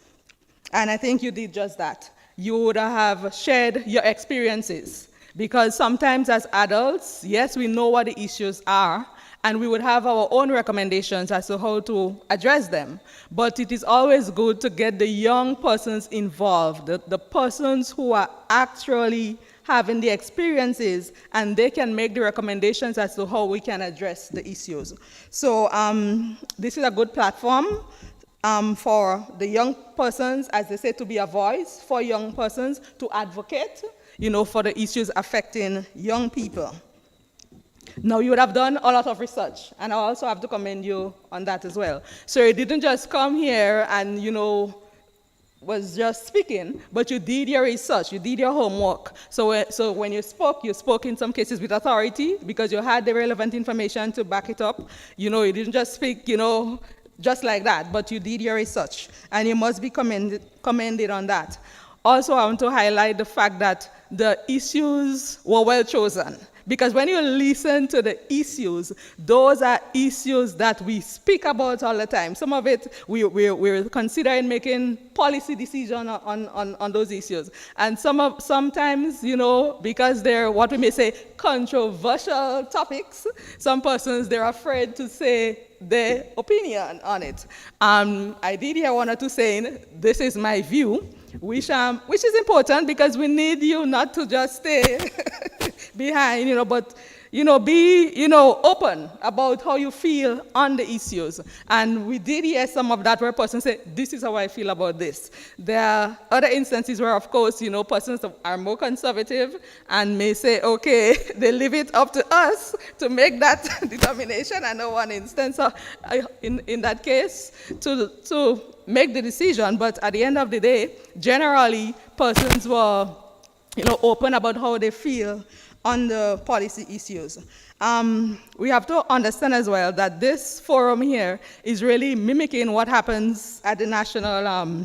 Speaker 11: And I think you did just that. You would have shared your experiences, because sometimes as adults, yes, we know what the issues are, and we would have our own recommendations as to how to address them. But it is always good to get the young persons involved, the persons who are actually having the experiences, and they can make the recommendations as to how we can address the issues. So this is a good platform for the young persons, as they say, to be a voice for young persons, to advocate, you know, for the issues affecting young people. Now, you would have done a lot of research, and I also have to commend you on that as well. So you didn't just come here and, you know, was just speaking, but you did your research, you did your homework. So when you spoke in some cases with authority, because you had the relevant information to back it up. You know, you didn't just speak, you know, just like that, but you did your research, and you must be commended on that. Also, I want to highlight the fact that the issues were well chosen, Because when you listen to the issues, those are issues that we speak about all the time. Some of it, we're considering making policy decisions on those issues. And sometimes, you know, because they're what we may say controversial topics, some persons, they're afraid to say their opinion on it. I did hear one or two saying, this is my view, which is important because we need you not to just stay behind, you know, but, you know, be, you know, open about how you feel on the issues. And we did hear some of that where persons say, this is how I feel about this. There are other instances where, of course, you know, persons are more conservative and may say, okay, they leave it up to us to make that determination. I know one instance in that case to make the decision, but at the end of the day, generally, persons were, you know, open about how they feel on the policy issues. We have to understand as well that this forum here is really mimicking what happens at the national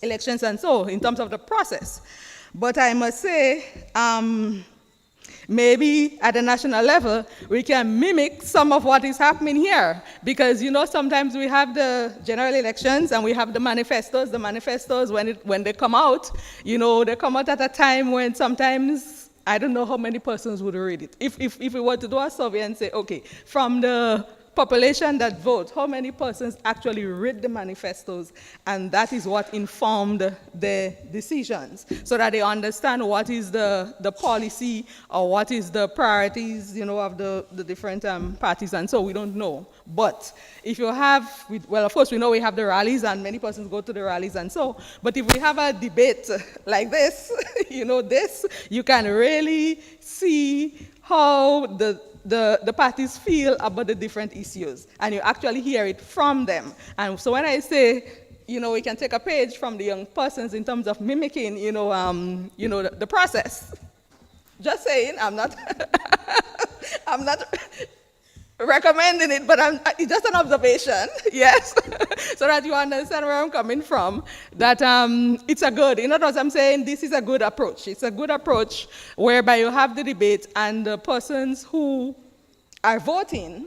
Speaker 11: elections and so in terms of the process. But I must say, maybe at the national level, we can mimic some of what is happening here. Because, you know, sometimes we have the general elections and we have the manifestos. The manifestos, when they come out, you know, they come out at a time when sometimes I don't know how many persons would read it. If we were to do a survey and say, okay, from the population that vote, how many persons actually read the manifestos, and that is what informed their decisions, so that they understand what is the policy or what is the priorities, you know, of the different parties, and so we don't know. But if you have, well, of course, we know we have the rallies, and many persons go to the rallies, and so, but if we have a debate like this, you know, you can really see how the parties feel about the different issues, and you actually hear it from them. And so when I say, you know, we can take a page from the young persons in terms of mimicking, you know, the process. Just saying, I'm not recommending it, but it's just an observation, yes, so that you understand where I'm coming from, that it's a good, in other words, I'm saying this is a good approach. It's a good approach whereby you have the debate and the persons who are voting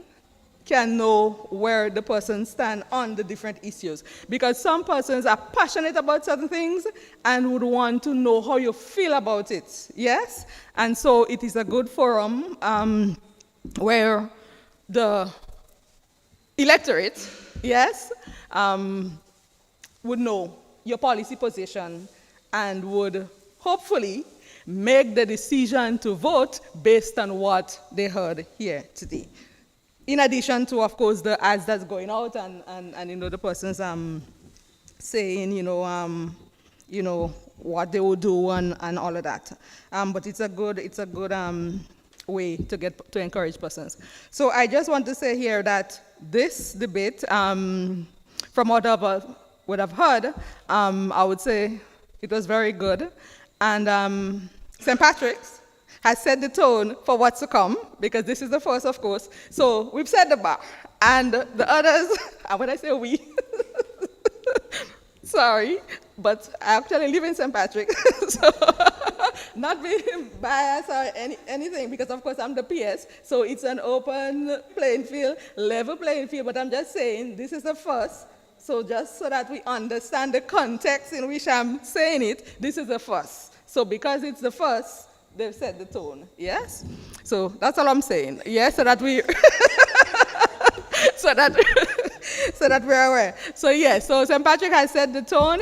Speaker 11: can know where the persons stand on the different issues. Because some persons are passionate about certain things and would want to know how you feel about it, yes? And so it is a good forum where the electorate, yes, would know your policy position and would hopefully make the decision to vote based on what they heard here today. In addition to, of course, the ads that's going out and you know, the persons saying, you know, what they will do and all of that. But it's a good way to encourage persons. So I just want to say here that this debate, from what I would have heard, I would say it was very good. And St. Patrick's has set the tone for what's to come, because this is the first, of course. So we've set the bar. And the others, when I say we, sorry, but I actually live in St. Patrick, so not being biased or anything, because of course I'm the PS, so it's an open playing field, level playing field, but I'm just saying this is the first, so just so that we understand the context in which I'm saying it, this is the first. So because it's the first, they've set the tone, yes? So that's all I'm saying, yes, so that we, so that we're aware. So yes, so St. Patrick has set the tone,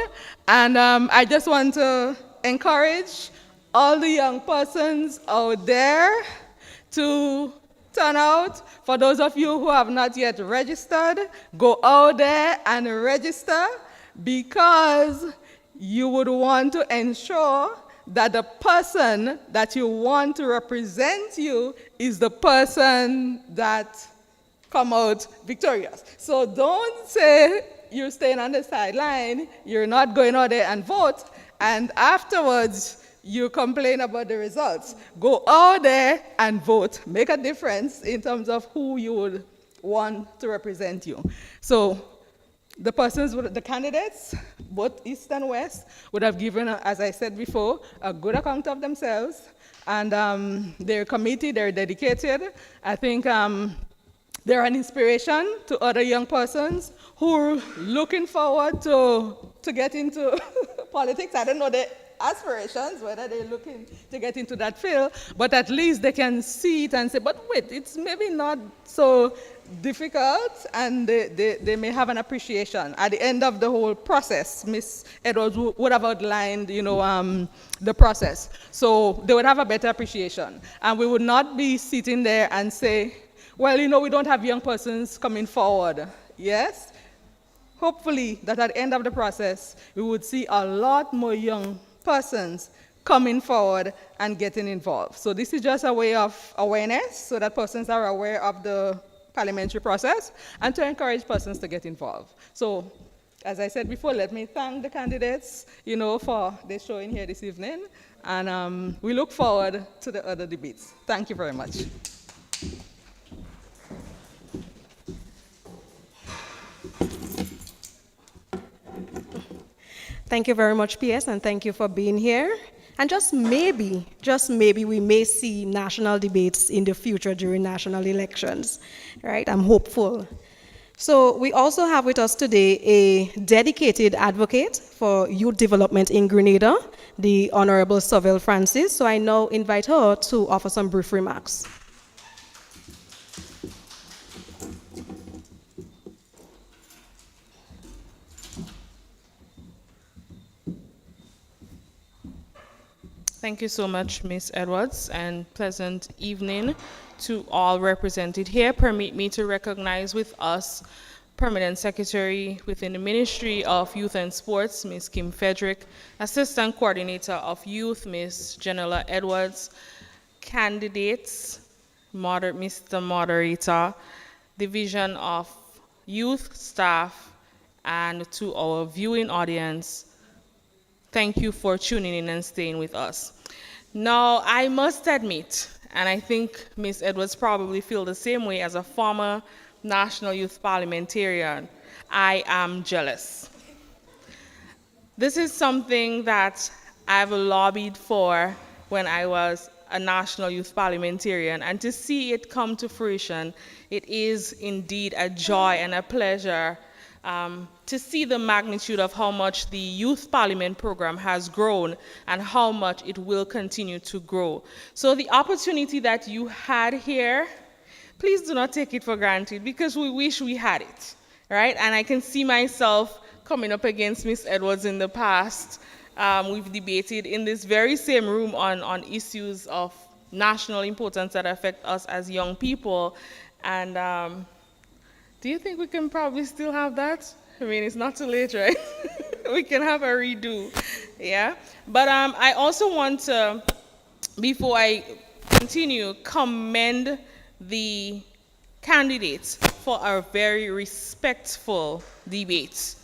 Speaker 11: and I just want to encourage all the young persons out there to turn out. For those of you who have not yet registered, go out there and register, because you would want to ensure that the person that you want to represent you is the person that come out victorious. So don't say you're staying on the sideline, you're not going out there and vote, and afterwards you complain about the results. Go out there and vote. Make a difference in terms of who you would want to represent you. So the persons, the candidates, both East and West, would have given, as I said before, a good account of themselves. And they're committed, they're dedicated. I think they're an inspiration to other young persons who are looking forward to get into politics. I don't know their aspirations, whether they're looking to get into that field, but at least they can see it and say, but wait, it's maybe not so difficult, and they may have an appreciation. At the end of the whole process, Ms. Edwards would have outlined, the process. So they would have a better appreciation. And we would not be sitting there and say, well, we don't have young persons coming forward. Yes? Hopefully that at the end of the process, we would see a lot more young persons coming forward and getting involved. So this is just a way of awareness so that persons are aware of the parliamentary process and to encourage persons to get involved. So, as I said before, let me thank the candidates, for their showing here this evening. And we look forward to the other debates. Thank you very much.
Speaker 10: Thank you very much, PS, and thank you for being here. And just maybe, we may see national debates in the future during national elections, right? I'm hopeful. So we also have with us today a dedicated advocate for youth development in Grenada, the Honorable Soville Francis. So I now invite her to offer some brief remarks.
Speaker 12: Thank you so much, Ms. Edwards, and pleasant evening to all represented here. Permit me to recognize with us Permanent Secretary within the Ministry of Youth and Sports, Ms. Kim Frederick, Assistant Coordinator of Youth, Ms. Janella Edwards, candidates, Mr. Moderator, Division of Youth staff, and to our viewing audience, thank you for tuning in and staying with us. Now, I must admit, and I think Ms. Edwards probably feels the same way as a former National Youth Parliamentarian, I am jealous. This is something that I've lobbied for when I was a National Youth Parliamentarian, and to see it come to fruition, it is indeed a joy and a pleasure to see the magnitude of how much the Youth Parliament program has grown and how much it will continue to grow. So the opportunity that you had here, please do not take it for granted, because we wish we had it, right? And I can see myself coming up against Ms. Edwards in the past. We've debated in this very same room on issues of national importance that affect us as young people. And do you think we can probably still have that? I mean, it's not too late, right? We can have a redo, yeah? But I also want to, before I continue, commend the candidates for a very respectful debate.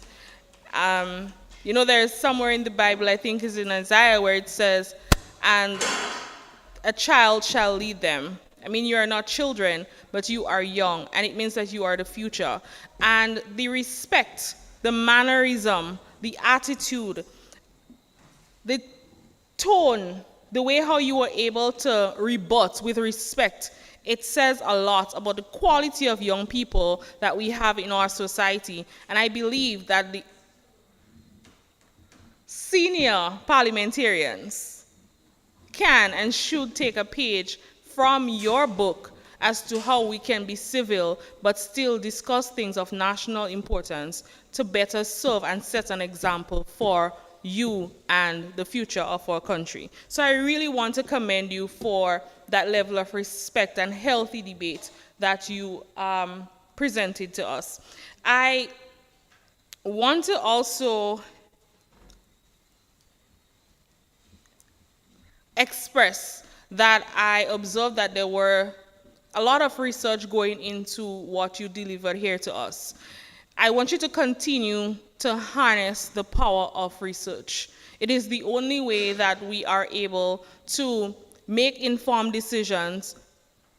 Speaker 12: There's somewhere in the Bible, I think is in Isaiah, where it says, and a child shall lead them. I mean, you are not children, but you are young, and it means that you are the future. And the respect, the mannerism, the attitude, the tone, the way how you were able to rebut with respect, it says a lot about the quality of young people that we have in our society. And I believe that the senior parliamentarians can and should take a page from your book as to how we can be civil but still discuss things of national importance to better serve and set an example for you and the future of our country. So I really want to commend you for that level of respect and healthy debate that you presented to us. I want to also express that I observed that there were a lot of research going into what you delivered here to us. I want you to continue to harness the power of research. It is the only way that we are able to make informed decisions,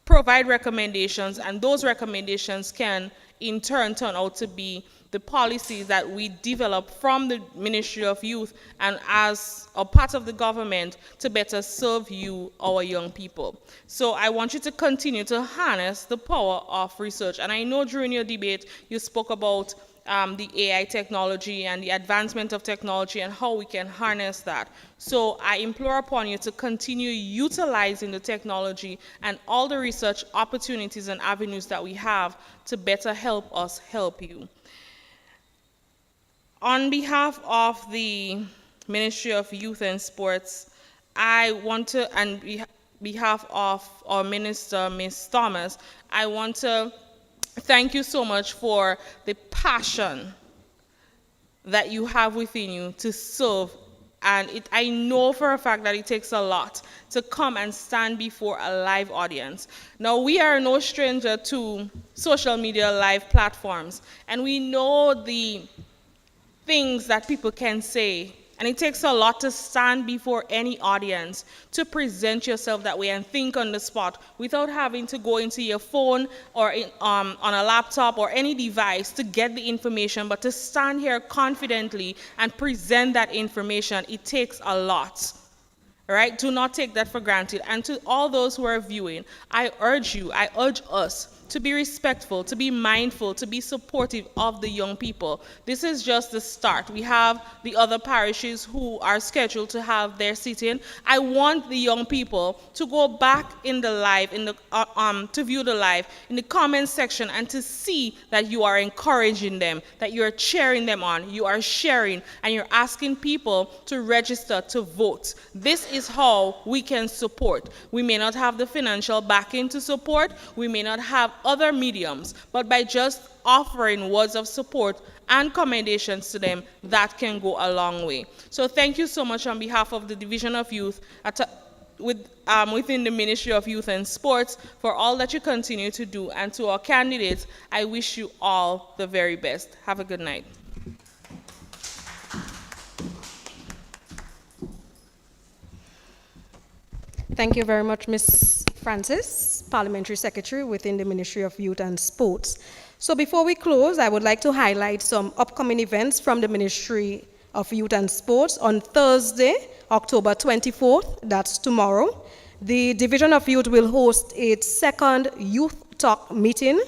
Speaker 12: provide recommendations, and those recommendations can in turn turn out to be the policies that we develop from the Ministry of Youth and as a part of the government to better serve you, our young people. So I want you to continue to harness the power of research. And I know during your debate you spoke about the AI technology and the advancement of technology and how we can harness that. So I implore upon you to continue utilizing the technology and all the research opportunities and avenues that we have to better help us help you. On behalf of the Ministry of Youth and Sports, I want to, and behalf of our Minister, Ms. Thomas, I want to thank you so much for the passion that you have within you to serve. And I know for a fact that it takes a lot to come and stand before a live audience. Now, we are no stranger to social media live platforms, and we know the things that people can say. And it takes a lot to stand before any audience, to present yourself that way and think on the spot without having to go into your phone or on a laptop or any device to get the information, but to stand here confidently and present that information. It takes a lot. Right? Do not take that for granted. And to all those who are viewing, I urge us to be respectful, to be mindful, to be supportive of the young people. This is just the start. We have the other parishes who are scheduled to have their sit-in. I want the young people to go back in the live, to view the live, in the comment section, and to see that you are encouraging them, that you are cheering them on, you are sharing, and you're asking people to register to vote. This is how we can support. We may not have the financial backing to support, we may not have other mediums, but by just offering words of support and commendations to them, that can go a long way. So thank you so much on behalf of the Division of Youth within the Ministry of Youth and Sports for all that you continue to do. And to our candidates, I wish you all the very best. Have a good night.
Speaker 10: Thank you very much, Ms. Francis, Parliamentary Secretary within the Ministry of Youth and Sports. So before we close, I would like to highlight some upcoming events from the Ministry of Youth and Sports. On Thursday, October 24th, that's tomorrow, the Division of Youth will host its second Youth Talk meeting,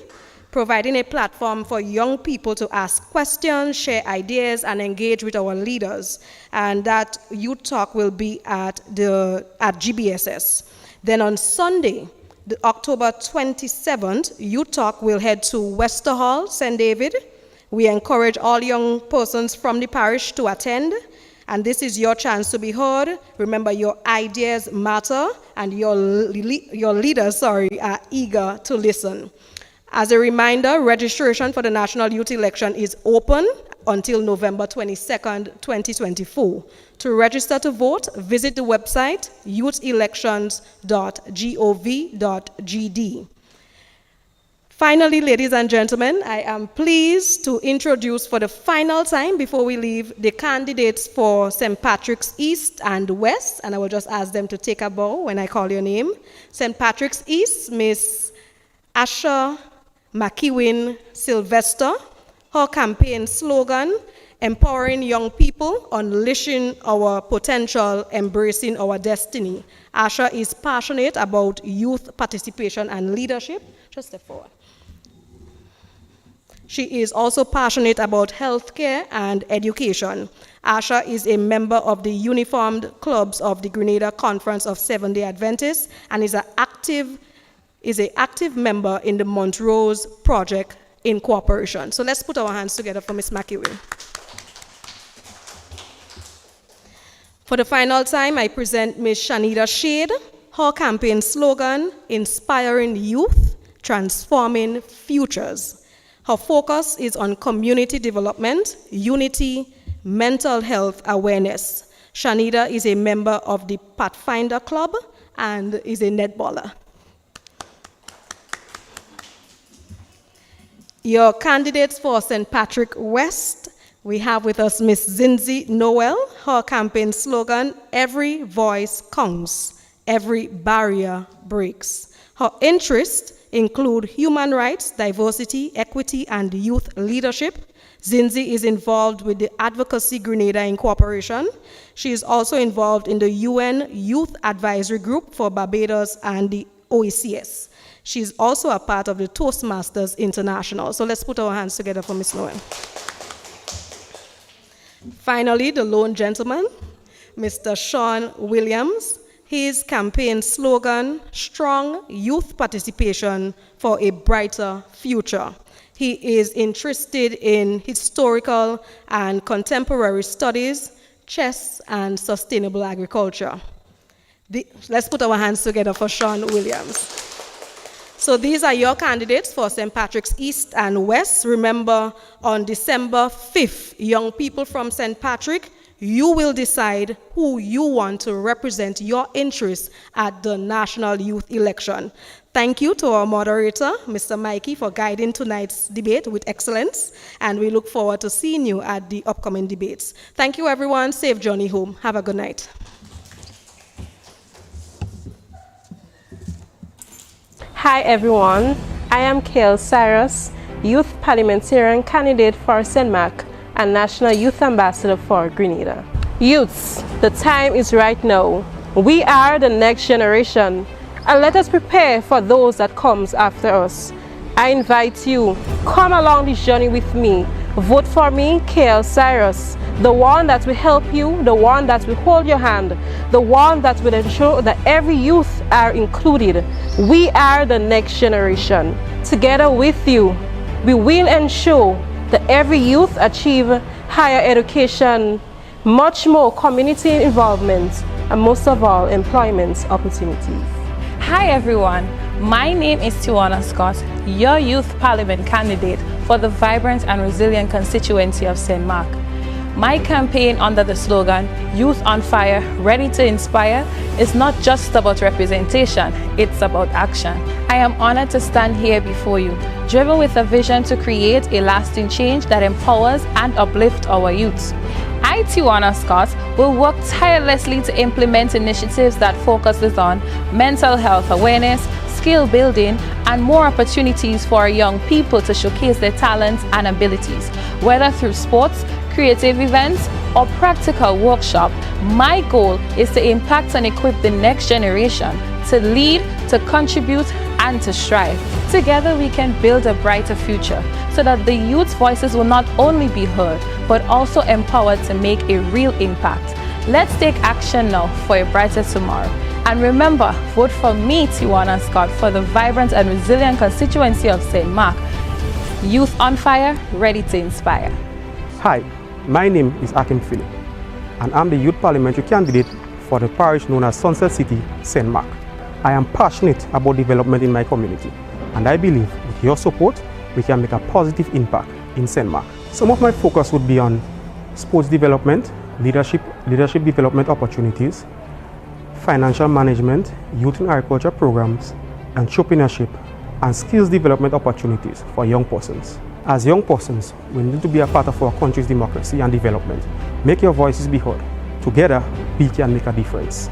Speaker 10: providing a platform for young people to ask questions, share ideas, and engage with our leaders. And that Youth Talk will be at GBSS. Then on Sunday, October 27th, Youth Talk will head to Wester Hall, St. David. We encourage all young persons from the parish to attend, and this is your chance to be heard. Remember, your ideas matter, and your leaders are eager to listen. As a reminder, registration for the National Youth Election is open until November 22nd, 2024. To register to vote, visit the website youthelections.gov.gd. Finally, ladies and gentlemen, I am pleased to introduce for the final time before we leave the candidates for St. Patrick's East and West, and I will just ask them to take a bow when I call your name. St. Patrick's East, Miss Asha McEwen Sylvester. Her campaign slogan, empowering young people, unleashing our potential, embracing our destiny. Asha is passionate about youth participation and leadership. Just step forward. She is also passionate about healthcare and education. Asha is a member of the Uniformed Clubs of the Grenada Conference of Seventh-day Adventists and is an active member in the Montrose Project Incorporation. So let's put our hands together for Ms. McEwen. For the final time, I present Ms. Shanita Shade. Her campaign slogan, inspiring youth, transforming futures. Her focus is on community development, unity, mental health awareness. Shanita is a member of the Pathfinder Club and is a netballer. Your candidates for St. Patrick West, we have with us Ms. Zinzi Noel. Her campaign slogan, every voice counts, every barrier breaks. Her interests include human rights, diversity, equity, and youth leadership. Zinzi is involved with the Advocacy Grenada Incorporation. She is also involved in the UN Youth Advisory Group for Barbados and the OECS. She's also a part of the Toastmasters International. So let's put our hands together for Ms. Noel. Finally, the lone gentleman, Mr. Sean Williams. His campaign slogan, Strong Youth Participation for a Brighter Future. He is interested in historical and contemporary studies, chess, and sustainable agriculture. Let's put our hands together for Sean Williams. So these are your candidates for St. Patrick's East and West. Remember, on December 5th, young people from St. Patrick, you will decide who you want to represent your interests at the national youth election. Thank you to our moderator, Mr. Mikey, for guiding tonight's debate with excellence, and we look forward to seeing you at the upcoming debates. Thank you, everyone. Safe journey home. Have a good night.
Speaker 13: Hi, everyone. I am Kale Cyrus, Youth Parliamentarian Candidate for St. Mark and National Youth Ambassador for Grenada. Youths, the time is right now. We are the next generation, and let us prepare for those that comes after us. I invite you, come along this journey with me. Vote for me, Kale Cyrus, the one that will help you, the one that will hold your hand, the one that will ensure that every youth are included. We are the next generation. Together with you, we will ensure that every youth achieve higher education, much more community involvement, and most of all, employment opportunities.
Speaker 14: Hi everyone, my name is Tiwana Scott, your Youth Parliament candidate for the vibrant and resilient constituency of St. Mark. My campaign under the slogan, Youth on Fire, Ready to Inspire, is not just about representation, it's about action. I am honored to stand here before you, driven with a vision to create a lasting change that empowers and uplifts our youths. I, Tiwana Scott, will work tirelessly to implement initiatives that focuses on mental health awareness, skill building, and more opportunities for our young people to showcase their talents and abilities, whether through sports, creative events, or practical workshop. My goal is to impact and equip the next generation to lead, to contribute, and to strive. Together we can build a brighter future so that the youth's voices will not only be heard, but also empowered to make a real impact. Let's take action now for a brighter tomorrow. And remember, vote for me, Tiwana Scott, for the vibrant and resilient constituency of St. Mark. Youth on Fire, ready to inspire.
Speaker 15: Hi, my name is Akim Philip, and I'm the Youth Parliamentary candidate for the parish known as Sunset City, St. Mark. I am passionate about development in my community, and I believe with your support, we can make a positive impact in St. Mark. Some of my focus would be on sports development, leadership development opportunities, financial management, youth and agriculture programs, entrepreneurship, and skills development opportunities for young persons. As young persons, we need to be a part of our country's democracy and development. Make your voices be heard. Together, we can make a difference.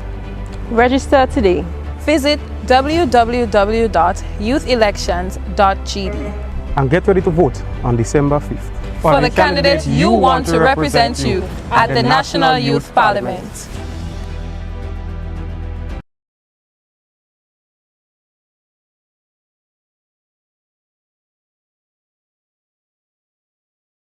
Speaker 14: Register today. Visit www.youthelections.gd.
Speaker 15: And get ready to vote on December 5th.
Speaker 14: For the candidate you want to represent you at the National Youth Parliament.